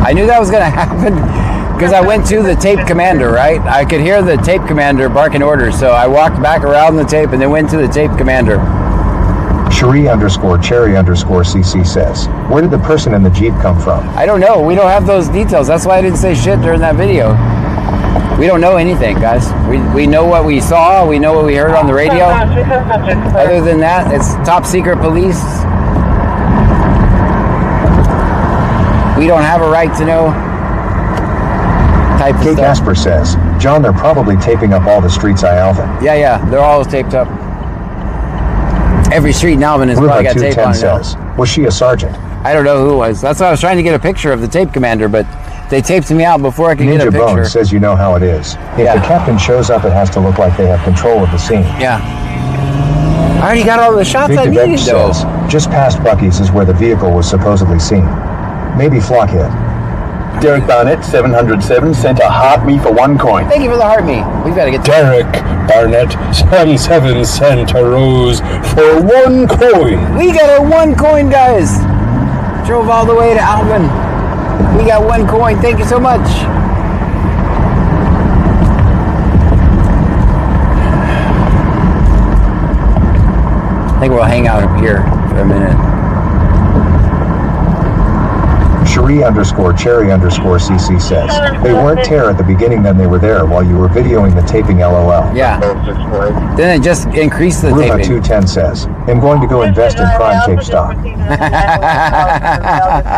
I I knew that was going to happen because I went to the tape commander, right? I could hear the tape commander barking orders, so I walked back around the tape and then went to the tape commander. Cherie_Cherry_CC says, where did the person in the Jeep come from? I don't know. We don't have those details. That's why I didn't say shit during that video. We don't know anything, guys. We know what we saw. We know what we heard on the radio. Other than that, it's top secret police. We don't have a right to know. Type Kate stuff. Gasper says, John, they're probably taping up all the streets I Alvin. Yeah, they're all taped up. Every street in Alvin has probably got tape on it. Says, was she a sergeant? I don't know who it was. That's why I was trying to get a picture of the tape commander, but they taped me out before I could get a Ninja picture. Bone says you know how it is. If the captain shows up, it has to look like they have control of the scene. Yeah. I already got all the shots Big I needed, Devenge though. says, just past Buc-ee's is where the vehicle was supposedly seen. Maybe Flockhead. Derek Barnett, 707, sent a heart me for 1 coin. Thank you for the heart me. We've got to get Derek Barnett, 77 cent a rose for 1 coin. We got our 1 coin, guys. Drove all the way to Alvin. We got 1 coin. Thank you so much. I think we'll hang out up here for a minute. Cherie_Cherry_CC says, they weren't there at the beginning, then they were there while you were videoing the taping, LOL. Yeah. Then it just increased the Ruha taping. 210 says, I'm going to go invest in crime tape stock.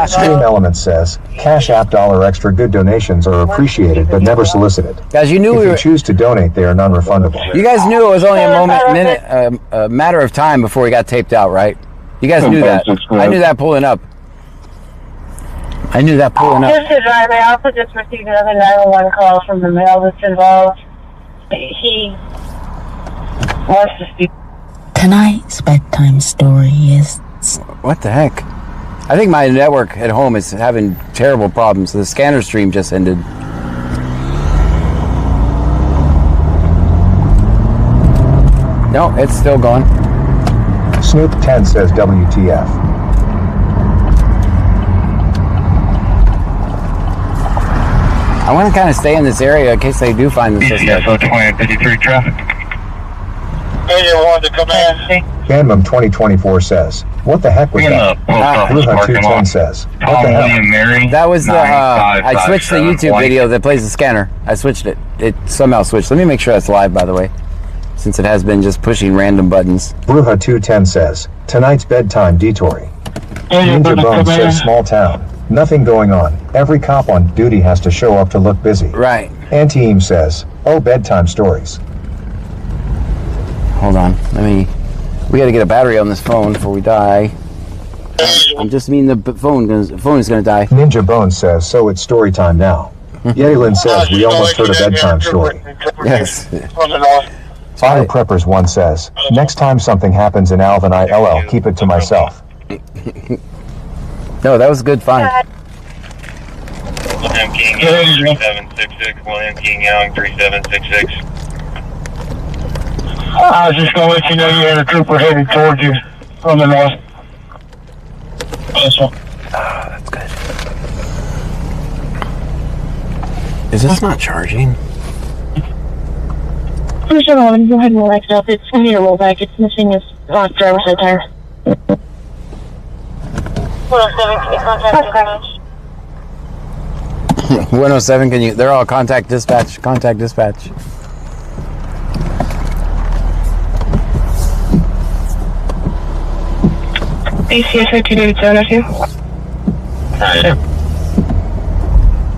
Stream Element says, Cash App $ extra good donations are appreciated but never solicited. Guys, you knew if we you were... choose to donate, they are non-refundable. You guys knew it was only a matter of time before we got taped out, right? You guys knew that. I knew that pulling up. This is right. I also just received another 911 call from the male that's involved. He wants to speak. Tonight's bedtime story is... What the heck? I think my network at home is having terrible problems. The scanner stream just ended. No, it's still going. Snoop 10 says WTF. I want to kind of stay in this area in case they do find the suspect. BCSO 2053 traffic. Ganmum 2024 says, what the heck was that? Ruha 210 says, what the heck? That was the, I switched the YouTube video that plays the scanner. I switched it. It somehow switched. Let me make sure that's live, by the way, since it has been just pushing random buttons. Ruha 210 says, tonight's bedtime detour. Ninja Bone says, small town. Nothing going on. Every cop on duty has to show up to look busy. Right. Anteem says, oh, bedtime stories. Hold on. We got to get a battery on this phone before we die. I'm just mean the phone is going to die. Ninja Bone says, so it's story time now. Yelin says, we almost heard a bedtime story. Yes. Fire Preppers 1 says, next time something happens in Alvin, ILL, keep it to myself. No, that was good fun. William King Young 3766. William King Young 3766. I was just going to let you know you had a trooper headed towards you from the north. This one. That's good. Is this not charging? Please don't know, go ahead and roll back up. It's going to need a rollback. It's missing his driver's side tire. 107, can you? They're all contact dispatch. Contact dispatch. ACS 22702.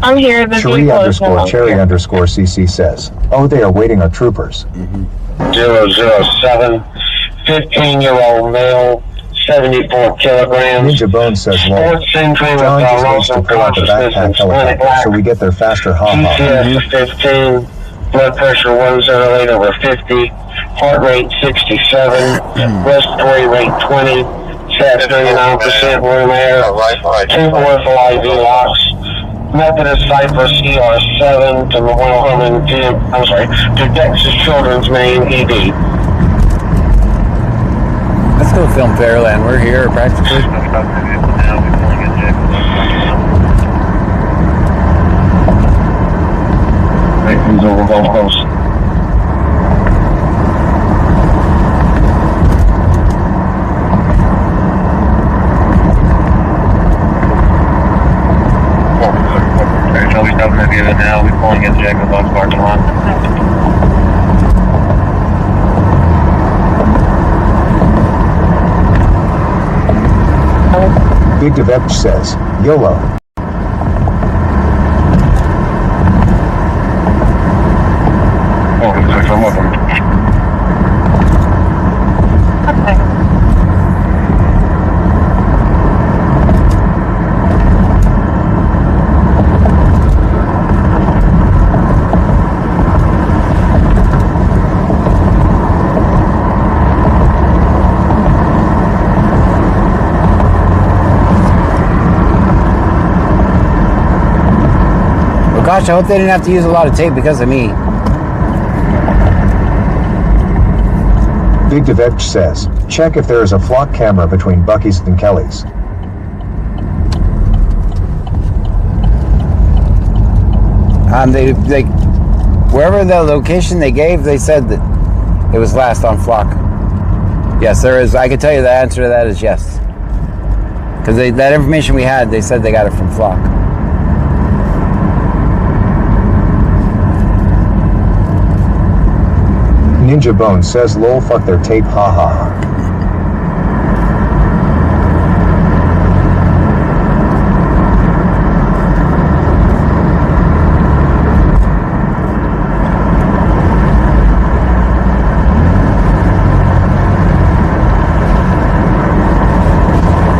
I'm here. The Cherie_Cherry_CC says, oh, they are waiting our troopers. 007, 15-year-old male, 74 kilograms. Ninja Bone says, well, John just needs to pull out the backpack helicopter so we get there faster, ha-ha. TCS 15, blood pressure 108 over 50, heart rate 67, respiratory rate 20, chest 39% room air, 2 peripheral IV locks, method of Cypress CR7 to Texas Children's Main ED. Let's go film Fairland. We're here practically. right, he's over Gulf Coast. Nobody's stopping the vehicle now. We're pulling into Jacob Box parking lot. Big Devech says, YOLO. I'm welcome. Gosh, I hope they didn't have to use a lot of tape because of me. Big Devech says, check if there is a flock camera between Bucky's and Kelly's. They wherever the location they gave, they said that it was last on flock. Yes, there is. I can tell you the answer to that is yes. Because that information we had, they said they got it from flock. Ninja Bone says, lol, fuck their tape, haha.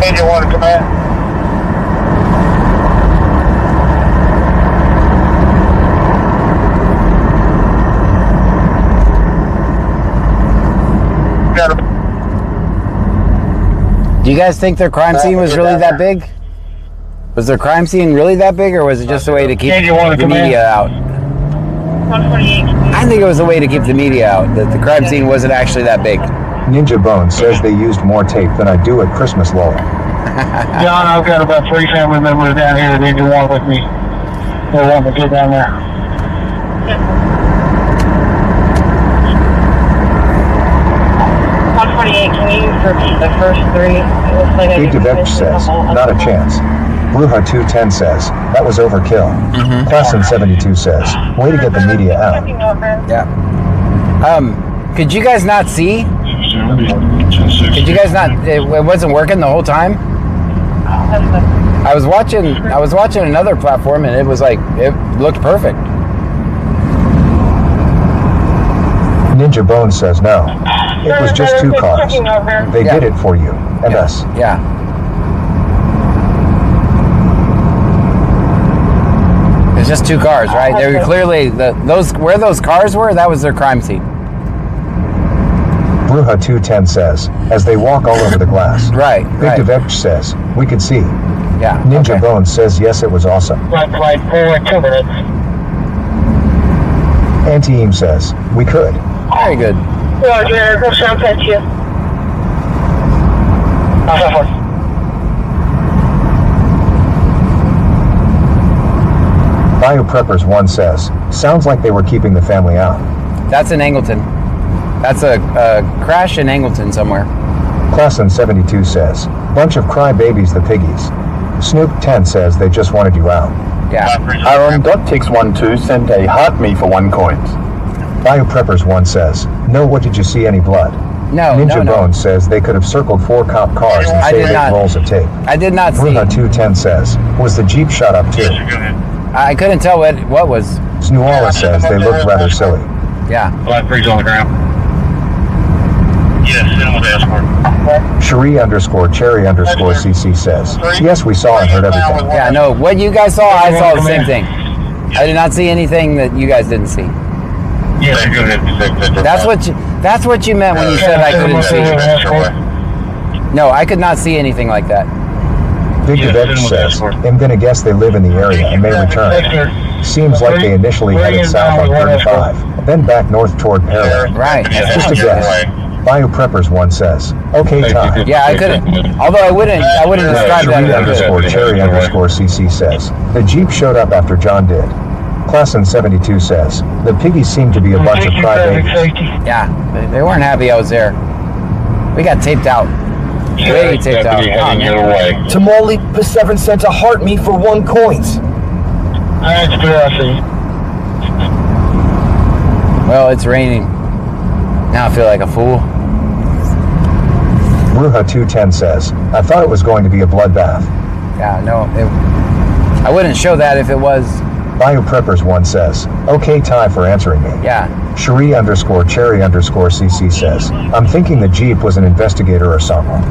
Angel 1 command. Do you guys think their crime scene was really that big? Was their crime scene really that big, or was it just a way to keep the media out? I think it was a way to keep the media out, that the crime scene wasn't actually that big. Ninja Bone says they used more tape than I do at Christmas, lol. John, I've got about 3 family members down here that need to walk with me. They want to get down there. 148, can you repeat the first 3? It looks like Big Devech says, not a chance. Bruja 210 says, that was overkill. Classen 72 says, way to get the media out. Yeah. Could you guys not see? Could you guys not? It wasn't working the whole time. I was watching another platform, and it was like it looked perfect. Ninja Bone says no. It was just 2 cars. They did it for you and us. Yeah. It's just 2 cars, right? They were clearly where those cars were. That was their crime scene. Bruja 210 says, as they walk all over the glass. Right. Big Devech says, we could see. Yeah. Ninja Bone says, yes, it was awesome. Like 2 minutes. Anti-Eam says, we could. Very good. Roger, go sound at you. Biopreppers 1 says, sounds like they were keeping the family out. That's in Angleton. That's a crash in Angleton somewhere. Classen 72 says, bunch of crybabies, the piggies. Snoop 10 says they just wanted you out. Yeah. Aaron.tix12 sent a heart me for 1 coin. Biopreppers 1 says, no, what did you see, any blood? No, Ninja Bone says they could have circled 4 cop cars and saved 8 rolls of tape. I did not see. Bruja 210 says, was the Jeep shot up too? I couldn't tell what was. Snuala says they looked rather silly. Yeah. Black freeze on the ground. Yes, in with escort. Cherie_Cherry_CC says, yes, we saw and heard everything. Yeah, no, what you guys saw, I saw the same thing. I did not see anything that you guys didn't see. Yeah, go ahead. That's what you meant when you said I couldn't see. No, I could not see anything like that. Big Devech says, I'm gonna guess they live in the area and may return. Seems like they initially headed south on 35, then back north toward Parallel. Right. Just a guess. Biopreppers 1 says, okay, time. Yeah, I couldn't. Although I wouldn't describe that. Cherie_Cherry_CC says, the Jeep showed up after John did. Classen 72 says, the piggies seem to be a bunch of crybabies. Yeah, they weren't happy I was there. We got taped out. Way taped out. Oh, man. Tamale P7 sent a heart me for 1 coins. Alright, curiosity. Well, it's raining. Now I feel like a fool. Bruja 210 says, I thought it was going to be a bloodbath. Yeah, no, I wouldn't show that if it was. BioPreppers1 says, okay Ty for answering me. Yeah. Cherie_Cherry_CC says, I'm thinking the Jeep was an investigator or something.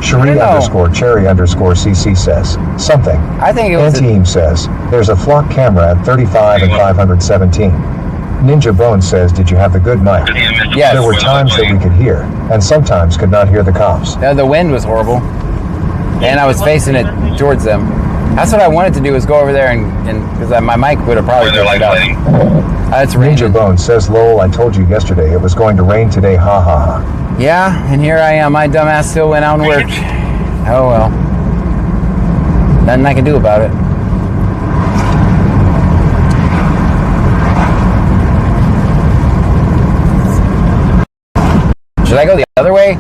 Cherie_Cherry_CC says, something. I think it was. Anteam says, there's a flock camera at 35 and 517. Ninja Bone says, did you have the good mic? Yes. There were times that we could hear, and sometimes could not hear the cops. The wind was horrible. And I was facing it towards them. That's what I wanted to do, was go over there and because my mic would have probably picked it up. It's raining. Ninja Bone says, lol, I told you yesterday it was going to rain today, ha ha ha. Yeah, and here I am. My dumbass still went out and worked. Oh well. Nothing I can do about it. Should I go the other way?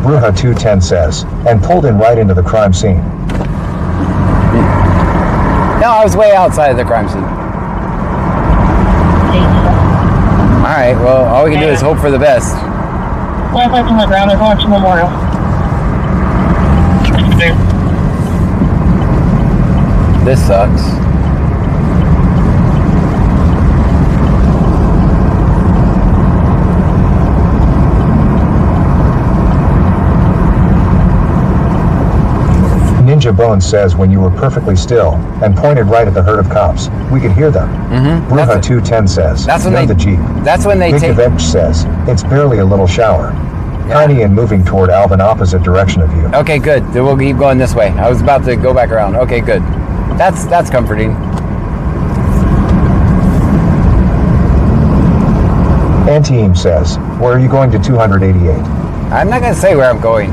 Bruja 210 says, and pulled in right into the crime scene. No, I was way outside of the crime scene. Alright, well, all we can do is hope for the best. Last on the ground, they're going to Memorial. This sucks. Ninja Bone says when you were perfectly still and pointed right at the herd of cops, we could hear them. Bruja 210 says, that's when the Jeep. That's when they Big take. Event says, it's barely a little shower. Tiny and moving toward Alvin opposite direction of you. Okay, good. Then we'll keep going this way. I was about to go back around. Okay, good. That's comforting. Anteam says, where are you going to 288? I'm not going to say where I'm going.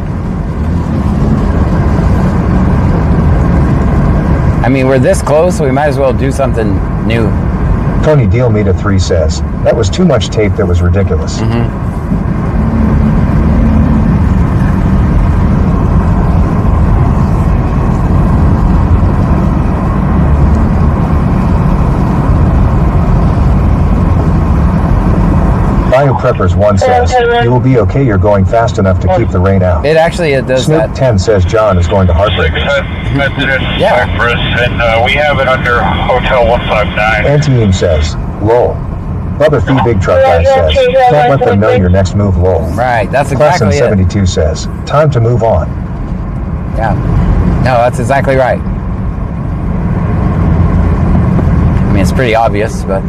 I mean, we're this close, so we might as well do something new. Tony Dealmeeta 3 says, that was too much tape that was ridiculous. BioPreppers1 says, you will be okay, you're going fast enough to keep the rain out. It does Snoop that. 10 says John is going to Heartbreak. Yeah. And we have it under Hotel 159. Anteam says, lol. Bubba Fee Big Truck Guy says, can't let them know your next move, lol. Right, that's exactly Classen it. 72 says, time to move on. Yeah. No, that's exactly right. I mean, it's pretty obvious, but...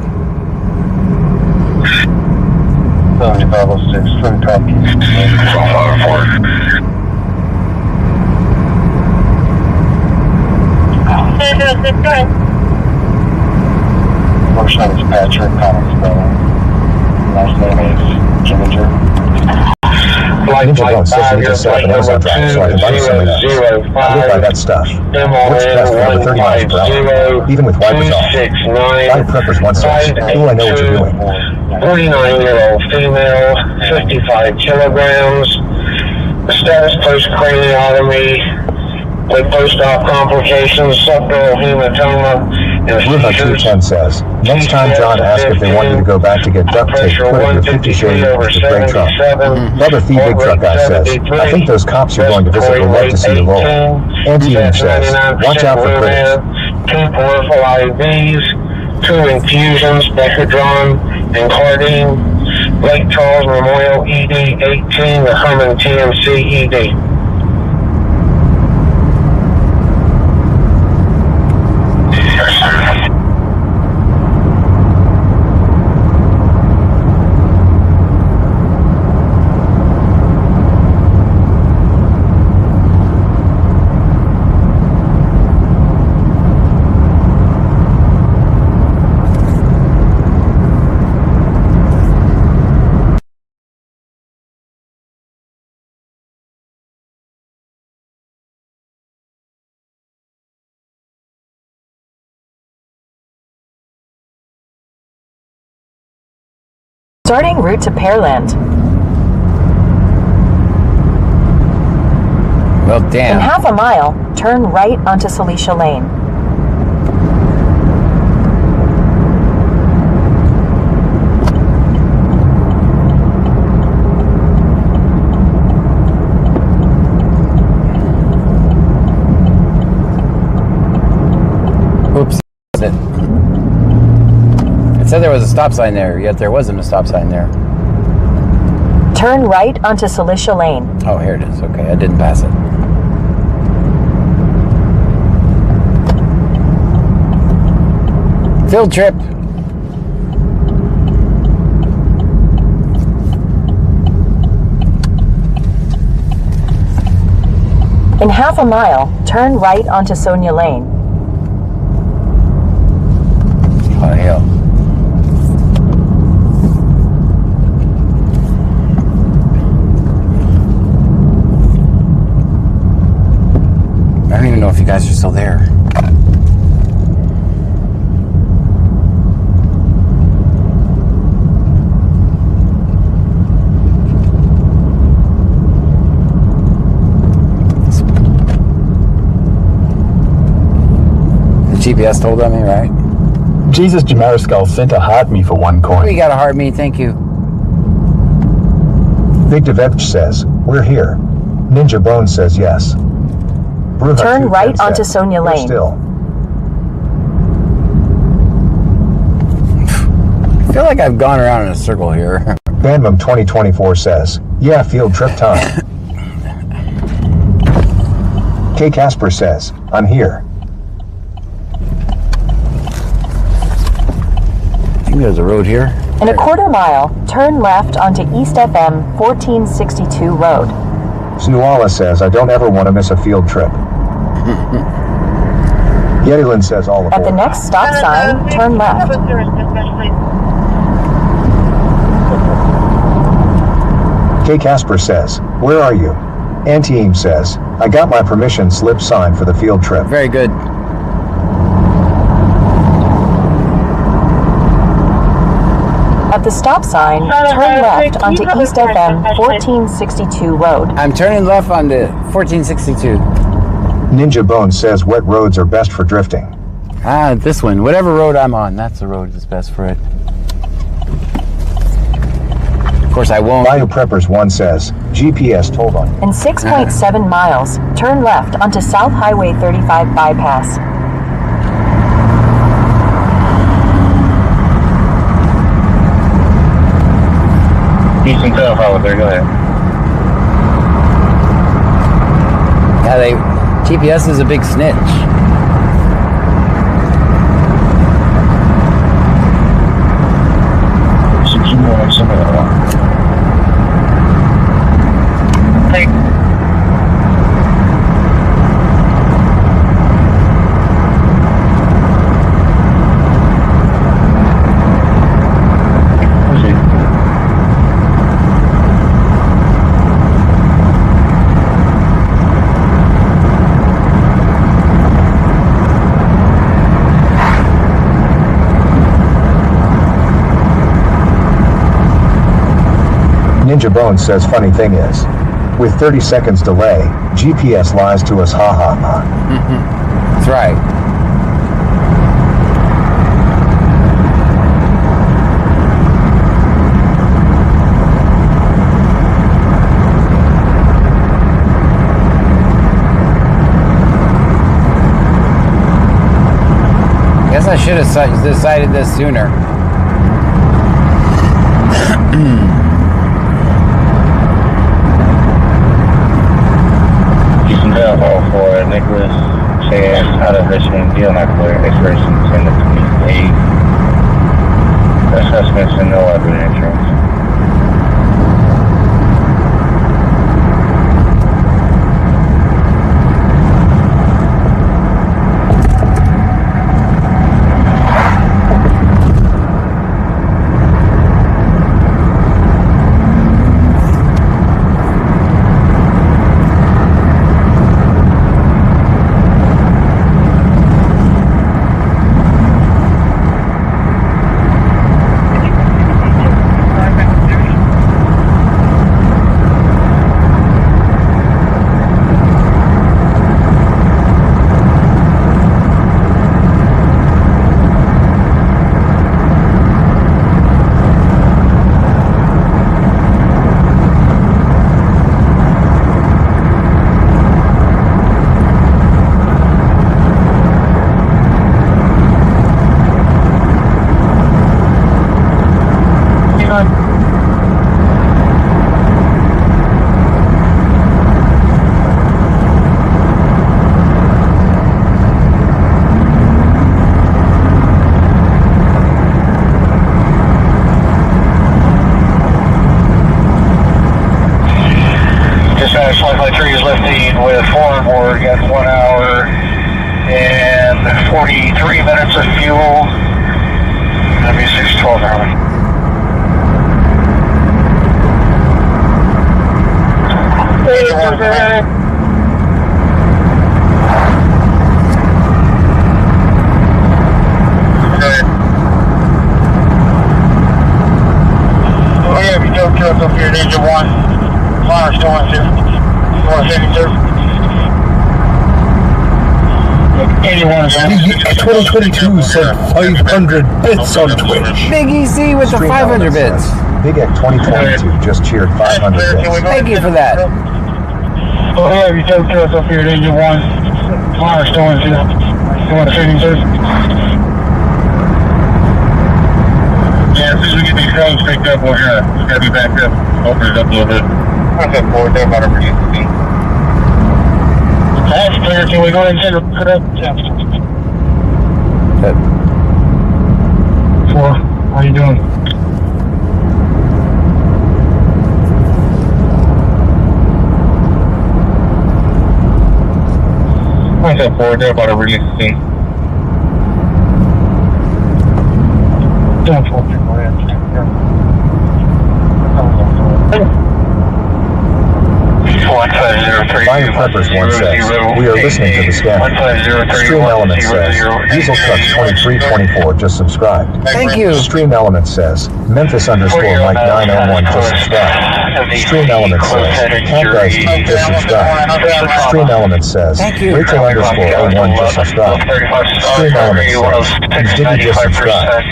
7506, from copy. First name is Patrick, common spelling. Last name is Ginger. Ninja Bone says you need to set up an Amazon drive so I can buy something else. I live by that stuff. Works best for over 30 miles per hour, even with wipers off. BioPreppers1 says, ooh, I know what you're doing. 49-year-old female, 55 kilograms. Status post-craniotomy with post-op complications, subdural hematoma, and Bruja 210 says, next time John asks if they want you to go back to get duct tape, put up your 50 shade with the great truck. Bubba Fee Big Truck Guy says, I think those cops you're going to visit will love to see you roll. Anteam says, watch out for critters. 2 peripheral IVs, 2 infusions, Becadron and Cardine, Lake Charles Memorial ED 18, the Herman TMC ED. Starting route to Pearland. Well, damn. In half a mile, turn right onto Celicia Lane. Oops. It said there was a stop sign there, yet there wasn't a stop sign there. Turn right onto Celicia Lane. Oh, here it is. Okay, I didn't pass it. Field trip. In half a mile, turn right onto Sonia Lane. Oh, hell. I don't even know if you guys are still there. The GPS told on me, right? Jesus Jamariskull sent a heart me for 1 coin. We got a heart me, thank you. Victor Vevch says, we're here. Ninja Bone says yes. Bruja Turn 210 right onto said, Sonia "We're Lane." Still. I feel like I've gone around in a circle here. Bandmum 2024 says, yeah, field trip time. K. Casper says, I'm here. I think there's a road here. In a quarter mile, turn left onto East FM 1462 Road. Snuala says, I don't ever want to miss a field trip. Yettilin says all aboard. At the next stop sign, turn left. K. Casper says, where are you? Antiem says, I got my permission slip signed for the field trip. Very good. At the stop sign, turn left onto East FM 1462 Road. I'm turning left onto 1462. Ninja Bone says wet roads are best for drifting. Ah, this one. Whatever road I'm on, that's the road that's best for it. Of course, I won't. Bio Preppers 1 says, GPS told on you. In 6.7 miles, turn left onto South Highway 35 bypass. Decent tell, Holiday, go ahead. Yeah, GPS is a big snitch. Ninja Bone says funny thing is, with 30 seconds delay, GPS lies to us, ha ha ha. That's right. Guess I should have decided this sooner. All for Nicholas Chad out of Richmond, deal not clear, expiration 10 to 28. Assessments and no other insurance. starboard. Got 1 hour and 43 minutes of fuel. That'll be 612 hours. Up here, Ninja 1. Fire still on 172. 81 is 2022 sent 500 bits on Twitch. Big EC with the 500 bits. Big Egg 2022 just cheered 500 bits. Thank you for that. Oh, yeah, you took us up here, Ninja 1. Fire still on 172. Yeah, as soon as we get these drones picked up, we're gonna be back up. Open it up a little bit. What's up, board? They're about to reduce the speed. That's clear. Can we go ahead and set it up? Yeah. Good. 4, how you doing? What's up, board? They're about to reduce the speed. Don't fall through my head. Fire Preppers 1 says, we are listening to the scanner. Stream Element says, Diesel Trucks 2324 just subscribed. Thank you. Stream Element says, Memphis _ Mike 901 just subscribed. Stream Element says, Cat Guys TV just subscribed. Stream Element says, Thank you. Rachel _ 01 just subscribed. Stream Element says, Diddy just subscribed.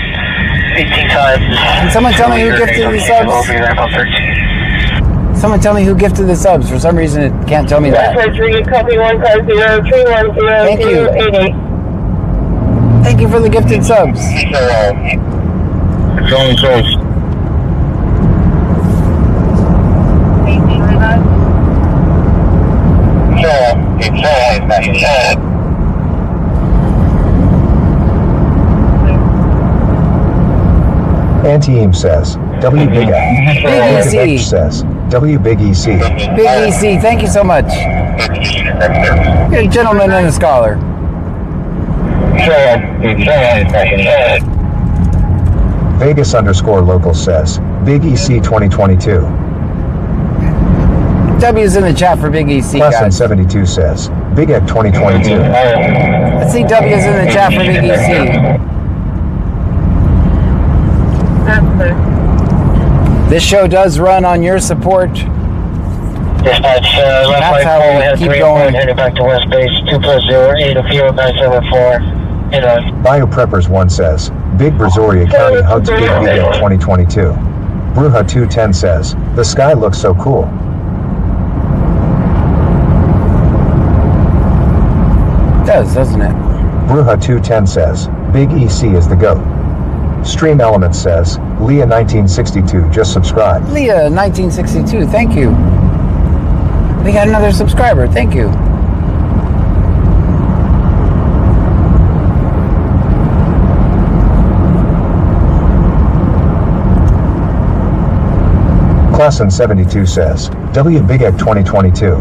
18 times. Can someone tell me who gifted the subs? Someone tell me who gifted the subs. For some reason, it can't tell me that. Copy 150-310-88. Thank you. Thank you for the gifted subs. It's only close. Anti-Eam says, W Big Egg. Big EC. Says, W Big EC. Big EC, thank you so much. You're a gentleman and a scholar. Vegas _ local says, Big EC 2022. W's in the chat for Big EC, Class in guys. 72 says, Big Egg 2022. Let's see W's in the chat for Big EC. This show does run on your support. Dispatch, That's how we keep going. Heading back to West Base, 2+0, 8 of fuel, 974. Biopreppers 1 says, Big Brazoria County hugs Big Egg 2022. Bruja 210 says, the sky looks so cool. It does, doesn't it? Bruja 210 says, Big EC is the GOAT. Stream Element says, Leah 1962 just subscribed. Leah 1962, thank you. We got another subscriber, thank you. Class in 72 says, W Big Egg 2022.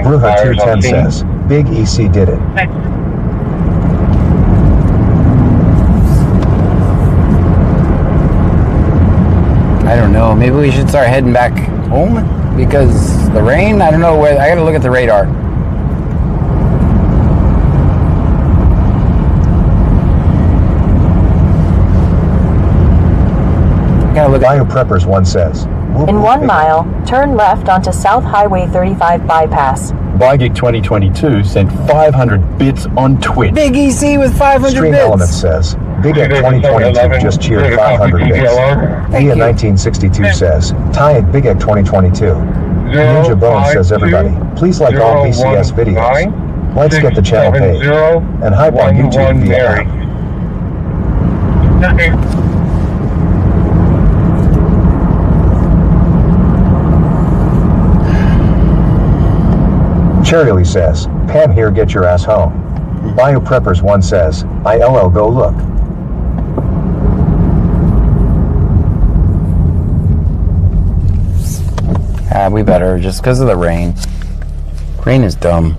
Bruja 210 says, Big EC did it. I don't know, maybe we should start heading back home because the rain, I don't know where, I gotta look at the radar. Biopreppers 1 says, In 1 mile, turn left onto South Highway 35 bypass. Bygig 2022 sent 500 bits on Twitch. Big EC with 500 Stream bits. Element says, Big Egg 2022 just cheered 500 bits. Leah 1962 says, Ty at Big Egg 2022. Ninja Bone says, everybody, please like all BCS videos. Let's get the channel paid. And hype on YouTube via app. Cherry says, Pam here, get your ass home. BioPreppers1 says, ILL, go look. We better, just because of the rain. Rain is dumb.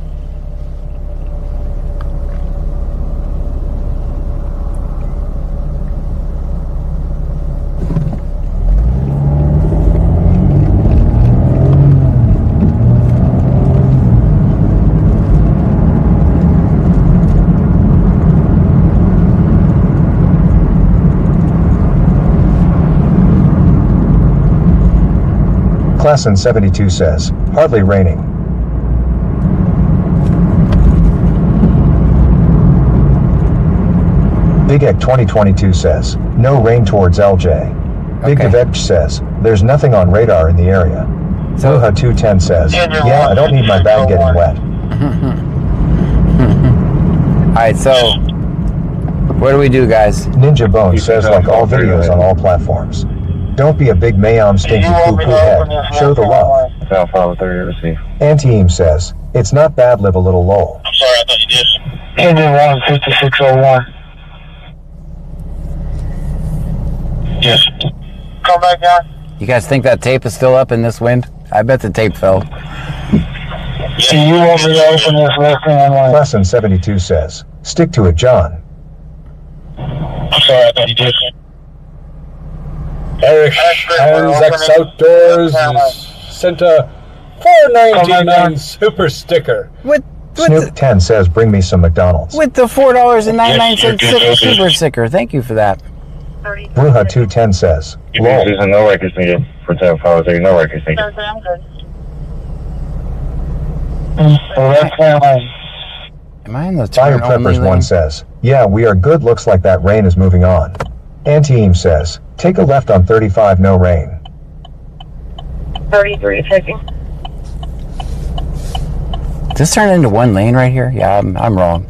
Klassen 72 says, hardly raining. Big Egg 2022 says, no rain towards LJ. Big Devech says, there's nothing on radar in the area. Soha 210 says, yeah, I don't need my bag getting wet. Alright, so what do we do, guys? Ninja Bone says, like all videos on all platforms. Don't be a big mayom stinky poo-poo head. Show the love. Anti-Eam says, it's not bad, live a little lol. I'm sorry, I thought you did. Engine 15601. Yes. Come back down. You guys think that tape is still up in this wind? I bet the tape fell. See, you want me to open this left hand line? Klassen 72 says, stick to it, John. I'm sorry, I thought you did. Eric Hands X Outdoors sent a $4.99 super sticker. What? Snoop 10 says, bring me some McDonald's. With the $4.99 super sticker. Thank you for that. Bruja 210 says, lol. There's no records needed for 10 followers. There's no records needed. I'm good. Left hand line. Am I in the turn only lane? BioPreppers1 says, yeah, we are good, looks like that rain is moving on. Anti-Eam says, take a left on 35, no rain. 33, taking. Does this turn into one lane right here? Yeah, I'm wrong.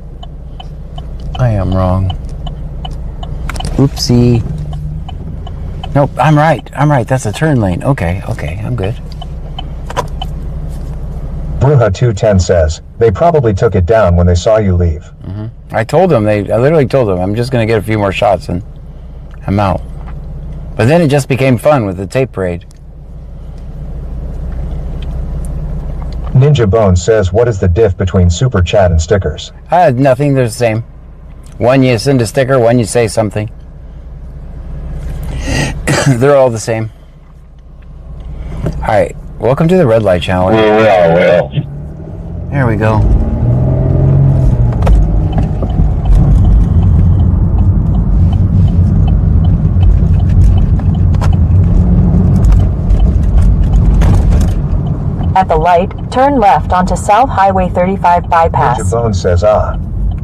I am wrong. Oopsie. Nope, I'm right. That's a turn lane. Okay, I'm good. Bruja 210 says, they probably took it down when they saw you leave. I told them, I literally told them, I'm just going to get a few more shots and I'm out. But then it just became fun with the tape parade. Ninja Bone says, what is the diff between super chat and stickers? Nothing, they're the same. One you send a sticker, one you say something. They're all the same. Alright, welcome to the red light channel. Well. There we go. At the light, turn left onto South Highway 35 bypass. Ninja Bone says,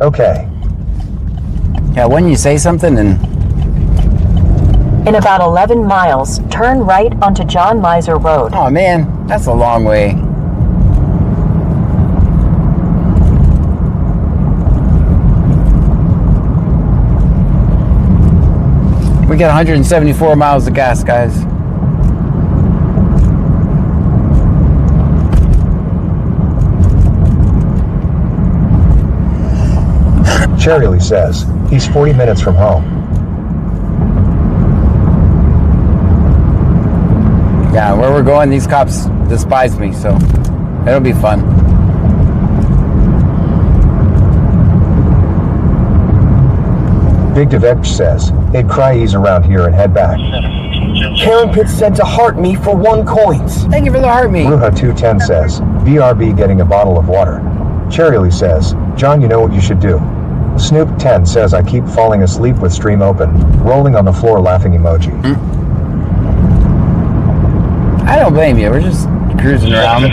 okay. Yeah, when you say something and... In about 11 miles, turn right onto John Miser Road. Oh man, that's a long way. We got 174 miles of gas, guys. Cherry says, he's 40 minutes from home. Yeah, where we're going, these cops despise me, so it'll be fun. Big Devech says, it'd cry ease around here and head back. Karen Pitts sent a heart me for 1 coin. Thank you for the heart me. Bruja 210 says, BRB getting a bottle of water. Cherry says, John, you know what you should do. Snoop 10 says, I keep falling asleep with stream open, rolling on the floor laughing emoji. I don't blame you, we're just cruising around.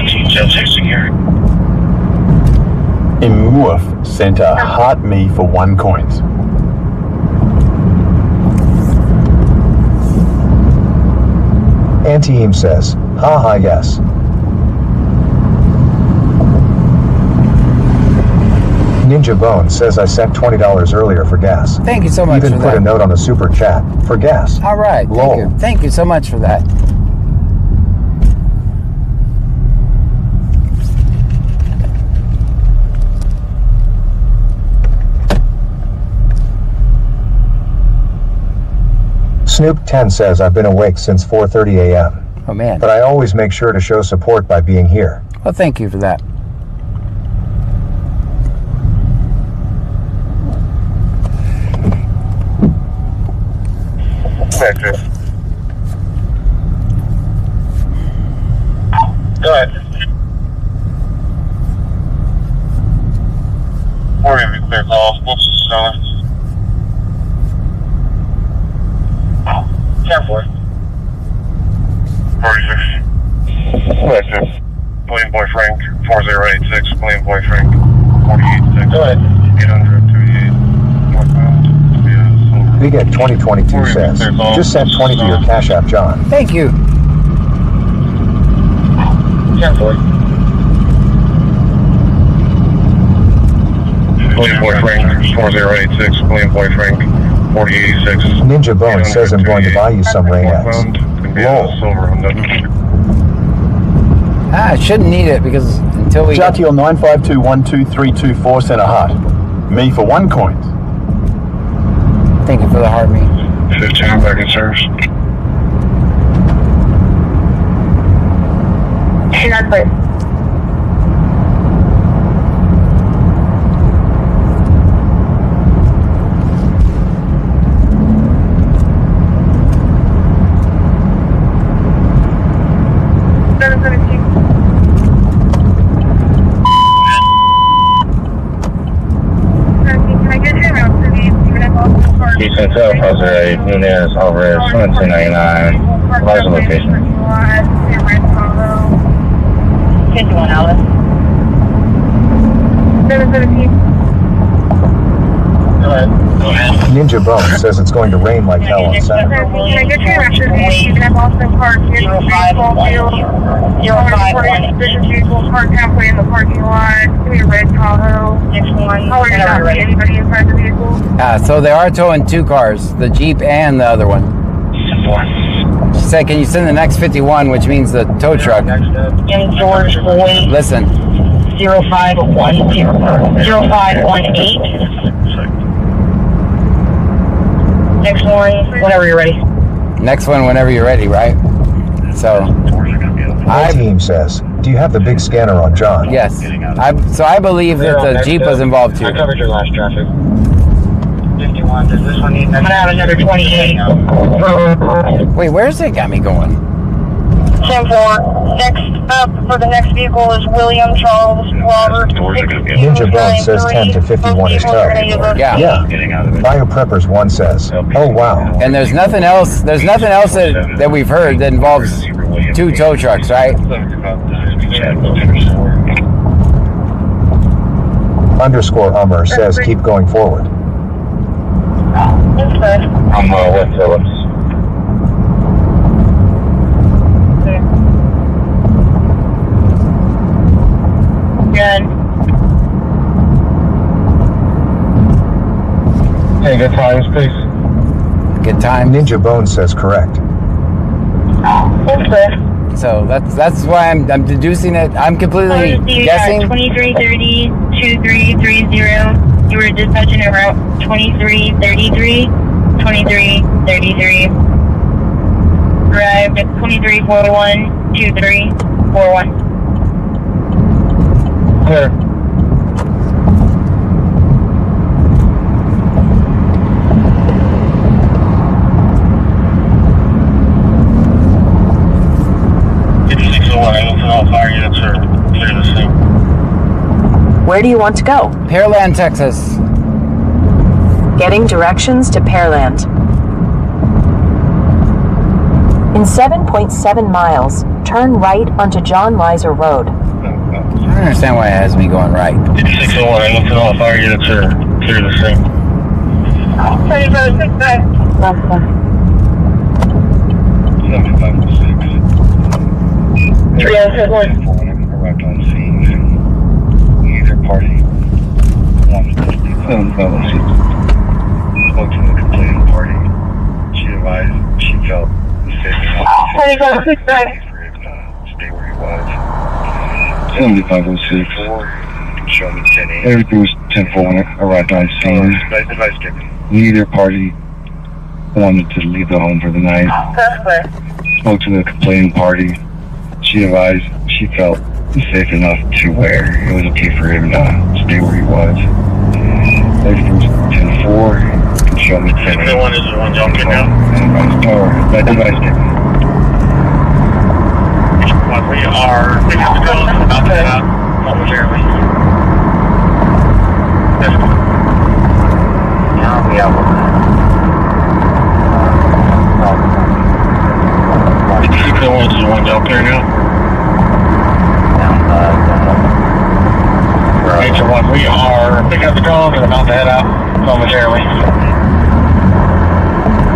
Imurf sent a heart me for 1 coin. Anti-Eam says, haha, yes. Ninja Bone says, I sent $20 earlier for gas. Thank you so much Even for put that. a note on the super chat for gas. All right, Lol. thank you. Thank you so much for that. Snoop 10 says I've been awake since 4:30 a.m. Oh man. But I always make sure to show support by being here. Well, thank you for that. Vector. Go ahead. We're going to be clear calls. What's the center? 10-4. 46. Vector. William Boy Frank, 4086. William Boy Frank, 486. Go ahead. 800-288. Northbound. Big Ed 2022 says, just sent 20 to your CashApp, John. Thank you. 10-4. William Boy Frank, 4086. William Boy Frank, 4086. Ninja Bone says I'm going to buy you some Rain X. I shouldn't need it because until we Jatiel 952123224 sent a heart. Me for 1 coin. Thank you for the heart, me. 15 back in service. Not clear. Hotel, Jose Nunez, Alvarez, 2299. Lies location. 51 Alice. 717. Go ahead. Ninja Bone says it's going to rain like hell on Saturday. Can I get your reservation at Boston Park? 0518. Vehicles parked halfway in the parking lot. Give me a red Tahoe. Next one. How are you not seeing anybody inside the vehicle? So they are towing 2 cars, the Jeep and the other one. She said, can you send the next 51, which means the tow truck? In George Boyd. Listen. 0518. Next one, whenever you're ready. Next one, whenever you're ready, right? So, My team says, do you have the big scanner on John? Yes. I believe that the Jeep was involved too. I covered your last traffic. 51, does this one need I'm gonna have another 28. Wait, where's it got me going? 10-4. Next up for the next vehicle is William Charles Robert. Ninja Bone says 10 to 51 is tough. Yeah. Biopreppers 1 says, oh wow. And there's nothing else that we've heard that involves 2 tow trucks, right? Underscore Ummer says keep going forward. I'm with Phillips. Good. Hey, good times, please. Good time. Ninja Bone says correct. So that's why I'm deducing it. I'm completely guessing. 2330 2330. You were dispatching at route 2333. 2333. Arrived at 2341 2341. Clear. Where do you want to go? Pearland, Texas. Getting directions to Pearland. In 7.7 miles, turn right onto John Lizer Road. I don't understand why it has me going right. 601, I looked at all fire units are clear the same. 306. Arrived on scene. Either party wanted to speak. Spoke to the complaining party. She advised she felt safe enough for him to stay where he was. 7506. Show me 10-8. Everything was 10-4 when I arrived on scene. Neither party wanted to leave the home for the night. Spoke to the complaining party. She advised she felt safe enough to where it was okay for him to stay where he was. They first 10-4 can show me 10. The one is the one y'all get now. That device did. We are picking up the girls about to head out momentarily. That's good. Yeah, I'll be out. The one is the one y'all clear now. Nature one, we are picking up the drone and about to head out momentarily.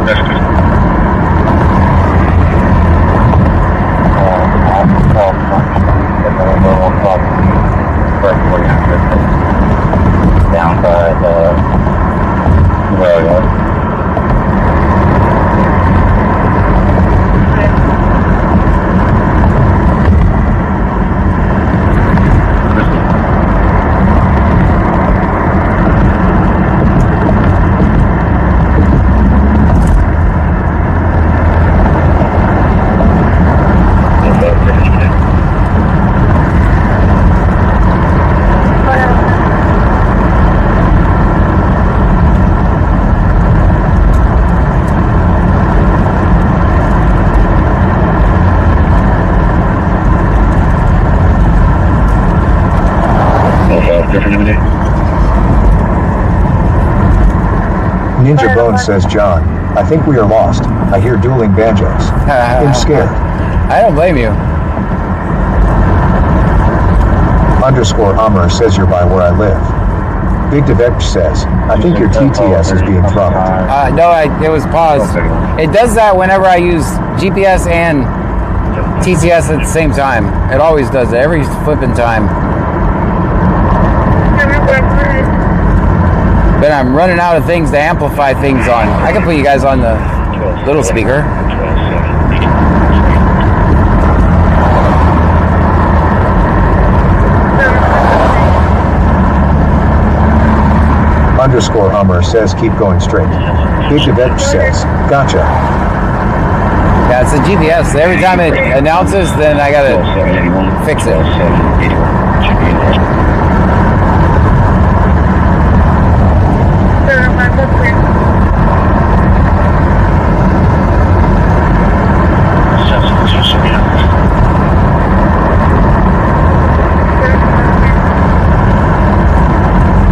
That's good. Down by the railroad. Ninja Bone says, John, I think we are lost. I hear dueling banjos. I'm scared. I don't blame you. Underscore Amr says you're by where I live. Big Devech says, I think your TTS is being throttled. No, it was paused. It does that whenever I use GPS and TTS at the same time. It always does it, every flipping time. But I'm running out of things to amplify things on. I can put you guys on the little speaker. Underscore Amr says keep going straight. Big Devech says, gotcha. Yeah, it's the GPS. Every time it announces, then I gotta fix it.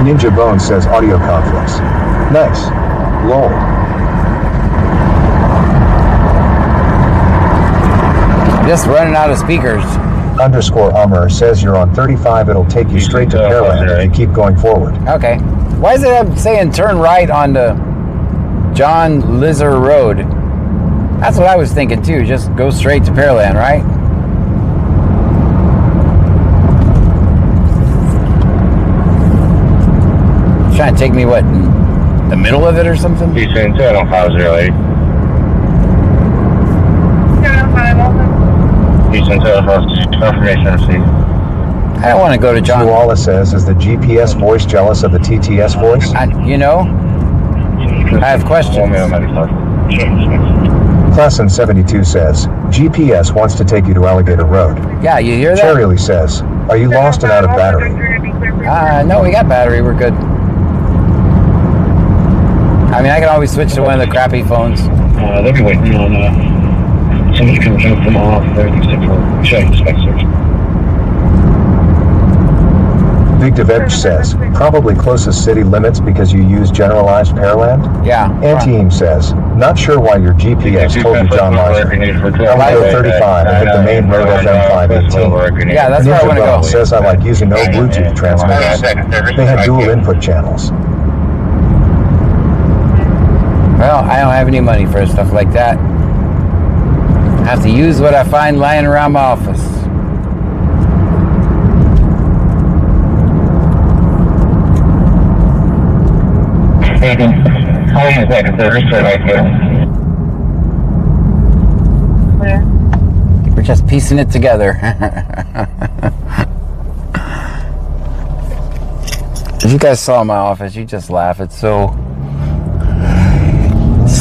Ninja Bone says audio conflicts. Nice. Lol. Just running out of speakers. Underscore Amr says you're on 35. It'll take you straight to Pearland if you keep going forward. Okay. Why is it saying turn right onto John Lizzer Road? That's what I was thinking too. Just go straight to Pearland, right? Trying to take me, what, in the middle of it or something? Houston 70508. Houston 70508. Confirmation received. I don't want to go to John. Wallace says, is the GPS voice jealous of the TTS voice? You know, I have questions. Klassen 72 says, GPS wants to take you to Alligator Road. Yeah, you hear that? Cherry says, are you lost and out of battery? No, we got battery. We're good. I mean, I can always switch to one of the crappy phones. They'll be waiting on somebody comes out from off there to check the spec search. Big Devech says, probably closest city limits because you use generalized Pearland? Yeah. Anteam says, not sure why your GPS told you John Miser. I would go 35 and hit the main road FM 518. Yeah, that's where I want to go. Says I like using no Bluetooth transmitters. They have dual input channels. Well, I don't have any money for stuff like that. I have to use what I find lying around my office. We're just piecing it together. If you guys saw my office, you just laugh. It's so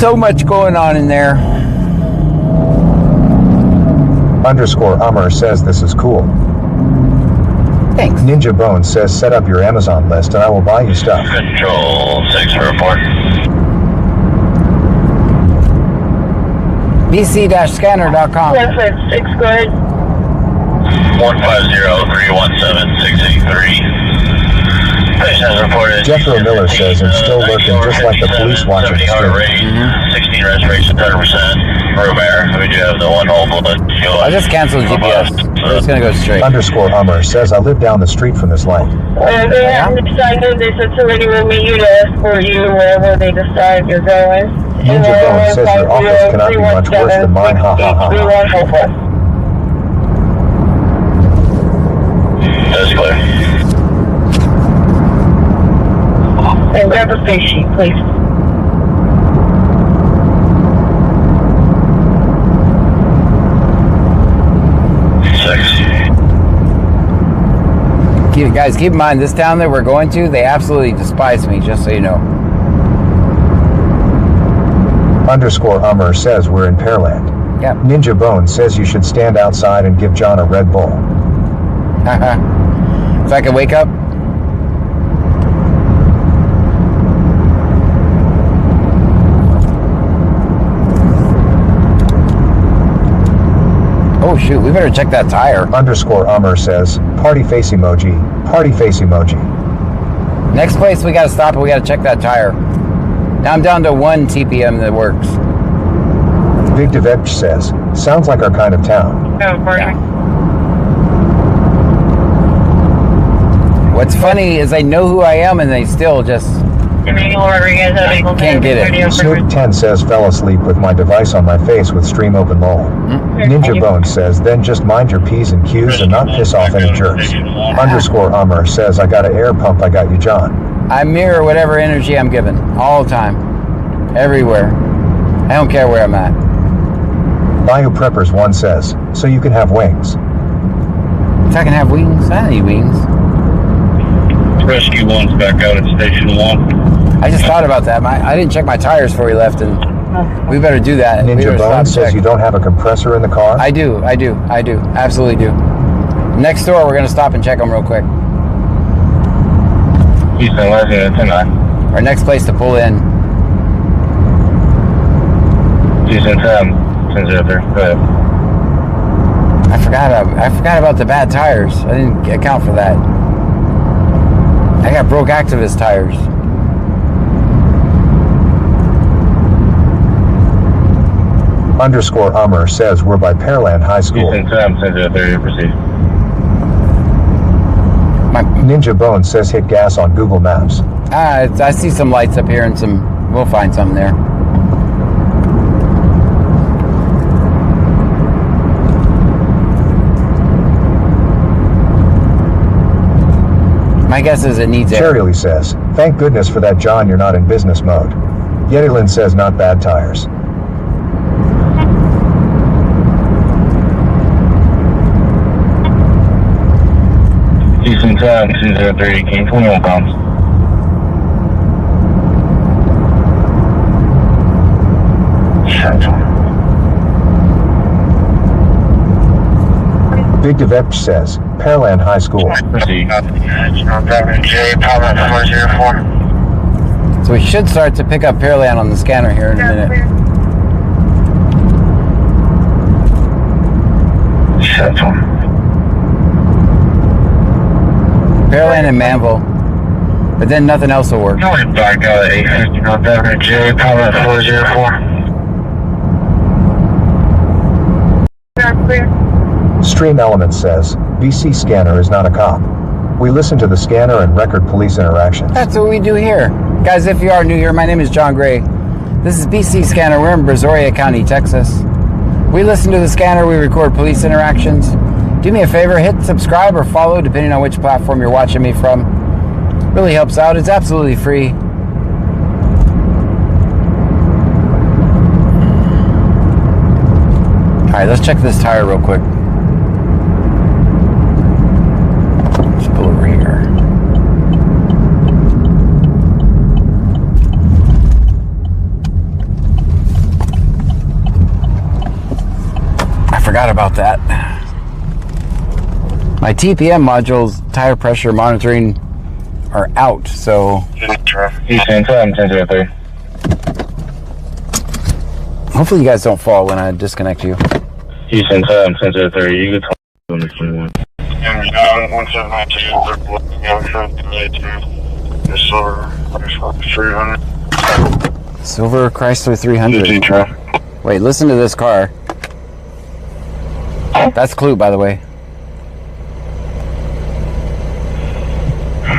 so much going on in there. Underscore Ummer says this is cool. Thanks. Ninja Bone says set up your Amazon list and I will buy you stuff. Control 6 report. bc-scanner.com. 156, go ahead. 150-317-683. Patient has reported. Jethro Miller says I'm still lurking just like the police watching the heart stream. rate, 16 respiration, 30% room air. We do have the one hole bullet. I just canceled GPS. We're just gonna go straight. Underscore Ummer says I live down the street from this light. They haven't decided. They said somebody will meet you to escort you wherever they decide you're going. Ninja Bone says your office cannot be much worse than mine, ha ha ha. That's clear. And grab a face sheet, please. Guys, keep in mind, this town that we're going to, they absolutely despise me, just so you know. Underscore Ummer says we're in Pearland. Yep. Ninja Bone says you should stand outside and give John a Red Bull. So I can wake up? Oh shoot, we better check that tire. Underscore Ummer says, party face emoji, party face emoji. Next place we gotta stop and we gotta check that tire. Now I'm down to 1 TPM that works. Big Devech says, sounds like our kind of town. What's funny is they know who I am and they still just can't get it. Snoop 10 says fell asleep with my device on my face with stream open lol. Ninja Bone says then just mind your P's and Q's and not piss off any jerks. Underscore Ummer says I got an air pump, I got you John. I mirror whatever energy I'm given all the time, everywhere. I don't care where I'm at. Bio Preppers 1 says, so you can have wings. If I can have wings, I don't need wings. Rescue 1's back out at Station 1. I just thought about that. I didn't check my tires before we left, and we better do that. Ninja Bone says you don't have a compressor in the car? I do. Absolutely do. Next door, we're going to stop and check them real quick. Houston, Leslie, tonight. Our next place to pull in. Houston, 10-0-3. Go ahead. I forgot about the bad tires. I didn't account for that. I got broke activist tires. Underscore Ummer says we're by Pearland High School. Ninja Bone says hit gas on Google Maps. I see some lights up here and we'll find something there. My guess is it needs air. Cherry says, thank goodness for that John, you're not in business mode. Yettilin says not bad tires. Houston 203, King 21 pounds. Big Devech says, Pearland High School. So we should start to pick up Pearland on the scanner here in a minute. Pearland and Manville. But then nothing else will work. Back out at 850 North Avenue J, power 404. Stream Element says, BC Scanner is not a cop. We listen to the scanner and record police interactions. That's what we do here. Guys, if you are new here, my name is John Gray. This is BC Scanner. We're in Brazoria County, Texas. We listen to the scanner, we record police interactions. Do me a favor, hit subscribe or follow, depending on which platform you're watching me from. Really helps out. It's absolutely free. Alright, let's check this tire real quick. Let's pull over here. forgot about that. My TPM modules, tire pressure monitoring, are out, so... Houston, 1003. Hopefully you guys don't fall when I disconnect you. Houston, 1003. You can talk on the 21. And down 1792, the silver, 300. Silver Chrysler 300. Wait, listen to this car. That's Clue, by the way.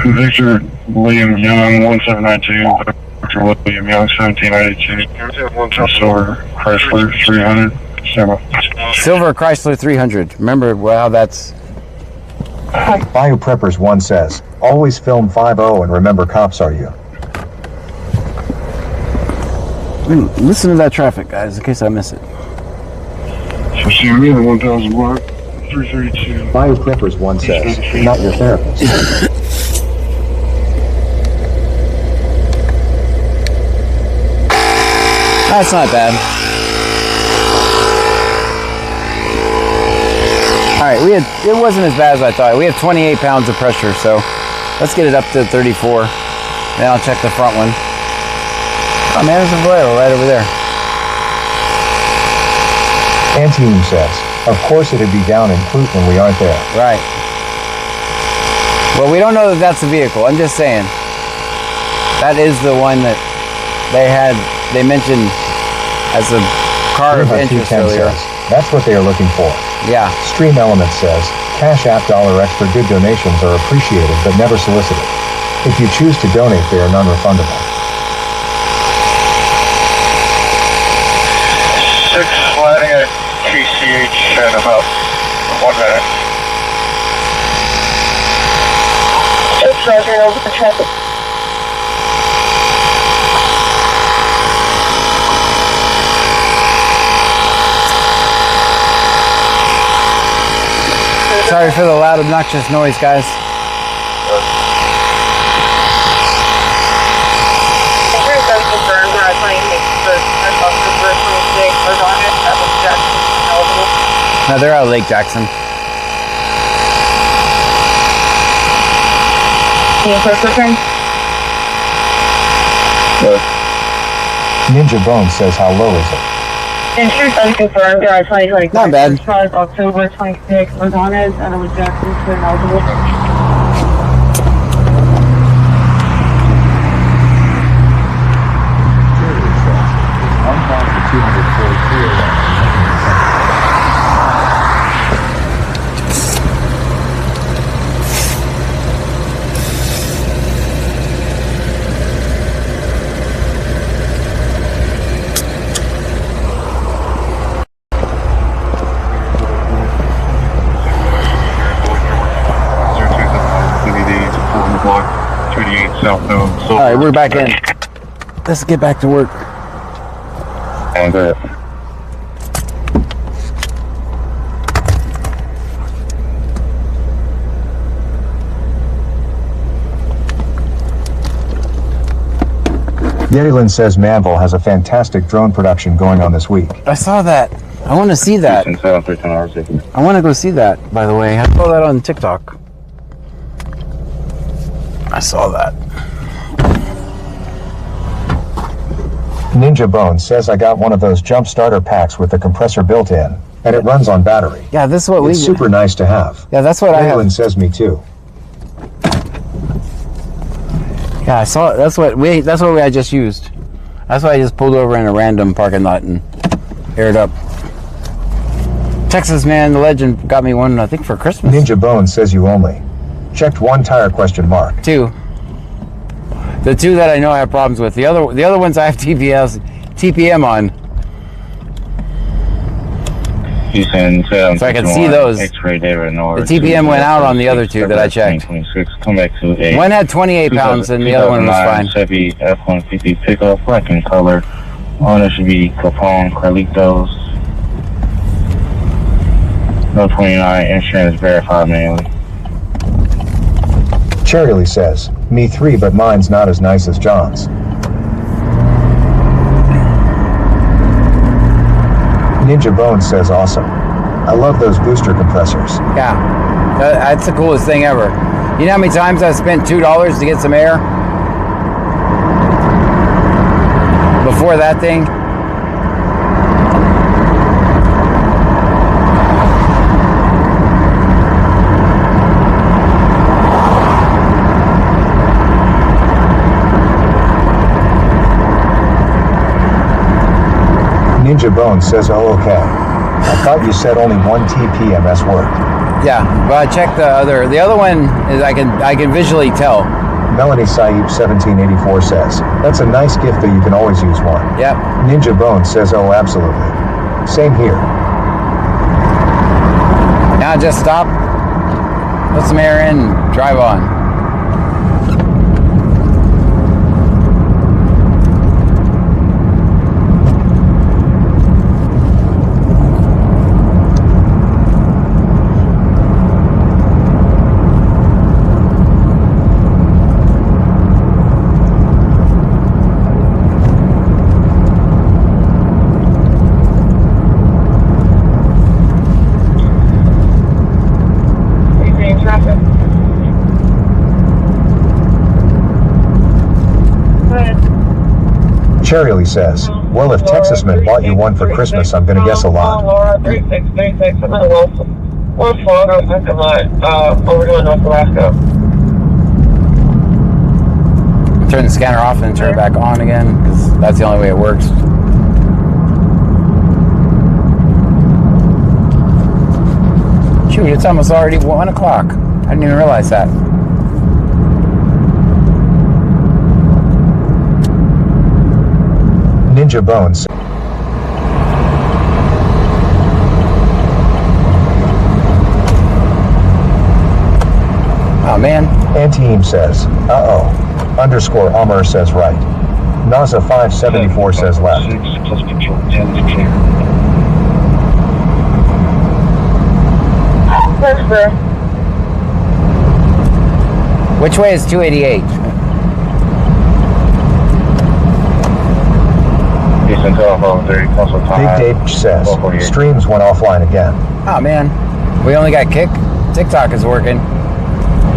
Victor William Young, 1792. Victor William Young, 1792. Silver Chrysler 300. Silver Chrysler 300. Remember how that's... BioPreppers1 says, always film 5-0 and remember cops are you. Listen to that traffic, guys, in case I miss it. So see me at 1000 block, 332. BioPreppers1 says, not your therapist. That's not bad. Alright, it wasn't as bad as I thought. We have 28 pounds of pressure, so let's get it up to 34. Then I'll check the front one. Oh man, there's a Valero right over there. Antine says, of course it'd be down in Clute when we aren't there. Right. Well, we don't know that that's the vehicle. I'm just saying. That is the one that they mentioned as a car of interest earlier. That's what they are looking for. Yeah. Stream Element says, CashApp $1 extra good donations are appreciated but never solicited. If you choose to donate, they are non-refundable. 6 landing at QCH in about 1 minute. 6 Roger, over the traffic. Sorry for the loud, obnoxious noise, guys. No, they're out of Lake Jackson. Ninja Bone says, how low is it? Confirmed, 2020. Not bad. October 26th, Gonzalez, and it was Jackson, eligible. Alright, we're back in. Let's get back to work. And good. Yetilin says Manville has a fantastic drone production going on this week. I saw that. I want to see that. I want to go see that, by the way. I saw that on TikTok. I saw that. Ninja Bone says I got one of those jump starter packs with the compressor built in, and it runs on battery. Yeah, this is what it's super nice to have. Yeah, that's what I have. Yetilin says me too. Yeah, I saw it. That's what I just used. That's why I just pulled over in a random parking lot and aired up. Texas Man, the legend, got me one, I think, for Christmas. Ninja Bone says you only checked 1 tire ? 2. The 2 that I know I have problems with. The other ones I have TPM on. So I can see those. The TPM went out on the other 2 that I checked. One had 28 pounds and the other one was fine. Chevy F-150 pickup, black in color. Owner should be Capone, Carlitos. No 29, insurance verified manually. Cherry says, me 3, but mine's not as nice as John's. Ninja Bone says awesome. I love those booster compressors. Yeah, that's the coolest thing ever. You know how many times I spent $2 to get some air? Before that thing? Ninja Bone says, oh, okay. I thought you said only one TPMS worked. Yeah, but I checked the other. The other one is I can visually tell. Melanie Saib 1784 says, that's a nice gift that you can always use one. Yep. Ninja Bone says, oh, absolutely. Same here. Now just stop, put some air in, and drive on. Cherry says, well, if Texasman bought you one for Christmas, I'm going to guess a lot. Laura 3636, I'm in Wolf Fargo, parking lot, over to North Alaska. Turn the scanner off and turn it back on again, because that's the only way it works. Shoot, it's almost already 1 o'clock. I didn't even realize that. Ninja Bones. Oh man. Anteam says, uh-oh. Underscore Amr says right. NASA 574 says left. Which way is 288? Big Dave says, streams went offline again. Oh man, we only got kick. TikTok is working.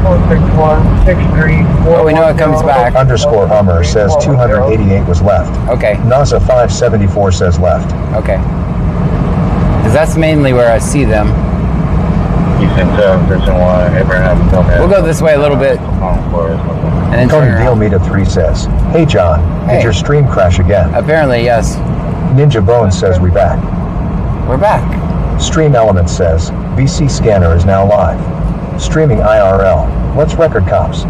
46163. Oh, we know it comes back. Underscore Hummer says 288 was left. Okay. NASA 574 says left. Okay. Because that's mainly where I see them. We'll go this way a little bit. And then Tony turn Deal around. Meetup 3 says, hey John, did your stream crash again? Apparently, yes. Ninja Bones says we back. We're back. Stream Element says, VC Scanner is now live. Streaming IRL. Let's record cops.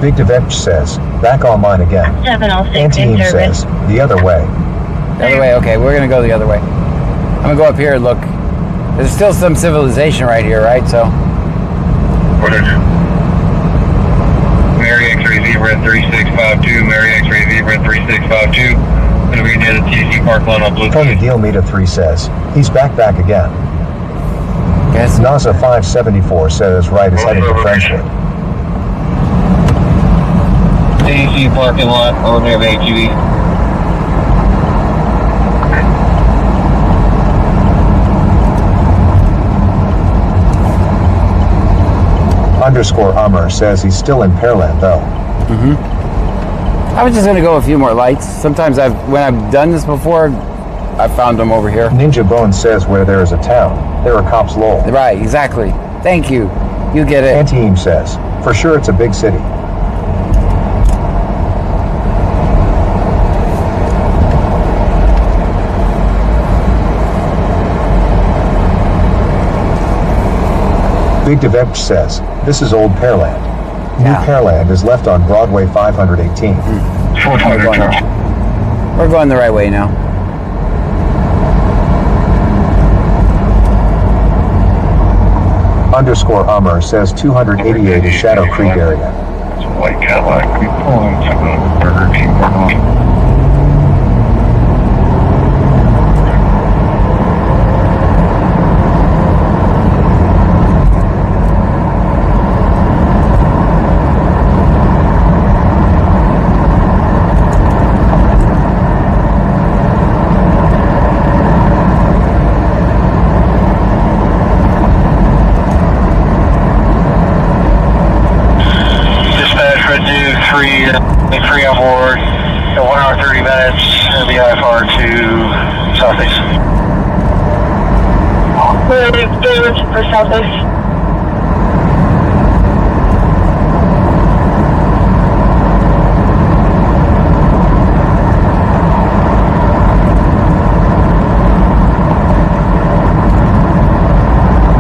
Big Devech says, back online again. 706 Anteam in service. says, the other way. The other way, okay, we're gonna go the other way. I'm gonna go up here and look. There's still some civilization right here, right? So. Mary X-ray Zebra 3652, Mary X-ray Zebra 3652. Gonna be near the TC park lot on Blue. Tony Deal Meetup 3 says, he's back again. Yes. NASA 574 says right is heading to Friendship. TC parking lot over near the HEV. Underscore Hummer says he's still in Pearland though. I was just gonna go a few more lights. Sometimes when I've done this before, I've found them over here. Ninja Bone says where there is a town, there are cops lol. Right, exactly. Thank you. You get it. Anteam says, for sure it's a big city. Big Devech says, this is old Pearland. New Pearland is left on Broadway 518. We're going the right way now. Underscore Hummer says 288 is Shadow Creek area. It's a white Cadillac. We pull into the Burger King parking lot. 3 on board. At 1 hour 30 minutes, and the IFR to southeast. For southeast.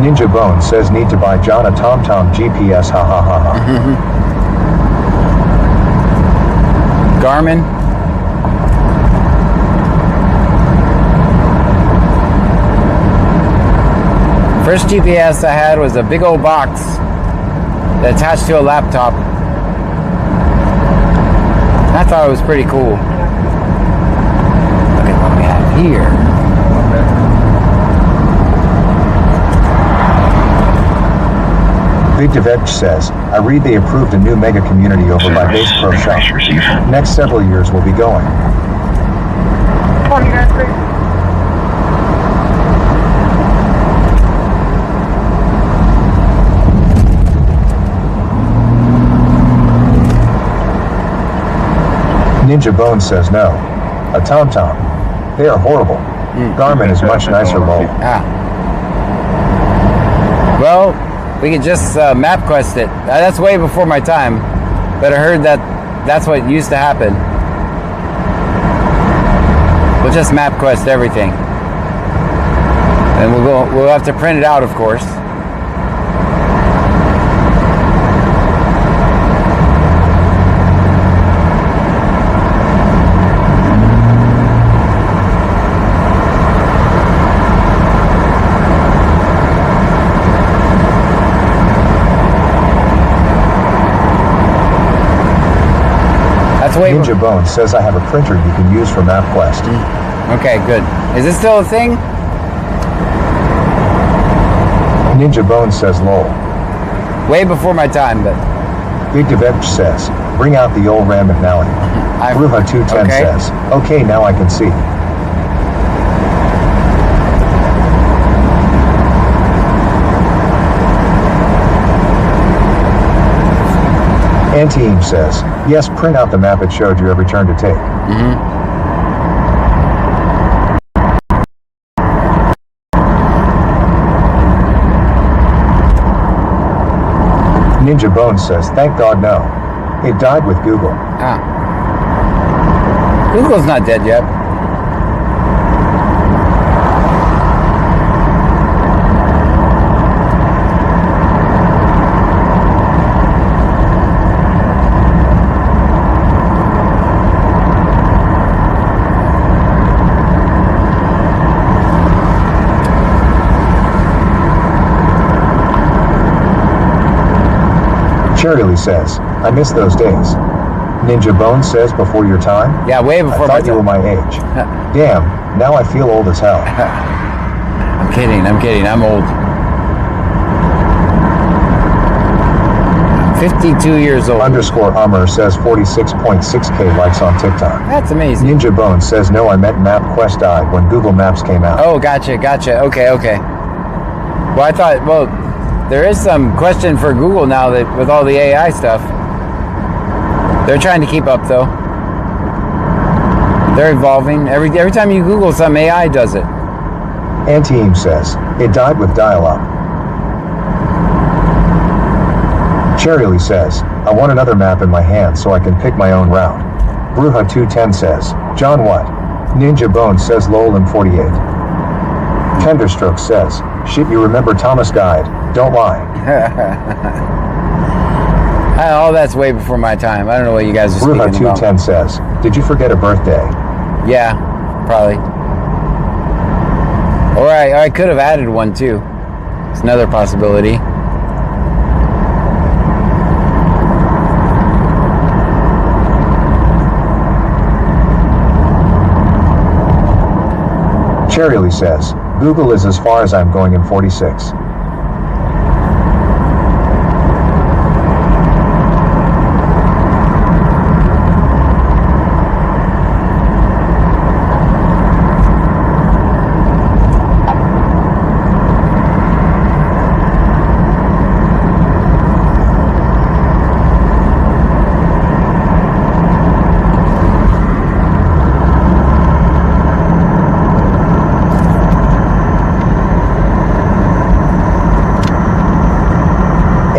Ninja Bone says need to buy John a TomTom GPS, ha ha ha ha. Garmin. First GPS I had was a big old box that attached to a laptop. I thought it was pretty cool. Look at what we have here. Big Devetch says, I read they approved a new mega community over by Base Pro Shop. Next several years we'll be going. Ninja Bone says no. A TomTom. They are horrible. Garmin is much nicer, lol. Well, we could just MapQuest it. That's way before my time, but I heard that that's what used to happen. We'll just MapQuest everything, and we'll have to print it out, of course. Ninja Bone says I have a printer you can use for MapQuest. Okay, good. Is this still a thing? Ninja Bone says lol. Way before my time, but... Big Devetch says, bring out the old Ram McNally. Bruja 210 says, okay, now I can see. Antiem says, yes, print out the map it showed you every turn to take. Ninja Bone says, thank God no. It died with Google. Google's not dead yet. Cheerily says, I miss those days. Ninja Bone says, before your time? Yeah, way before I thought you were my age. Damn, now I feel old as hell. I'm kidding, I'm old. 52 years old. Underscore Armor says 46.6k likes on TikTok. That's amazing. Ninja Bone says, no, I meant MapQuest died when Google Maps came out. Oh, gotcha. Okay. Well, I thought, there is some question for Google now that with all the AI stuff. They're trying to keep up though. They're evolving. Every time you Google something, AI does it. Antiem says, it died with dial-up. Cheerily says, I want another map in my hand so I can pick my own route. Bruja 210 says, John what? Ninja Bone says lol in 48. Tenderstroke says, shit, you remember Thomas Guide. Don't lie. All that's way before my time. I don't know what you guys are speaking about. Bruja 210 says, did you forget a birthday? Yeah, probably. Or I could have added one too. It's another possibility. Cheerily says, Google is as far as I'm going in 46.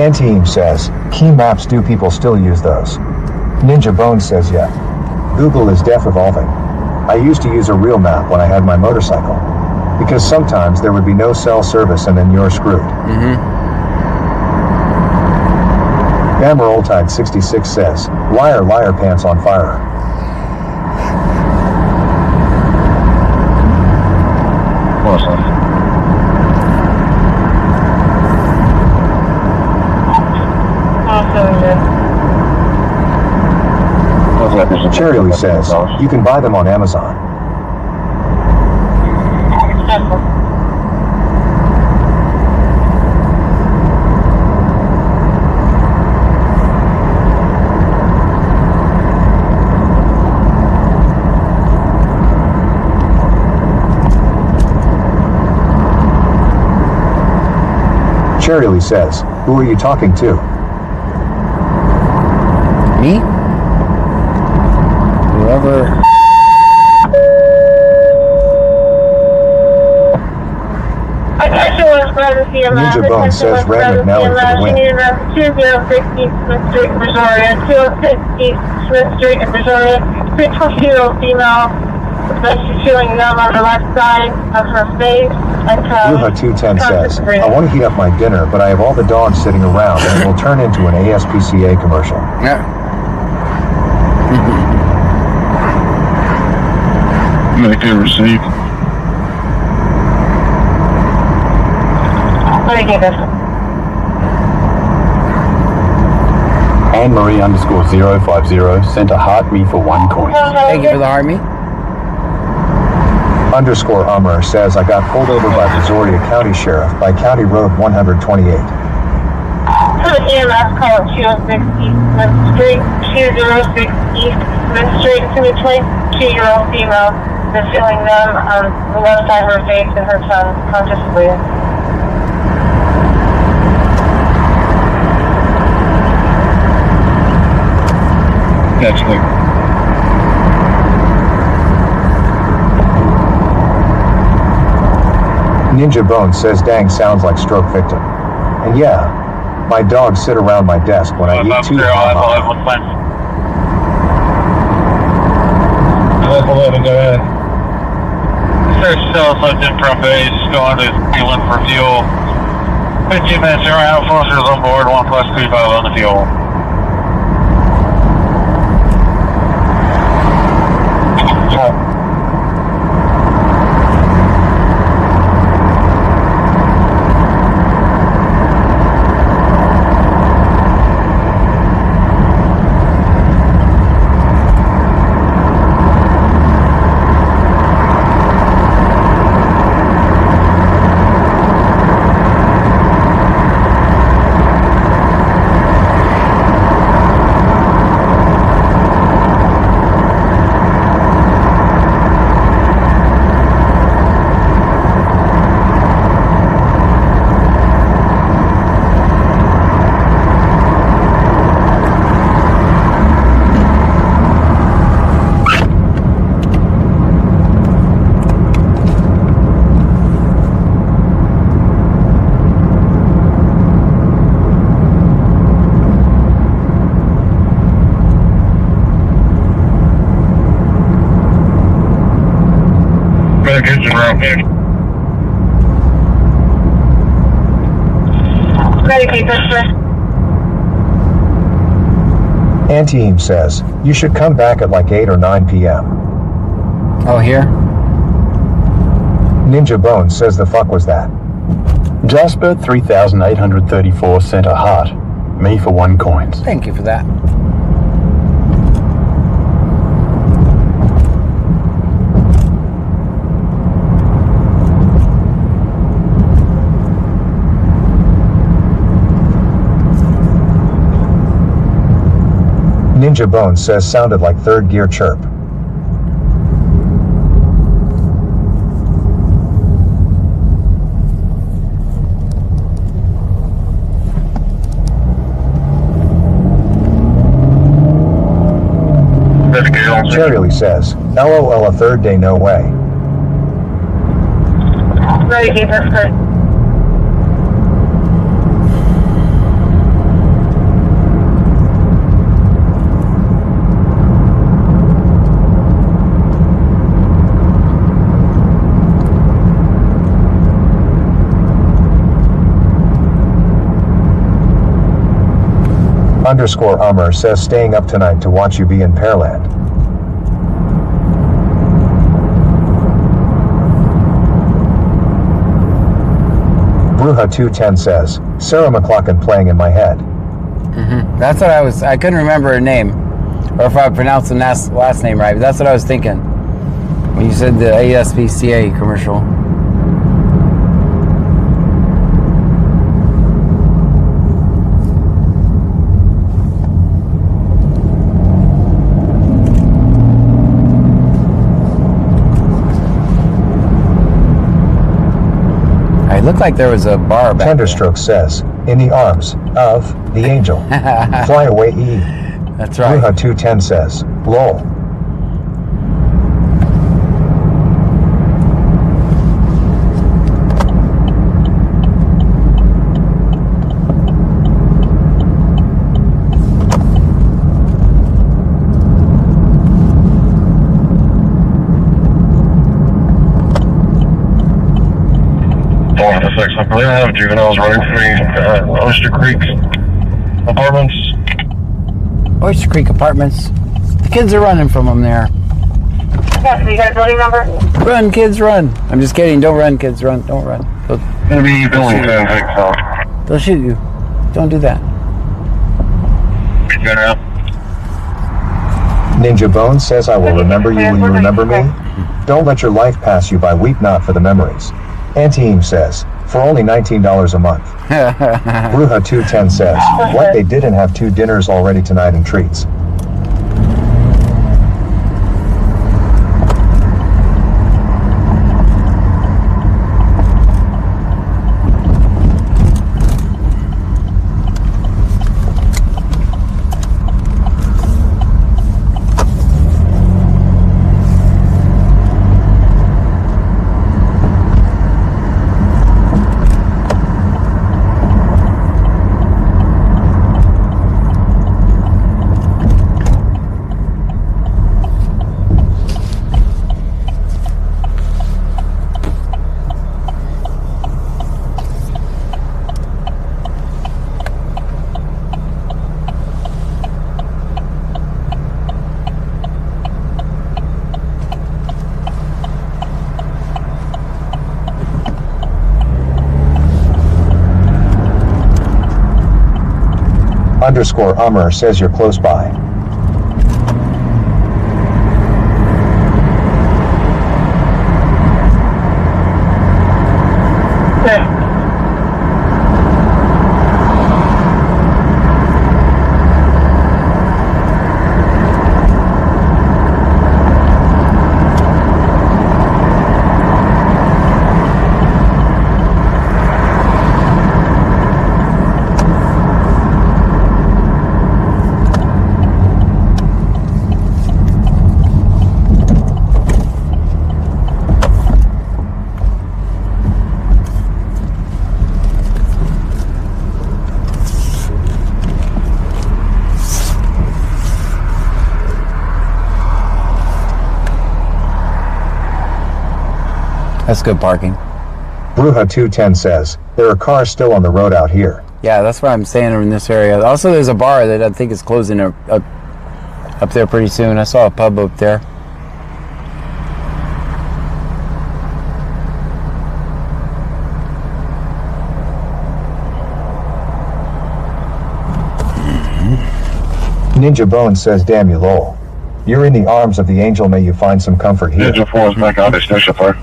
Anteam says, key maps, do people still use those? Ninja Bones says yeah. Google is deaf evolving. I used to use a real map when I had my motorcycle, because sometimes there would be no cell service and then you're screwed. Bammer Oldtide 66 says, liar liar pants on fire. Charlie says, you can buy them on Amazon. Charlie says, who are you talking to? Me? Whoever. Ninja Bone says Red McNally for the win. 2060 Smith Street, Brazoria. 2060 Smith Street in Brazoria. 640 female. She's feeling numb on the left side of her face. Ruha 210 says, I want to heat up my dinner, but I have all the dogs sitting around and it will turn into an ASPCA commercial. Medicare receipt. Anne-Marie _050 sent a heart me for 1 coin. Thank you for the heart me. Underscore Hummer says, I got pulled over by Brazoria County Sheriff by County Road 128. EMS call 206 East Smith Street, 206 East Smith Street, 22-year-old female. Been feeling numb on the left side of her face and her tongue, conscious bleeding. That's good. Ninja Bone says, dang, sounds like stroke victim. And yeah, my dogs sit around my desk when I eat too. 11, go ahead. Search cell in front base, going to fueling for fuel. 15 minutes around, officers on board, 1+35 on the fuel. Anteam says, you should come back at like 8 or 9 p.m. Oh, here? Ninja Bone says, the fuck was that? Jasper 3834 sent a heart. Me for 1 coin. Thank you for that. Ninja Bone says, sounded like third gear chirp. Charlie says, LOL, a third day, no way. Underscore Ummer says staying up tonight to watch you be in Pearland. Bruja210 says, Sarah McLaughlin playing in my head. That's what I couldn't remember her name. Or if I pronounced the last name right. But that's what I was thinking. When you said the ASPCA commercial. It looked like there was a bar back Tenderstroke says, in the arms of the angel. Fly away E. That's right. Bruja210 says, lol. I believe I have juveniles running for me. Oyster Creek Apartments. Oyster Creek Apartments. The kids are running from them there. Yes, you got a building number? Run, kids, run. I'm just kidding. Don't run, kids, run. Don't run. Gonna be building 10, They'll shoot you. Don't do that. Ninja Bone says, I will remember you when you remember me. Don't let your life pass you by. Weep not for the memories. Anteem says, for only $19 a month. Bruja210 says, what, they didn't have 2 dinners already tonight and treats. Underscore Ummer says you're close by. That's good parking. Bruja210 says, there are cars still on the road out here. Yeah, that's what I'm saying in this area. Also, there's a bar that I think is closing up there pretty soon. I saw a pub up there. Ninja Bone says, damn you lol. You're in the arms of the angel, may you find some comfort here. Ninja 4 is back out, there's no chauffeur.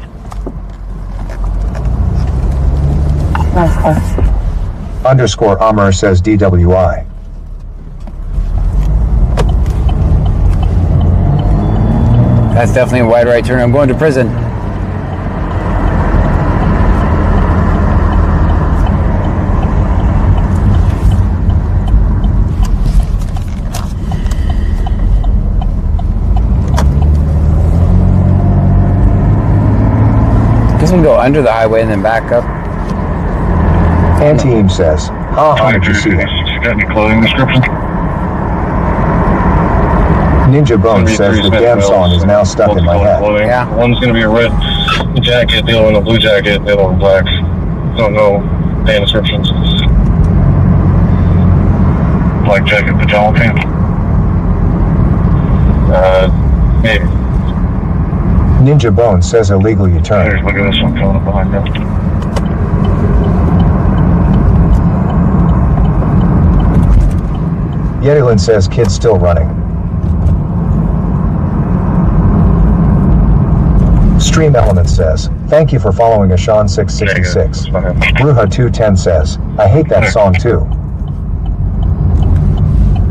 Underscore Ummer says DWI. That's definitely a wide right turn. I'm going to prison. Guess we can go under the highway and then back up. Anteem says, how did you see it? You got any clothing description? Ninja Bone says the damn song is now stuck in my head. Yeah. One's gonna be a red jacket, the other one a blue jacket, the other one black. Don't know band descriptions. black jacket, pajama pants? Maybe. Ninja Bone says illegal U-turn. Here's, look at this one coming up behind you. Yetylin says kid's still running. Stream Element says, thank you for following Ashawn666. Ruha210 says, I hate that song too.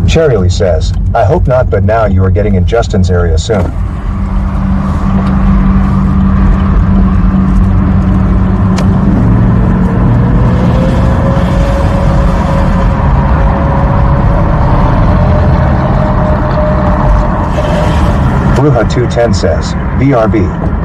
Cherryly says, I hope not, but now you are getting in Justin's area soon. Ruha210 says, BRB.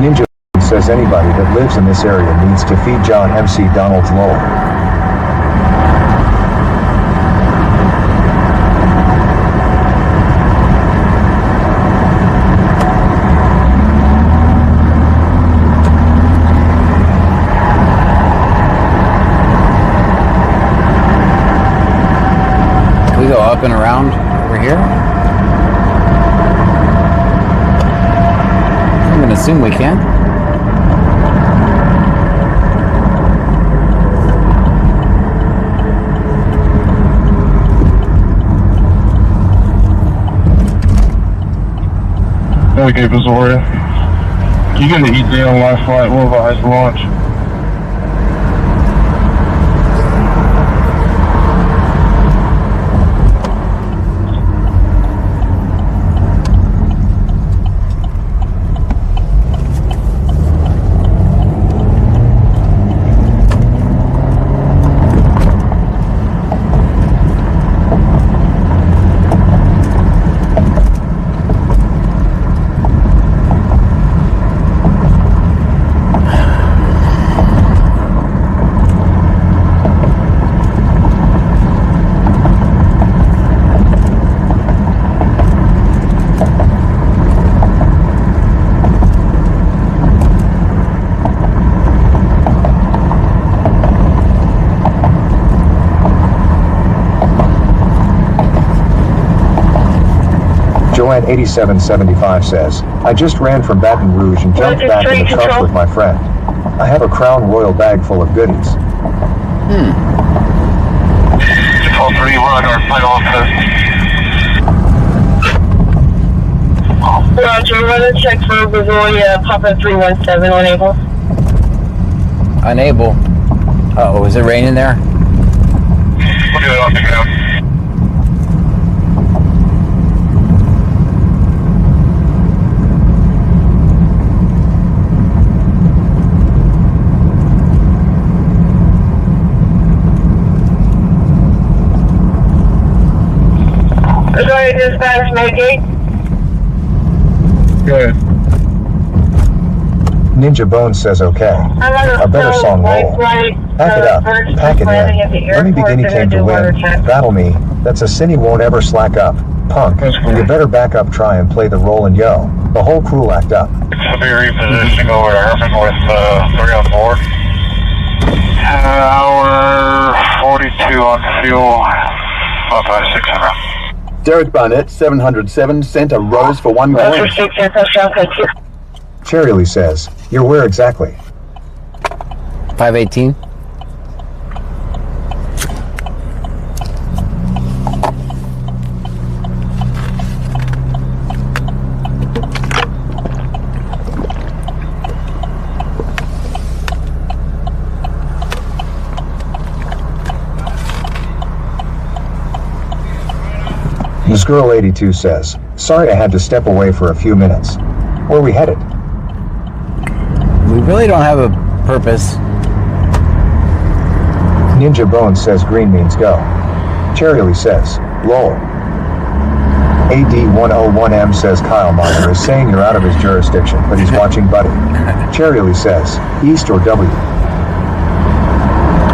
Ninja says anybody that lives in this area needs to feed John MC Donald's lol. Can we go up and around over here? I'm gonna assume we can. Okay, Brazoria. You gotta eat there on my flight. We'll advise launch. Joanne8775 says, I just ran from Baton Rouge and jumped back in the trunk with my friend. I have a Crown Royal bag full of goodies. Control 3, we're on our flight officer. Roger, run a check for Brazoria, Papa 317, unable. Unable. Uh-oh, is it raining there? We'll do it off the ground. Brazoria dispatch, Medgate. Good. Ninja Bone says okay. A better song roll. Pack it up. Pack it in. Let me begin. He came to win. Battle me. That's a sin he won't ever slack up. Punk. You better back up, try and play the role and yo. The whole crew act up. We'll be repositioning over to Herman with 3 on board. Hour 42 on fuel. 55600. Derek Barnett, 707, sent a rose for 1 coin. Cherryly says, you're where exactly? 518. This girl 82 says, sorry I had to step away for a few minutes. Where are we headed? We really don't have a purpose. Ninja Bone says green means go. Cherry Lee says, lol. AD101M says Kyle Meyer is saying you're out of his jurisdiction, but he's watching Buddy. Cherry Lee says, East or W?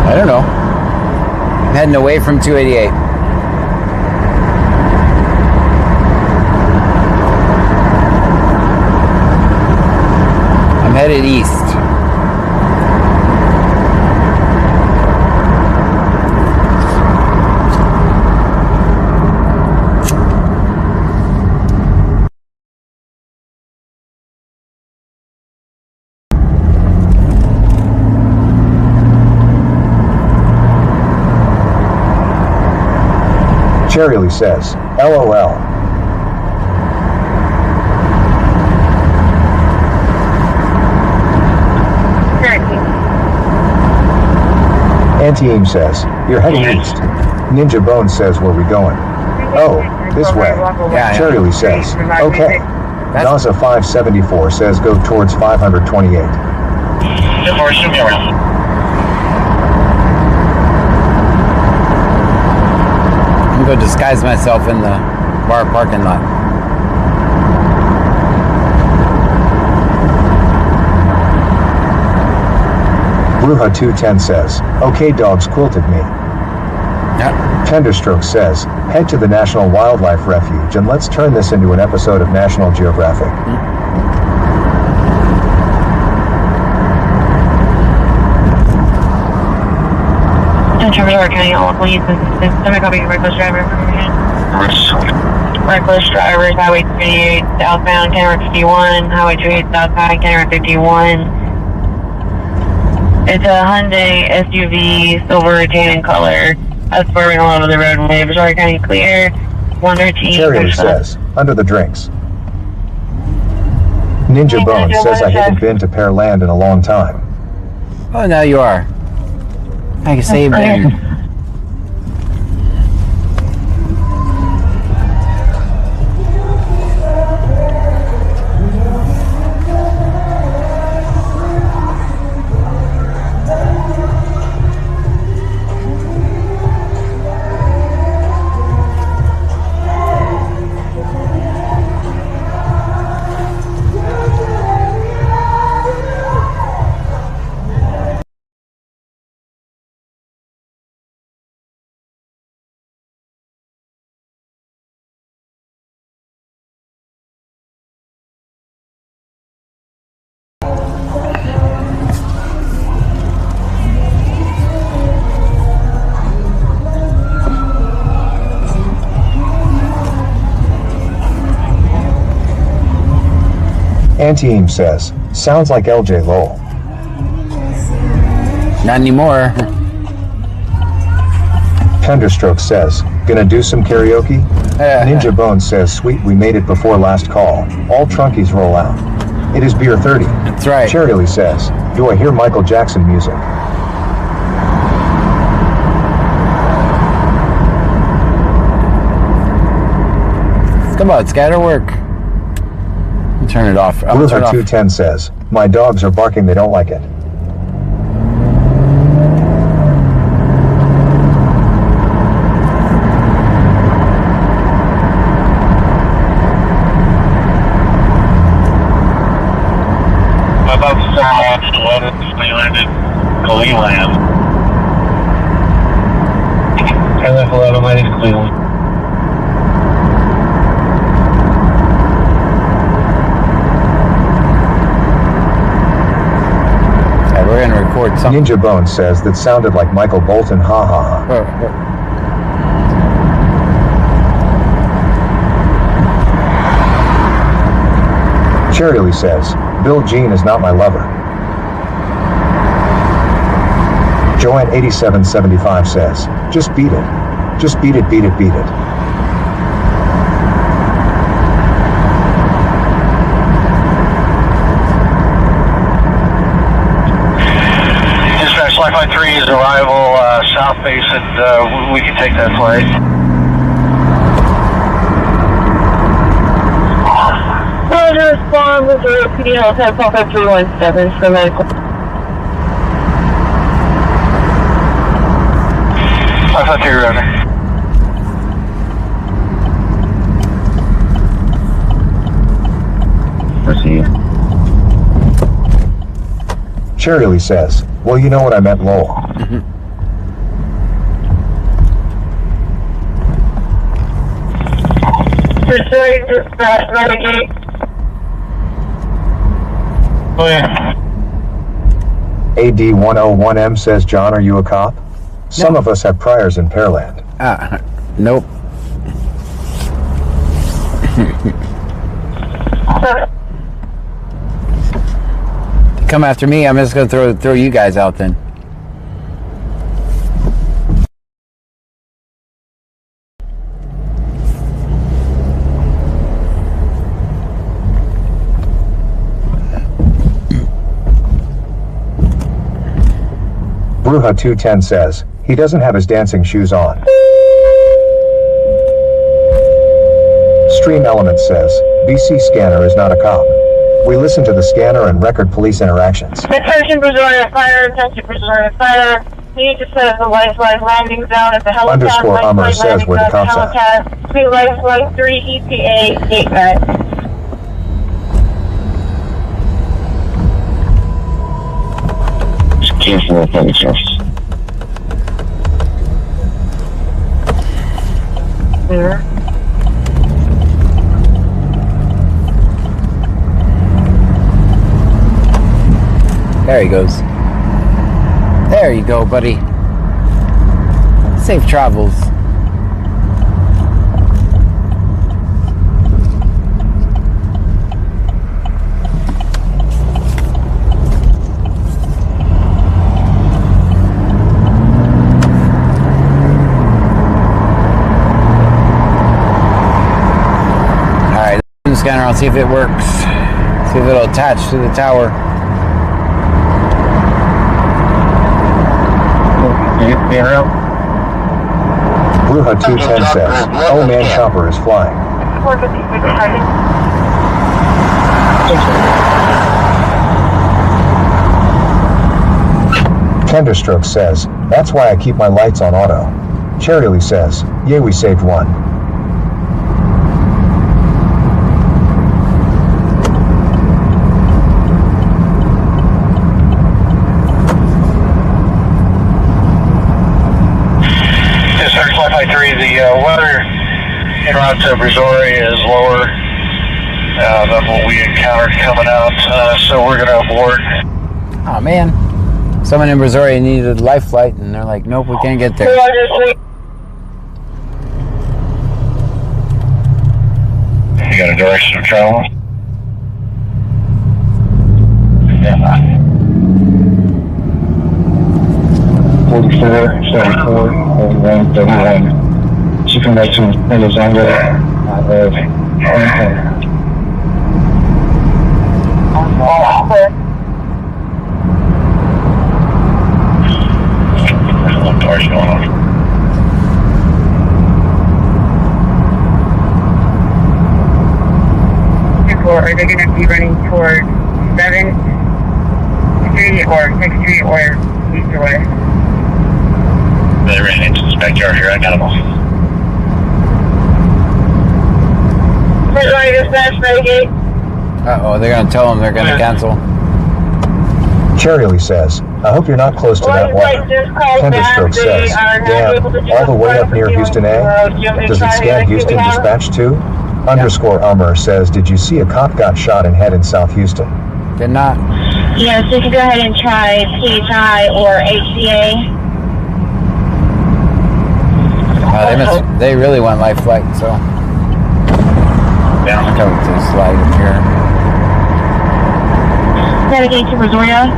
I don't know. I'm heading away from 288. I'm headed east. Cherry Lee says, LOL. Anti-Aim says, you're heading east. Ninja Bone says, where we going? Oh, this way. Yeah. Cherry Lee says, okay. NASA 574 says go towards 528. I'm going to disguise myself in the bar parking lot. Bruja 210 says, okay dogs quilted me. Yep. Tenderstroke says, head to the National Wildlife Refuge and let's turn this into an episode of National Geographic. Brazoria County, all police, semi-copy reckless driver information. Reckless drivers, Highway 38 southbound, County 51, Highway 28 southbound, County 51. It's a Hyundai SUV, silver tan in color. That's swerving all over the roadway. Brazoria County clear. 113. Cherry Lee says, under the drinks. Ninja Bone says I haven't been to Pearland in a long time. Oh, now you are. I can save them. Anti-Aim says, sounds like LJ Lowell. Not anymore. Tenderstroke says, gonna do some karaoke? Ninja Bone says, sweet, we made it before last call. All trunkies roll out. It is beer 30. That's right. Cherry Lee says, do I hear Michael Jackson music? Come on, it's gotta work. Turn it off. Bruja 210 says, my dogs are barking, they don't like it. About we landed Cleveland. LF11 landed Cleveland. We're gonna record something. Ninja Bone says that sounded like Michael Bolton, ha ha ha. Cherry Lee says, Bill Jean is not my lover. Joanne 8775 says, just beat it. Just beat it, beat it, beat it. Flight 3 is arrival south base, and we can take that flight. Roger, respond, Brazoria PD Hotel 317 for medical. 552, Roger. Proceed. Cherry says, well, you know what I meant, lol. Renegade. Oh, yeah. AD101M says, John, are you a cop? Some of us have priors in Pearland. Nope. Come after me, I'm just gonna throw you guys out then. Bruja210 says, he doesn't have his dancing shoes on. Stream Element says, BC Scanner is not a cop. We listen to the scanner and record police interactions. Attention Brazoria Fire, attention Brazoria Fire. We need to set the lifeline landing zone at the helipad. Underscore Armor says where the cops are. Street lifeline 3 ETA gate red. Careful of public service. Clear. There he goes. There you go, buddy. Safe travels. Alright, scanner, I'll see if it works. See if it'll attach to the tower. Bruja210 says, oh man, chopper is flying. 456 heading. Tenderstroke says, that's why I keep my lights on auto. Cherry says, yay, we saved one. The weather en route to Brazoria is lower than what we encountered coming out, so we're going to abort. Oh man, someone in Brazoria needed a life flight and they're like, nope, we can't get there. You got a direction of travel? Yeah. 44, 74, 31, 31. She can make some Alexander Are they going to be running toward 7th Street or 6th Street or east or west? They ran into the backyard here. I got them all. Uh-oh, they're gonna tell them they're gonna cancel. Cherry says, I hope you're not close to that water. Tenderstroke says, damn, all the way up near Houston A? Does it scan Houston Dispatch too? Underscore Armor says, did you see a cop got shot in head in South Houston? Did not. Yeah, so you can go ahead and try PHI or HCA. They really want life flight, so. Yeah, I'm coming to the slide up here. Navigate to Brazoria.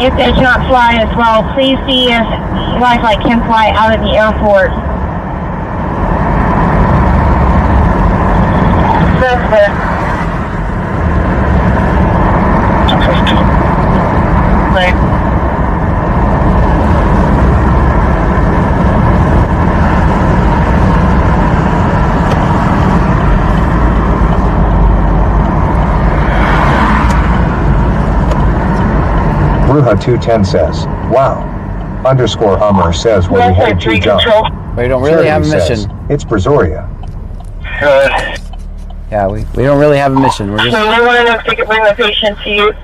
If they cannot fly as well, please see if life flight can fly out of the airport. Bruja210 says, wow. Underscore Hummer says, where we headed to, John? We don't really have a Charity mission. says, it's Brazoria. Good. Yeah, we don't really have a mission. We're just. So we want to know if they can bring the patient to you.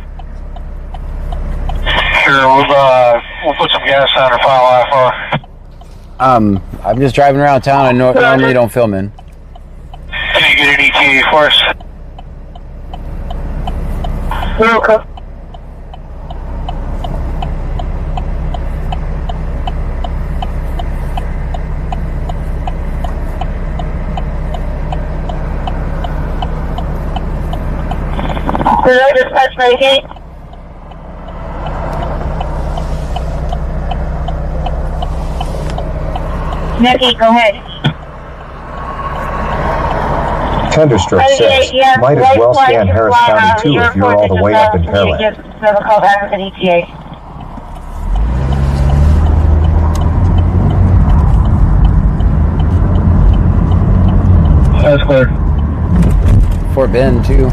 Sure, we'll put some gas on her file I'm just driving around town. I normally don't film in. Can you get an ETA for us? Okay. Did I dispatch Medicaid? Nikki, go ahead. Tenderstroke says, might as well scan Harris County too if you're all the way up in Pearland. Give a call back with an ETA. That's clear. Fort Bend too.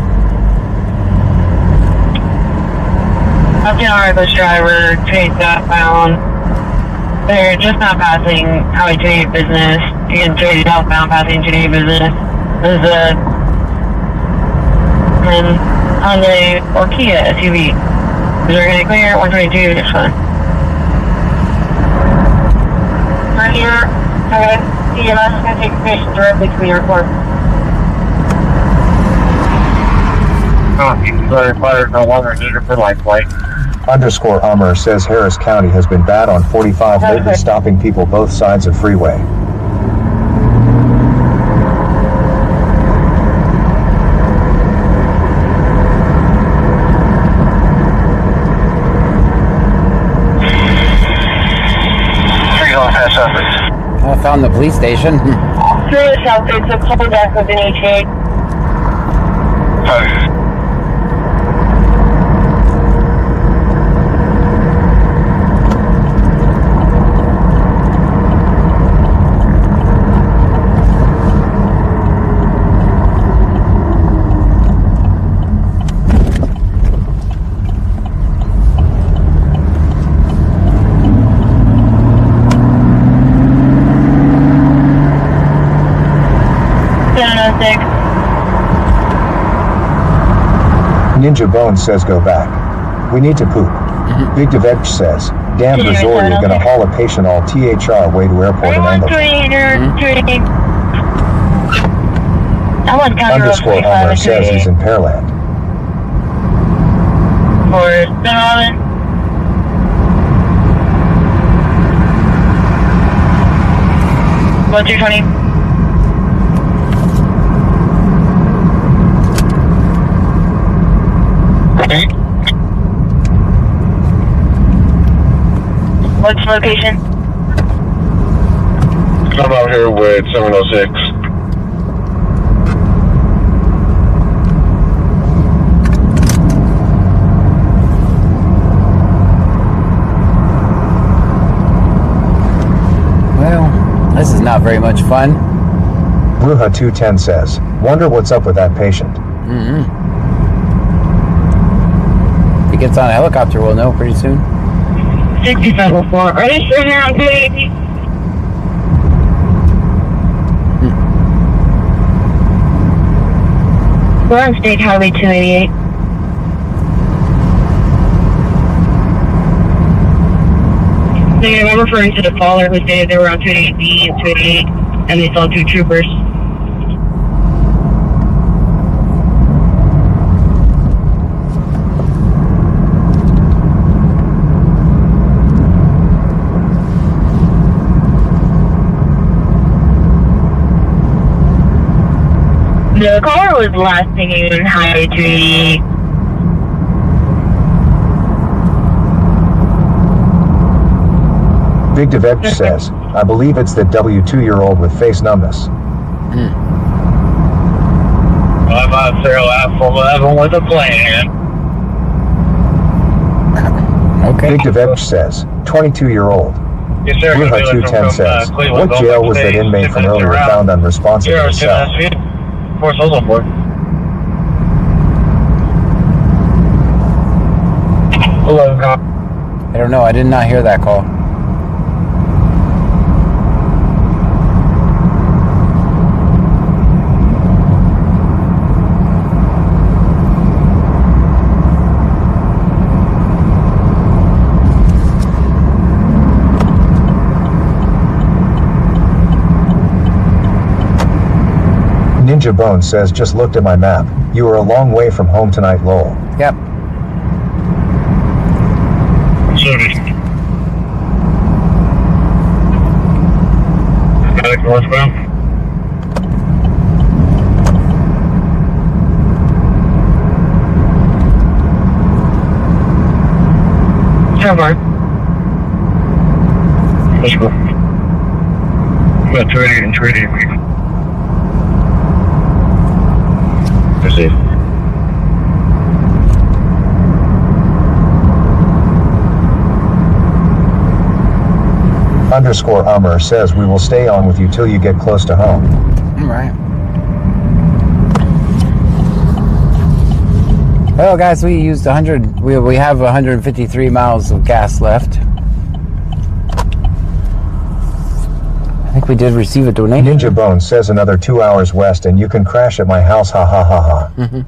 Up to our bus driver, train southbound. They're just not passing Highway 28 business. Again, traded southbound passing 28 business. There's a Hyundai or Kia SUV. They're going to clear 122, it's fine. Right here, okay. CMS is going to take the patient directly to the airport. No longer needed for life flight. Underscore Hummer says Harris County has been bad on 45 lately, stopping people both sides of freeway. I found the police station. Through the south, so call back with an ETA. Ninja Bone says go back. We need to poop. Big Devetch says, damn Brazoria gonna haul a patient all THR way to airport in Angleton. Underscore Hummer says he's in Pearland. For St. 1220. What's the location? I'm out here with 706. Well, this is not very much fun. Bruja210 says, wonder what's up with that patient. If he gets on a helicopter, we'll know pretty soon. 6704. Are they still here on 280? We're on State Highway 288. So yeah, I'm referring to the caller who stated they were on 288B and 288, and they saw two troopers. The car was last seen in Highway 288. Big Devetch says, I believe it's the W2-year-old with face numbness. I'm on 011 with a plan. Okay. Big Devetch says, 22-year-old. Yes, sir. Bruja210 says, what jail was that inmate from earlier found unresponsive in his cell? Of course, I was on board. Hello, don't know. I did not hear that call. Ninja Bone says, just looked at my map. You are a long way from home tonight, lol. Yep. Sorry. Back northbound. Yeah, Mark. Let's go. About 30 and 30 people. Proceed. Underscore Ummer says, we will stay on with you till you get close to home. All right. Well, guys, we used 100. We have 153 miles of gas left. I think we did receive a donation. Ninja Bone says another 2 hours west and you can crash at my house, ha ha ha ha. Mm-hmm.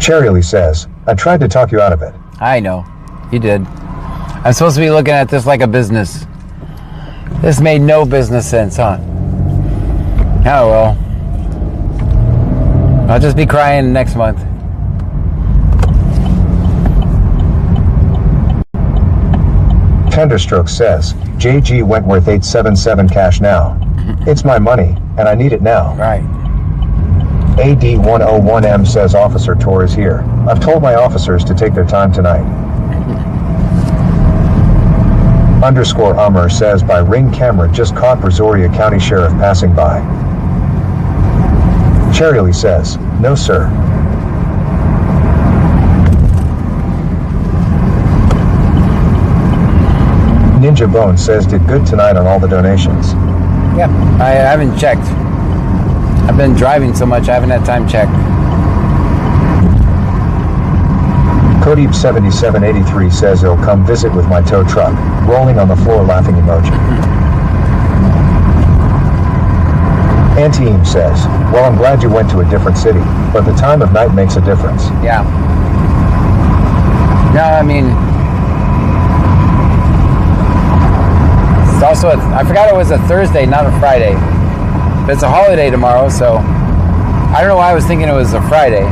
Cherry says, I tried to talk you out of it. I know. You did. I'm supposed to be looking at this like a business. This made no business sense, huh? Oh well. I'll just be crying next month. Tenderstroke says, JG Wentworth 877 cash now. It's my money, and I need it now. Right. AD101M says Officer Tor is here. I've told my officers to take their time tonight. Underscore Ummer says by ring camera just caught Brazoria County Sheriff passing by. Cherry says, no sir. Ninja Bone says did good tonight on all the donations. Yep. I haven't checked. I've been driving so much I haven't had time to check. Codeep7783 says he'll come visit with my tow truck. Rolling on the floor laughing emoji. Anteem says, well, I'm glad you went to a different city, but the time of night makes a difference. Yeah. No, I mean, it's also, I forgot it was a Thursday, not a Friday. But it's a holiday tomorrow, so I don't know why I was thinking it was a Friday.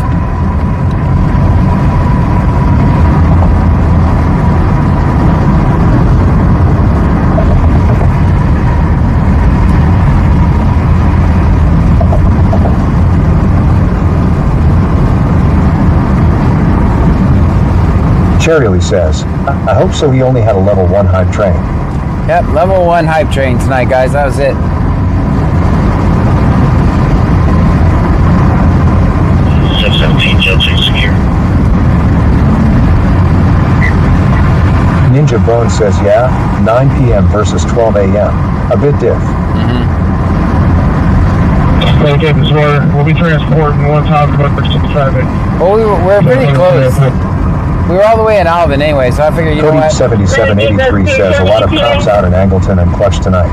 Cherry says, I hope so he only had a level 1 hype train. Yep, level 1 hype train tonight, guys. That was it. Ninja Bone says, yeah, 9 p.m. versus 12 a.m. A bit diff. Okay, we'll be transporting one time about traffic. Well, we're pretty close. We were all the way in Alvin anyway, so I figured, you know what? 7783 says a lot of cops out in Angleton and Clutch tonight.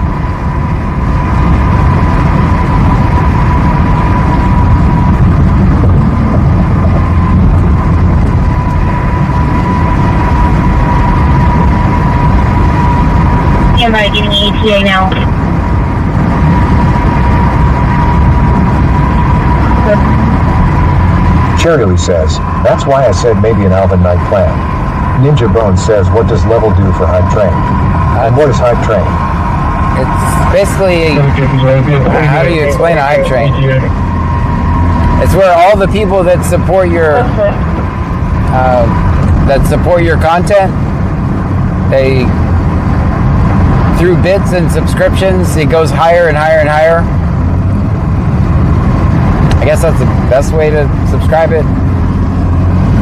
Am I getting ETA now? Cherry says, that's why I said maybe an Alvin night plan. Ninja Bone says, what does level do for hype train? And what is hype train? It's basically, how do you explain a hype train? It's where all the people that support your content, they, through bits and subscriptions, it goes higher and higher and higher. I guess that's the best way to subscribe it.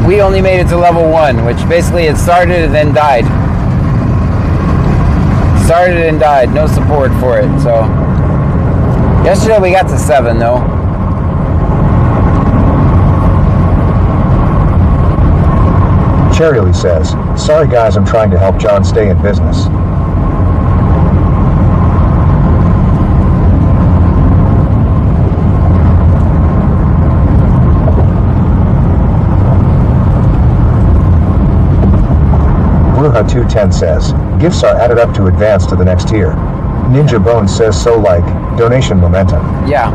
We only made it to level 1, which basically it started and then died. Started and died, no support for it, so. Yesterday we got to 7 though. Cherry Lee says, sorry guys, I'm trying to help John stay in business. Bruja 210 says, gifts are added up to advance to the next tier. Ninja Bones says, so like, donation momentum. Yeah,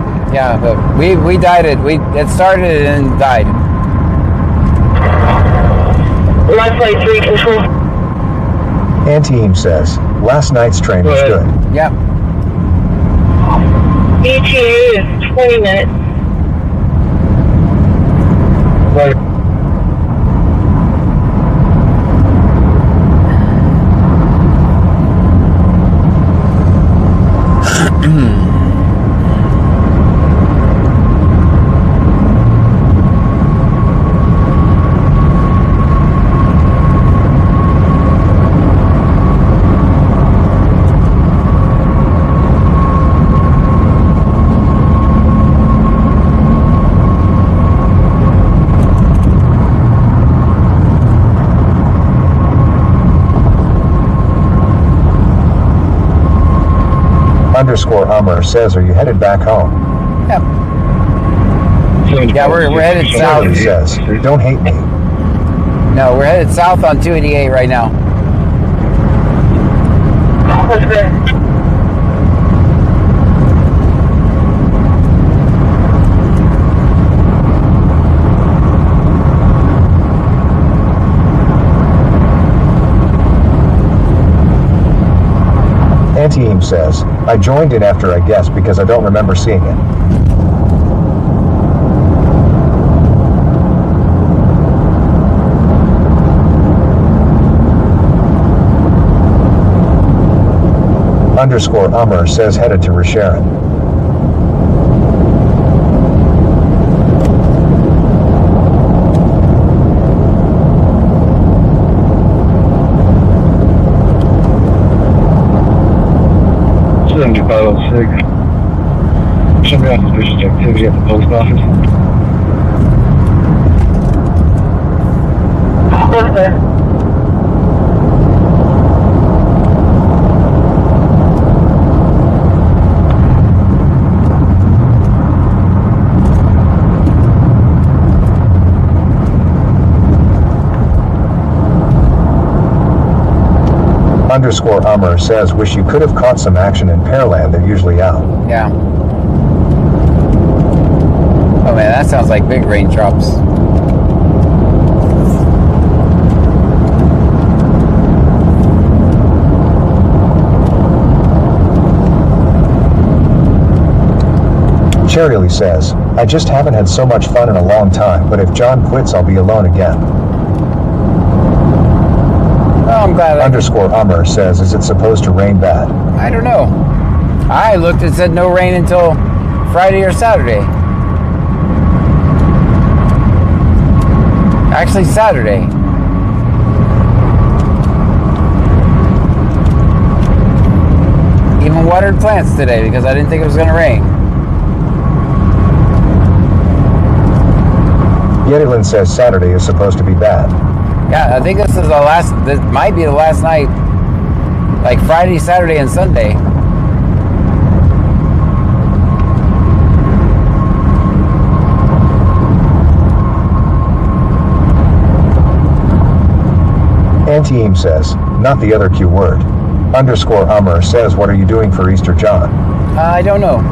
but we died it started and died. Left flight 3 control. Anti-Eam says, last night's train was good. Yep. ETA is 20 minutes. Underscore Hummer says, are you headed back home? Yep. Yeah, we're headed south. He says, don't hate me. No, we're headed south on 288 right now. Anti-Eam says, I joined in after I guessed because I don't remember seeing it. Underscore Ummer says headed to Risharan. Somebody on suspicious activity at the post office. Underscore Ummer says, wish you could have caught some action in Pearland, they're usually out. Yeah. Oh man, that sounds like big raindrops. Cherry Lee says, I just haven't had so much fun in a long time, but if John quits, I'll be alone again. Oh, I'm glad. Underscore Ummer says, is it supposed to rain bad? I don't know. I looked and said no rain until Friday or Saturday. Actually, Saturday. Even watered plants today because I didn't think it was going to rain. Yetilin says Saturday is supposed to be bad. Yeah, I think this might be the last night, like Friday, Saturday, and Sunday. Anti-Eam says, not the other Q word. Underscore Ummer says, what are you doing for Easter, John? I don't know.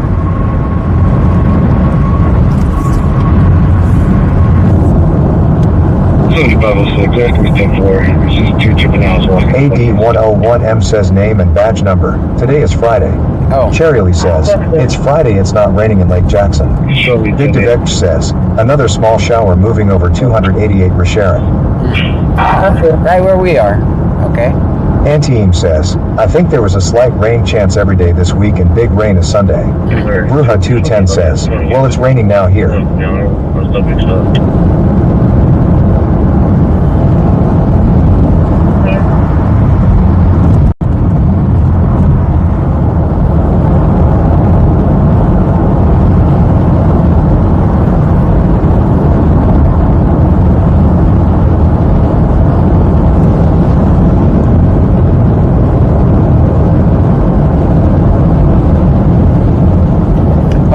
AD101M says name and badge number. Today is Friday. Oh. Cherry Lee says, it's Friday, it's not raining in Lake Jackson. Big Devek says, another small shower moving over 288 Risharan. Right where we are. Okay. Anti-Eam says, I think there was a slight rain chance every day this week and big rain is Sunday. Bruja 210 says, well, it's raining now here.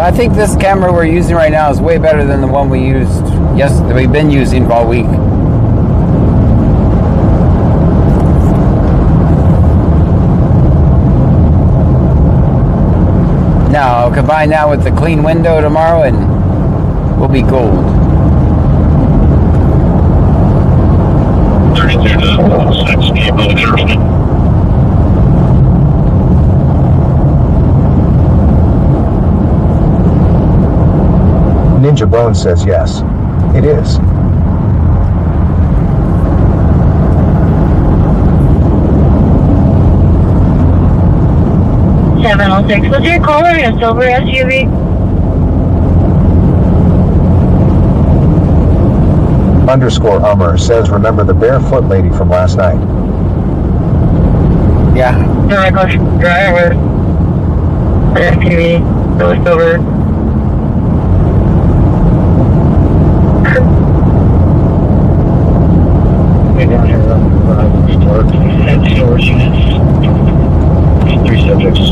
I think this camera we're using right now is way better than the one we used. Yes, that we've been using all week. Now I'll combine that with the clean window tomorrow, and we'll be gold. 32 to 6, Cable Thursday. Ninja Bone says yes. It is. Was your caller in a silver SUV? Underscore Ummer says, remember the barefoot lady from last night? Yeah. Driver. SUV. It was silver. Storage units. 3 subjects.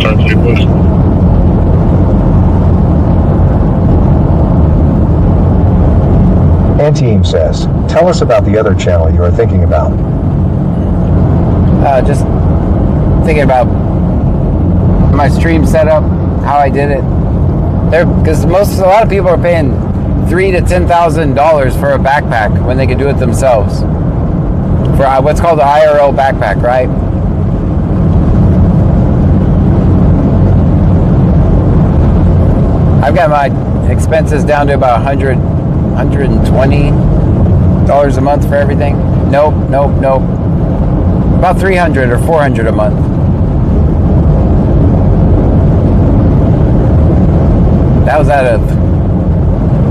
Trying to push. Anteam says, tell us about the other channel you are thinking about. Just thinking about my stream setup, how I did it. Because a lot of people are paying $3,000 to $10,000 for a backpack when they could do it themselves. For what's called the IRL backpack, right? I've got my expenses down to about $120 a month for everything. Nope. About $300 or $400 a month. That was out of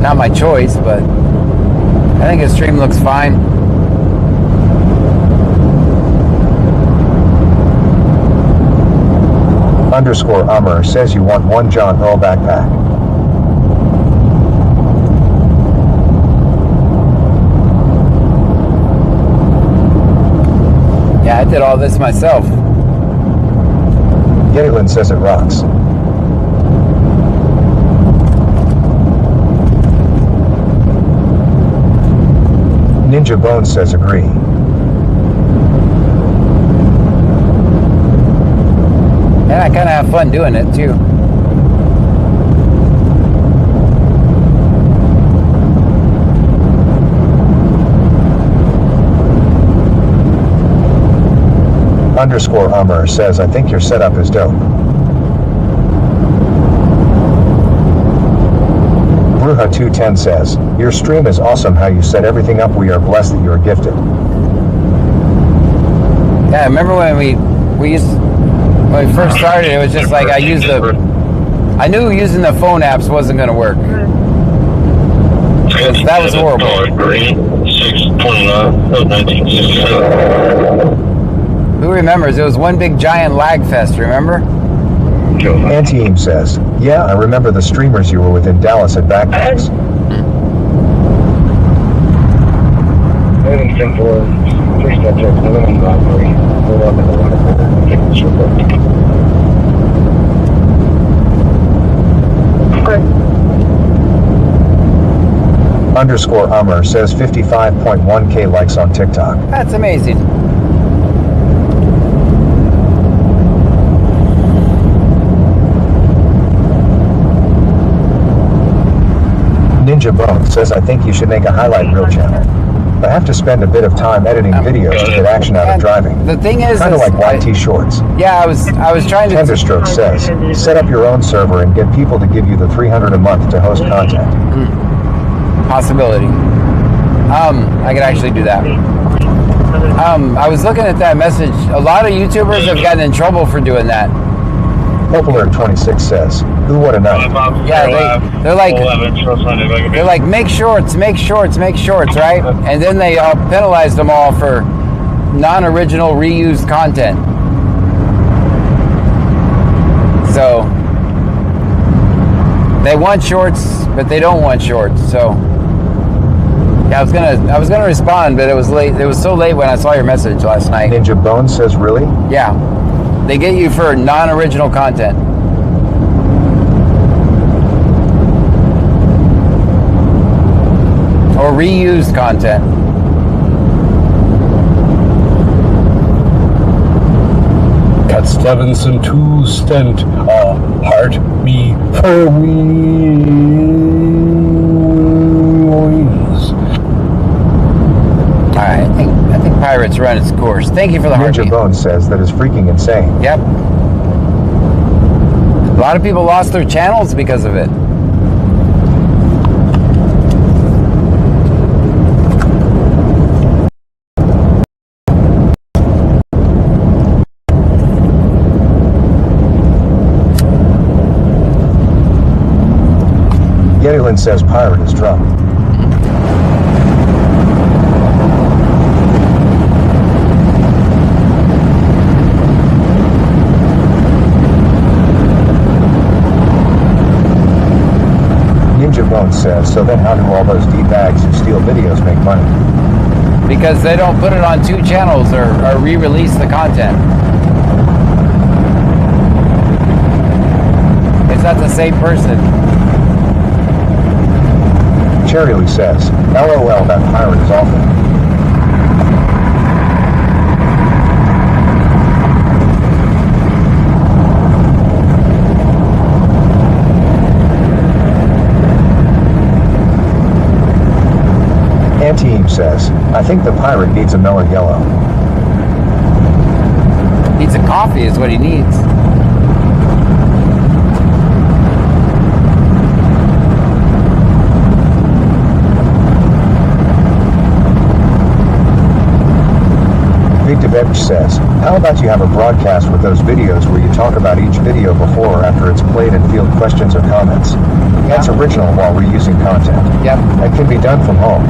not my choice, but I think his stream looks fine. Underscore Ummer says you want one John Earl backpack. Yeah, I did all this myself. Yetlin says it rocks. Ninja Bone says agree. And I kind of have fun doing it too. Underscore Ummer says, I think your setup is dope. Bruja210 says, your stream is awesome how you set everything up. We are blessed that you are gifted. Yeah, I remember when we first started, it was just like I knew using the phone apps wasn't going to work. That was horrible. 629, Who remembers? It was one big giant lag fest, remember? Anteam says, yeah, I remember the streamers you were with in Dallas at Backpacks. Underscore Ummer says 55.1K likes on TikTok. That's amazing. Ninja Bone says, I think you should make a highlight reel channel. I have to spend a bit of time editing videos to get action out of driving. The thing is, kind of like YT Shorts. Yeah, I was trying to. Tenderstroke says, set up your own server and get people to give you the $300 a month to host content. Possibility. I could actually do that. I was looking at that message. A lot of YouTubers have gotten in trouble for doing that. Popular26 says, who would have known? Yeah, they're like, make shorts, right? And then they penalized them all for non-original reused content. So they want shorts, but they don't want shorts. So Yeah, I was gonna respond, but it was late. It was so late when I saw your message last night. Ninja Bone says, really? Yeah. They get you for non-original content. Or reused content. Cat Stevenson 2 stent heart me for wings. Alright, I think Pirates run its course. Thank you for the heartbeat. Ninja Bone says that is freaking insane. Yep. A lot of people lost their channels because of it. Yetylin says pirate is drunk. Ninja Bone says, so then how do all those D-bags who steal videos make money? Because they don't put it on 2 channels or re-release the content. It's not the same person. Cherry Lee says, LOL, that pirate is awful. Anteem says, I think the pirate needs a mellow yellow. Needs a coffee is what he needs. Big Devich says, how about you have a broadcast with those videos where you talk about each video before or after it's played and field questions or comments? That's original while reusing content. Yep. That can be done from home.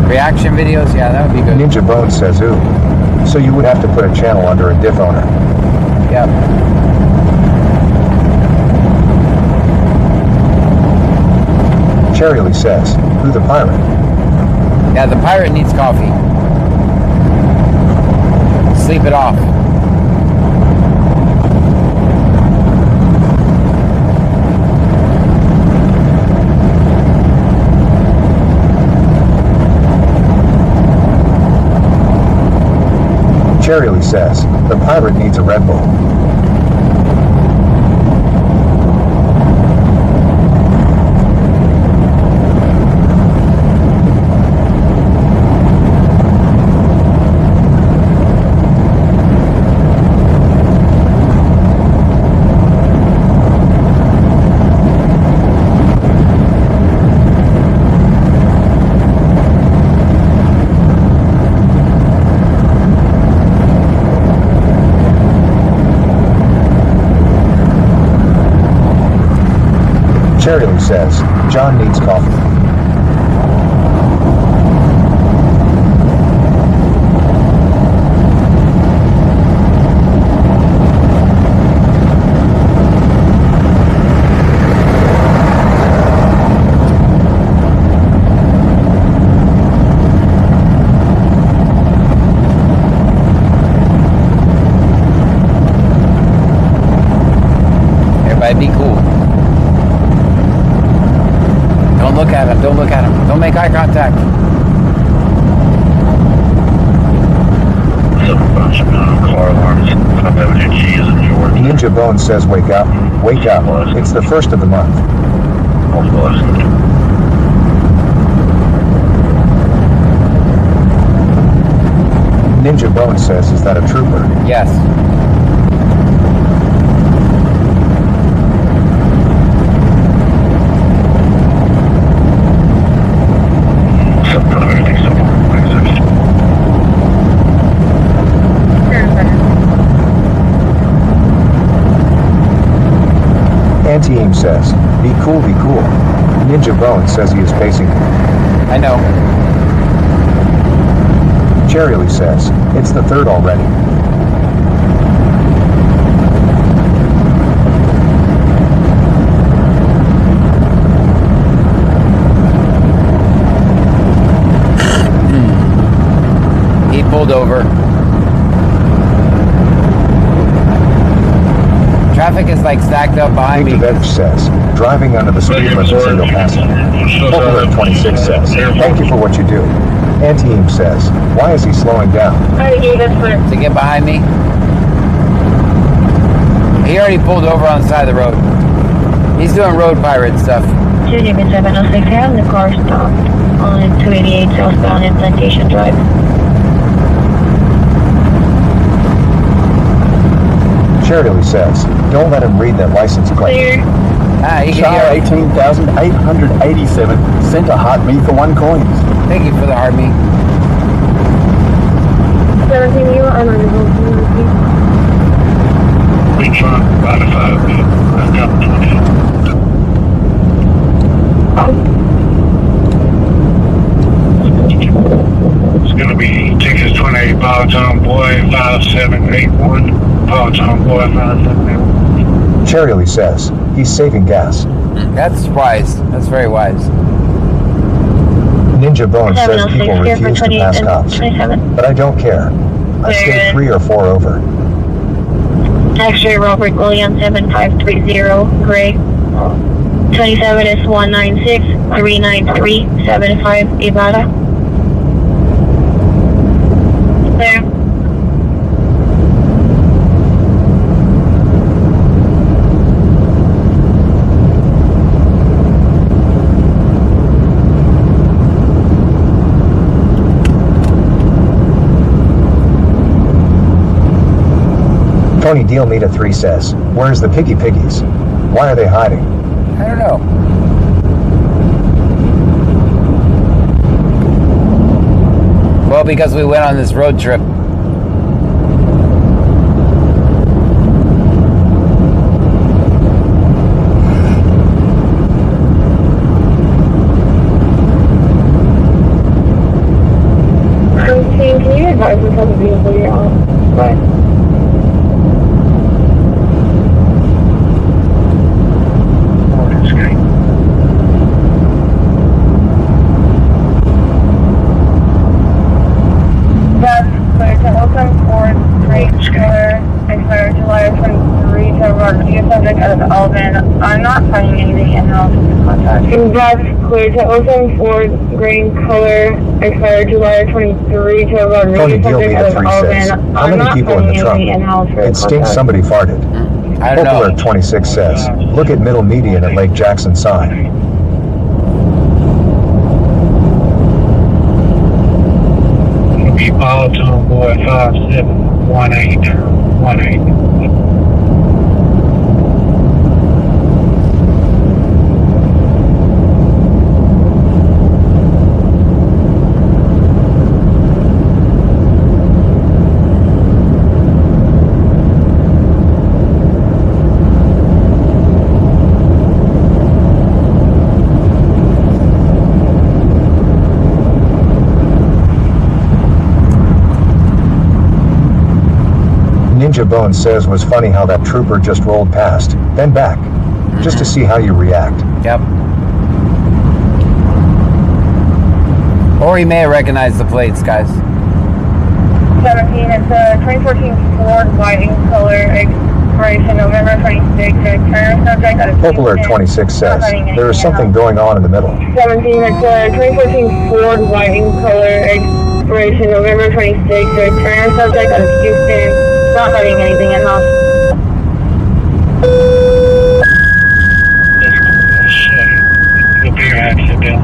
Reaction videos, yeah, that would be good. Ninja Bone says, ooh. So you would have to put a channel under a diff owner. Yep. Cherry Lee says, who the pirate? Yeah, the pirate needs coffee. Sleep it off. Cherry Lee says, the pirate needs a Red Bull. Cherry Lee says, John needs coffee. Everybody be cool. Don't look at him. Don't look at him. Don't make eye contact. Car alarms. Ninja Bone says, wake up. Wake up. It's the 1st of the month. Ninja Bone says, is that a trooper? Yes. Anteem says, be cool, be cool. Ninja Bone says he is pacing. I know. Cherry Lee says, it's the 3rd already. pulled over. Traffic is like stacked up behind me. Veg says, driving under the speed limit is illegal passing. Popular 26 says, thank you for what you do. Antiem says, why is he slowing down? To get behind me. He already pulled over on the side of the road. He's doing road pirate stuff. 706, have the car stopped on 288 southbound in Plantation Drive. Charity says, don't let him read that license plate. Char 18,887 sent a heart me for 1 coin. Thank you for the heart me. 17, you are on the road. We try about a 5. I've got 20. It's going to be Texas 28 Polyton Boy 5781. Polyton Boy 5781. Charity says, he's saving gas. That's wise. That's very wise. Ninja Bone says people refuse to pass cops. But I don't care. I stayed 3 or 4 over. X-ray Robert Williams 7530, Gray. 27 is 196 39375 Nevada. There. Tony Deal Meet a 3 says, where's the piggies? Why are they hiding? I don't know. Well, because we went on this road trip. Can you advise me how the vehicle you're on? Right. I'm not finding anything in-house contact. That's clear to 074 green color, expired July 23 to about Tony Deal Meet a 3 says, how many people in the truck? It stinks somebody farted. I don't know. Popular 26 says, look at middle median at Lake Jackson sign. It'll be Polyton Boy 5718. Ninja Bone says was funny how that trooper just rolled past, then back, just to see how you react. Yep. Or he may have recognized the plates, guys. 17, it's a 2014 Ford white in color, expiration November 26, return subject at a Popular 26 says, there is something going on in the middle. 17, it's a 2014 Ford white in color, expiration November 26, return subject at a Houston. Not letting anything in house. It'll be an accident.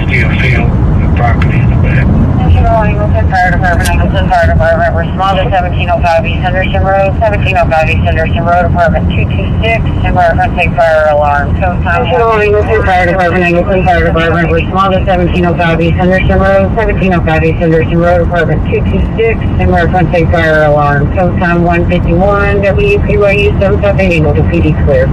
Steel field, the property in the back. National Eagleton Fire Department, Eagleton Fire Department, respond to 1705 East Henderson Road, 1705 East Henderson Road, Apartment 226, and front take fire alarm. National Eagleton Fire Department, Eagleton Fire Department, respond to 1705 East Henderson Road, 1705 East Henderson Road, Apartment 226, and front take fire alarm. Code time 151, WPYU 758, Eagle to PD clear.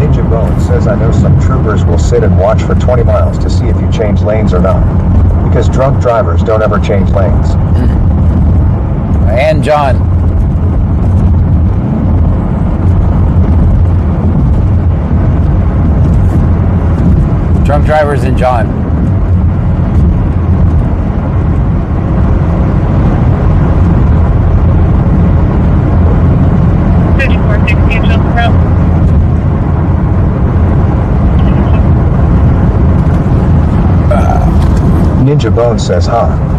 Ninja Bone says I know some troopers will sit and watch for 20 miles to see if you change lanes or not. Because drunk drivers don't ever change lanes. And John. Truck drivers and John. Ninja Bone says, huh?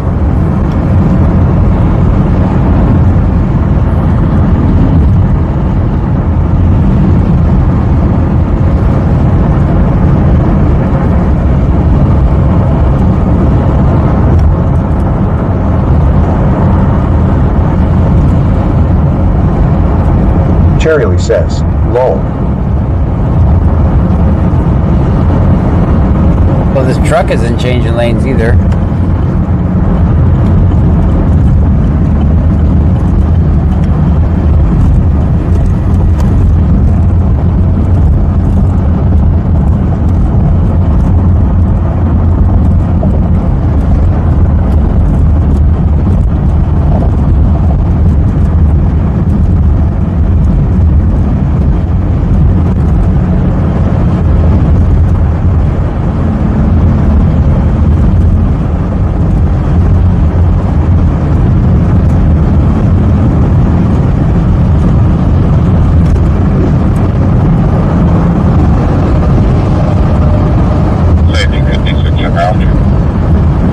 Cherry Lee says, lol. Well, this truck isn't changing lanes either.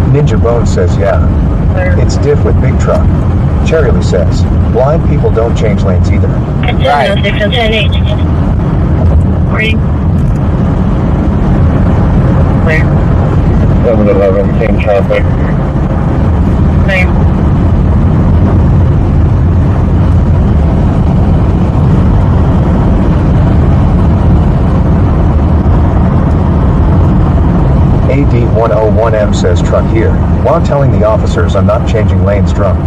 Ninja Bone says, yeah. It's diff with big truck. Cherry Lee says, blind people don't change lanes either. Right. 7-11, same traffic. AD101M says truck here, while telling the officers I'm not changing lanes drunk.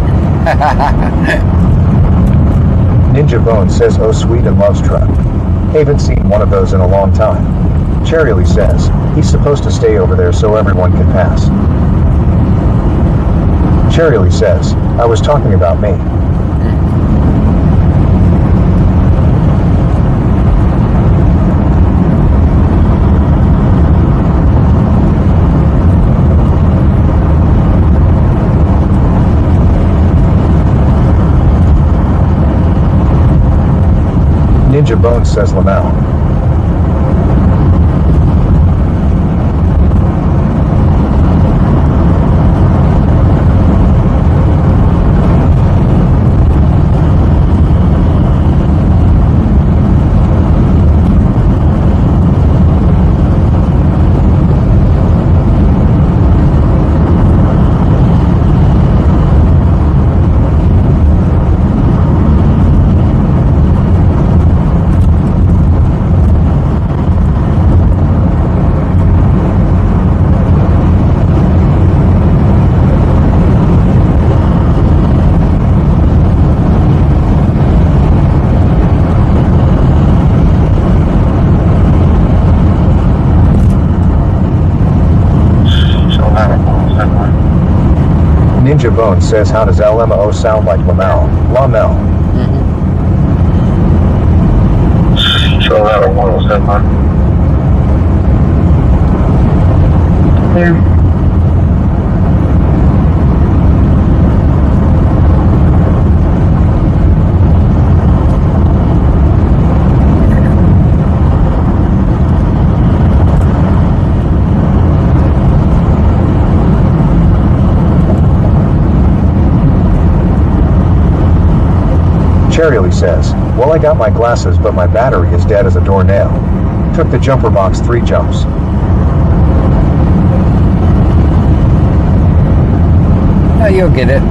Ninja Bone says, oh sweet and loves truck. Haven't seen one of those in a long time. Cherry Lee says, he's supposed to stay over there so everyone can pass. Cherry Lee says, I was talking about me. Ninja Bone says Lamau. Ninja Bone says, how does LMO sound like Lamau? Lamel. So that 107. Yeah. Cherry Lee says, well, I got my glasses, but my battery is dead as a doornail. Took the jumper box 3 jumps. Oh, you'll get it.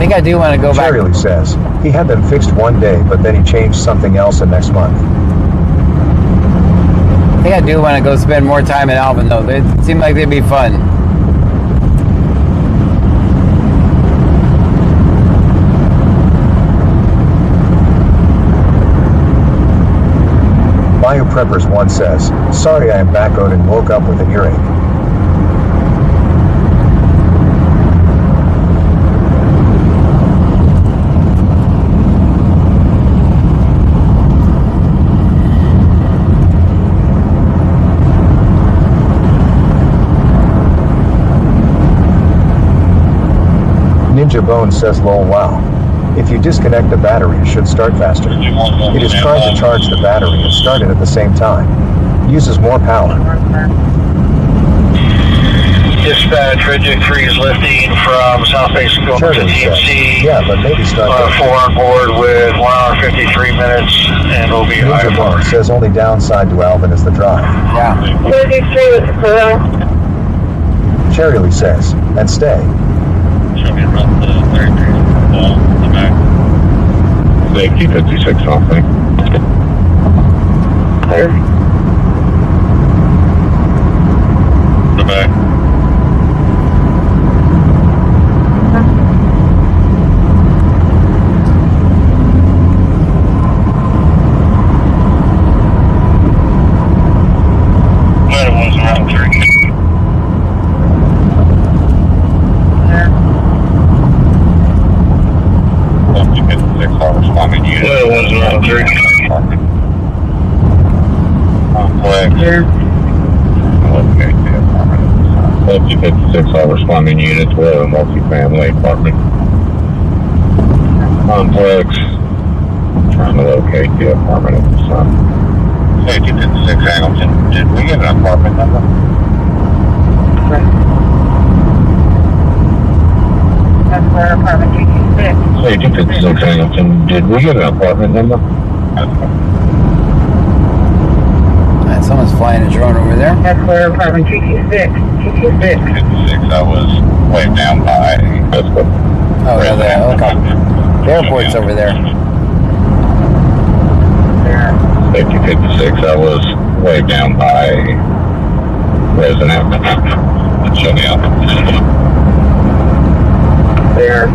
think I do want to go back. Cherry Lee says he had them fixed one day, but then he changed something else the next month. I think I do want to go spend more time in Alvin, though. They seem like they'd be fun. BioPreppers1 says, sorry I am backed and woke up with an earache. Ninja Bone says lol wow. If you disconnect the battery, it should start faster. It is trying to charge the battery and start it at the same time. Uses more power. Dispatch, Rigid 3 is lifting from South Bay School to TMC. Yeah, but maybe start 4 on board with 1 hour 53 minutes, and we'll be Ninja Bone says only downside to Alvin is the drive. Yeah. Cherry Lee says, and stay. Safety 56 off me. Clear. The back. That was around 3. Responding unit. That was around 3. Complex. Located apartment. 56 all responding units. We're a multi-family apartment. Complex. Trying to locate the apartment at the sun. Safety 56 Hamilton. Did we get an apartment number? That's where apartment 226. Safety 56 Hamilton. Did we get an apartment number? Someone's flying a drone over there. That's where apartment 226. 226. 56, I was way down by. Oh, yeah, the helicopter. The airport's over there. Safety 56, I was way down by resident. Show me out. There.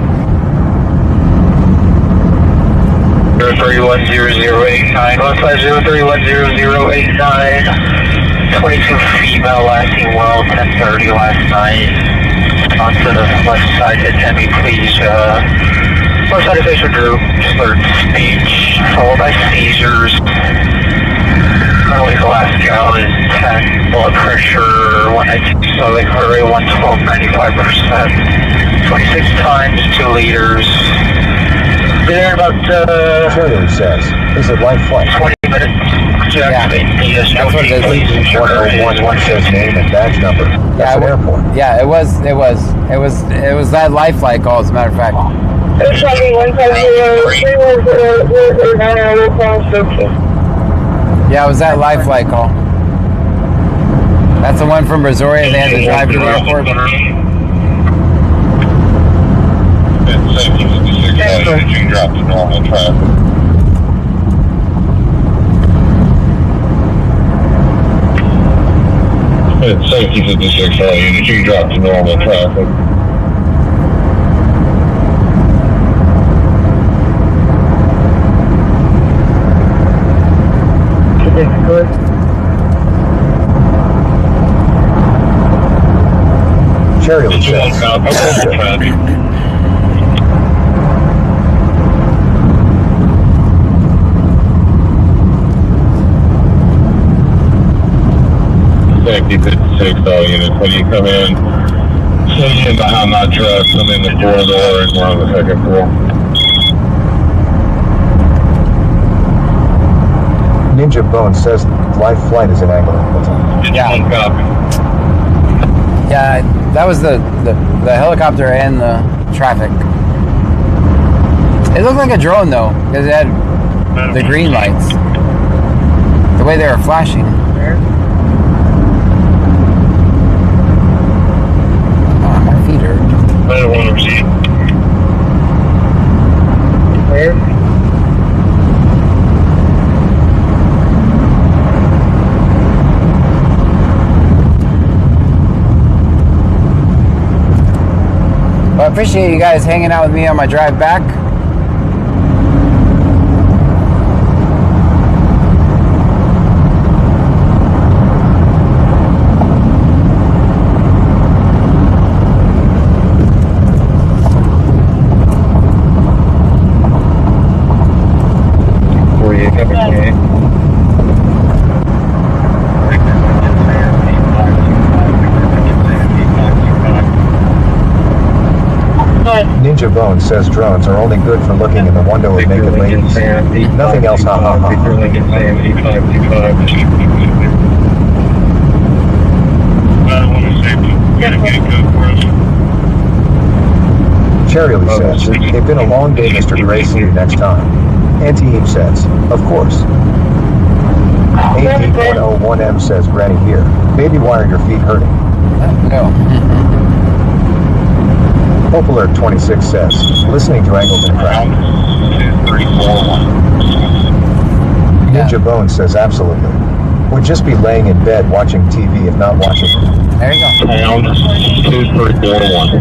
0310089. 150310089. 22 female lasting well, 10:30 last night. Onto the left side to Temi, please. Left side of facial droop, slurred speech, followed by seizures. Early Glasgow is 10, blood pressure 119, systolic heart rate 112, 95%. 26 times 2 liters. Be there about Cherry Lee says, is it life flight? 20 minutes. Yeah. That's what it is. 101 says name and badge number. That's an airport. Yeah, it was that life flight call, as a matter of fact. Yeah, it was that life flight call. That's the one from Brazoria. They had to drive to the airport. Safety 56, you dropped to normal traffic. It's safety 56, all units, you dropped to normal traffic. Cherry Lee says, Safety 56, all units, when you come in, stay in behind my truck, come in the corridor, and we're on the 2nd floor. Ninja Bone says life flight is in Angola. Yeah. Yeah, that was the helicopter and the traffic. It looked like a drone though, because it had the green lights. The way they were flashing. I don't want to see. Well, I appreciate you guys hanging out with me on my drive back. Ninja Bone says drones are only good for looking in the window of naked ladies. Nothing else, ha ha ha. Cherry says, it's been a long day, Mr. Gray, see you next time. Auntie says, of course. AD101M says, Granny here. Baby, why are your feet hurting? No. Popular 26 says, listening to Angleton Crack. Ninja Bone says, absolutely. Would just be laying in bed watching TV if not watching. There you go. Pound 2341.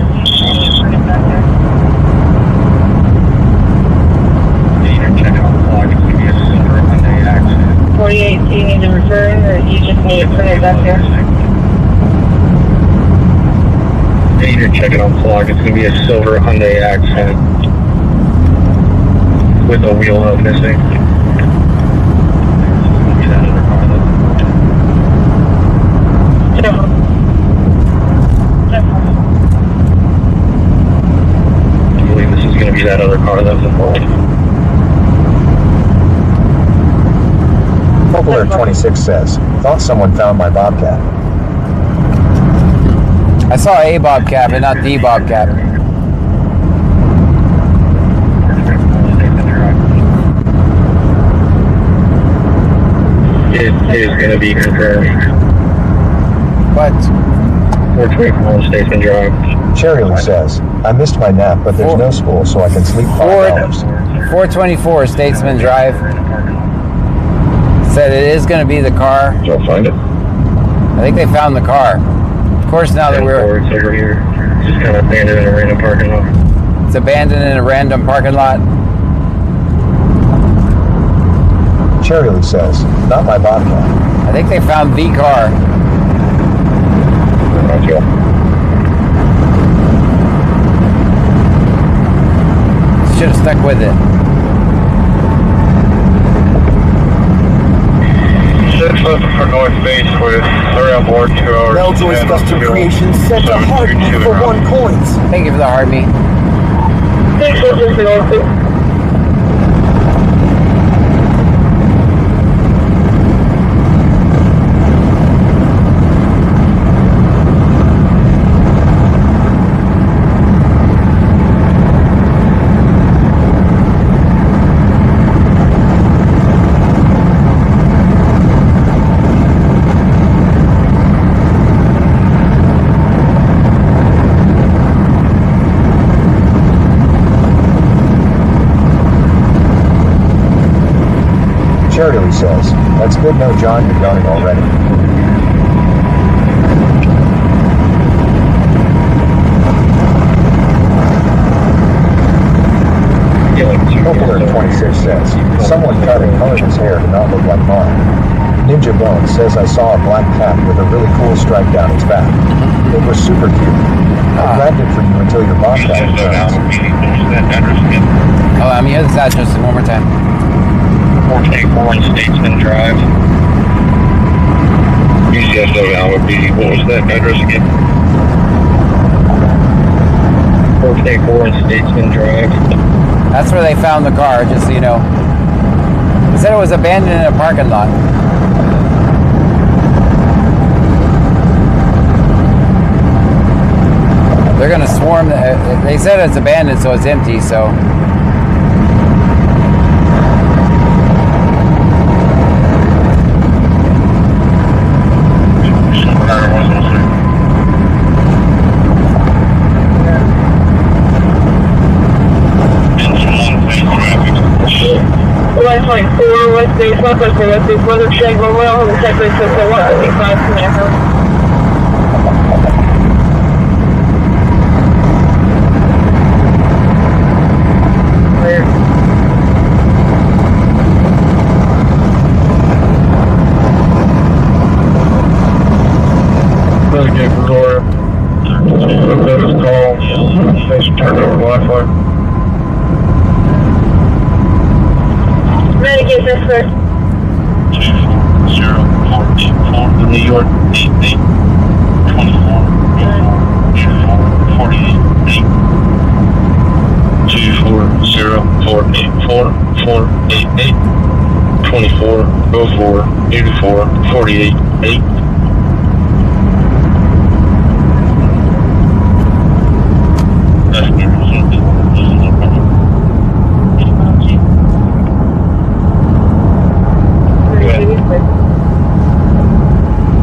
48, do you need to return or you just need it printed back there? You're checking on clock. It's going to be a silver Hyundai Accent with a wheel hub missing. I believe this is going to be that other car that was involved. Popular 26 says, thought someone found my Bobcat. I saw a Bobcat, but not the Bobcat. It is going to be confirmed. What? 424 Statesman Drive. Cherry says, I missed my nap, but there's no school, so I can sleep 5 hours. 424 Statesman Drive. Said it is going to be the car. Did y'all find it? I think they found the car. Of course, now that we're... It's over here. Just kind of abandoned in a random parking lot. It's abandoned in a random parking lot. Cherry says, not my Bobcat. I think they found the car. Should have stuck with it. 6 left for North Base with 3 on board, 2 hours. Meljoy's Custom Creations sent a heart meat for 1 coins. Thank you for the heart meat. Thanks for listening, North. Cherry says, that's good, no John, you're yawning already. Popular 26 says, someone cut and colored his hair to not look like mine. Ninja Bone says I saw a black cat with a really cool stripe down its back. It was super cute. I grabbed it for you until your Bobcat returns. Oh, I'm here. This address one more time. 424 Statesman Drive. UCSO now would be, what was that address again? 424 Statesman Drive. That's where they found the car, just so you know. They said it was abandoned in a parking lot. They're gonna swarm. They said it's abandoned, so it's empty, so. West Base, Southwest West Base, weather check, well, the check base, so 155 Command. call. Thanks for turning over Wi-Fi. Ready to get this first. 24044 New York 8824 488 24044 488 2404 84 48 8.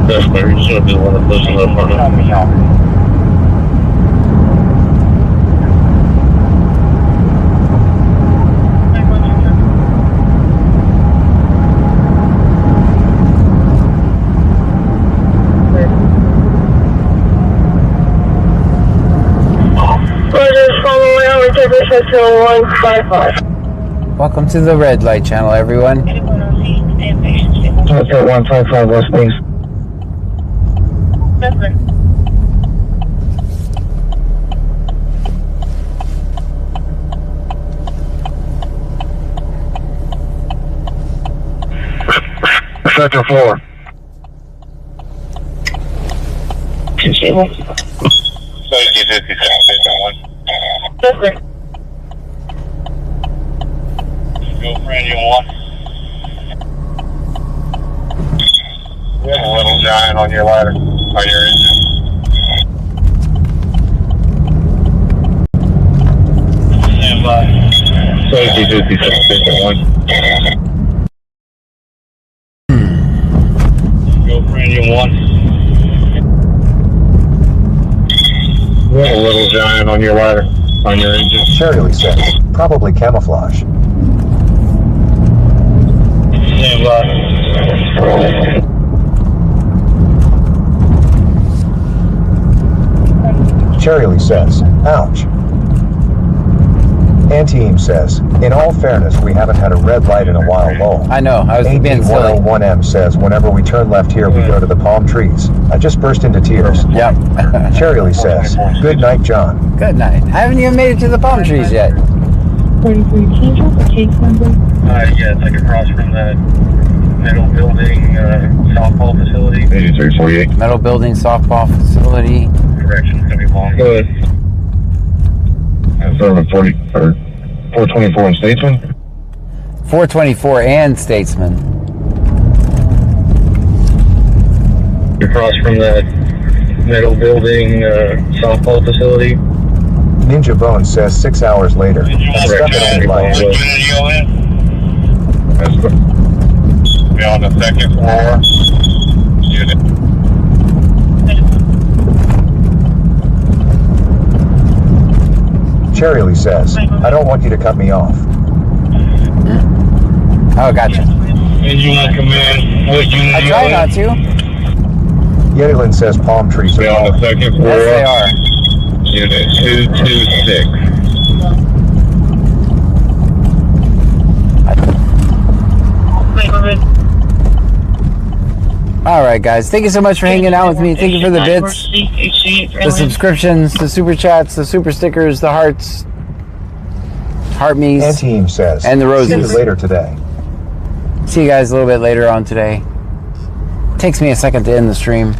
That's where you should be the one that lives in the apartment. Welcome to the red light channel, everyone. 155 West, please. Sector 4. Disable. Go for engine 1. You have a little giant on your ladder, on your engine. Stand by. Safety 56, 1. Go for engine 1. You have a little giant on your ladder, on your engine. Sherry says, probably camouflage. Stand by. Cherry says, ouch. Antiem says, in all fairness, we haven't had a red light in a while, lol. I know, I was being silly. 101M says, whenever we turn left here, we go to the palm trees. I just burst into tears. Yep. Cherry says, good night, John. Good night. I haven't even made it to the palm trees yet. 43, can you drop the case number? Yeah, it's like across from the metal building softball facility. 8348. Metal building softball facility. Direction's gonna be long. Good. That's 424 in Statesman. 424 and Statesman. Across from the metal building softball facility. Ninja Bone says 6 hours later. Stuck at only light. Be on the second floor. Unit. Cherry says, I don't want you to cut me off. Oh, gotcha. Engine on command. What unit? I try not to. Yedlin says palm trees Be are on the second floor. Yes, they are. Unit 226. All right, guys. Thank you so much for hanging out with me. Thank you for the bits, the subscriptions, the super chats, the super stickers, the hearts, heart me's, Antiem says, and the roses. see you later today. See you guys a little bit later on today. Takes me a second to end the stream.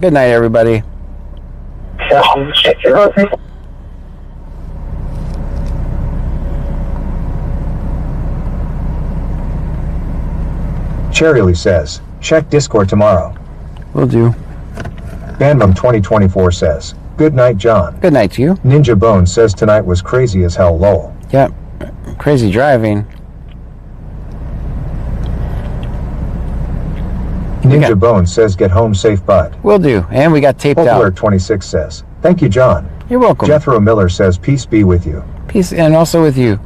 Good night, everybody. Cherry says, check Discord tomorrow. Will do. Bandmum 2024 says, good night, John. Good night to you. Ninja Bone says tonight was crazy as hell, lol. Yep. Crazy driving. Ninja Bone says get home safe, bud. Will do. And we got taped out. Alert 26 says, thank you, John. You're welcome. Jethro Miller says, peace be with you. Peace, and also with you.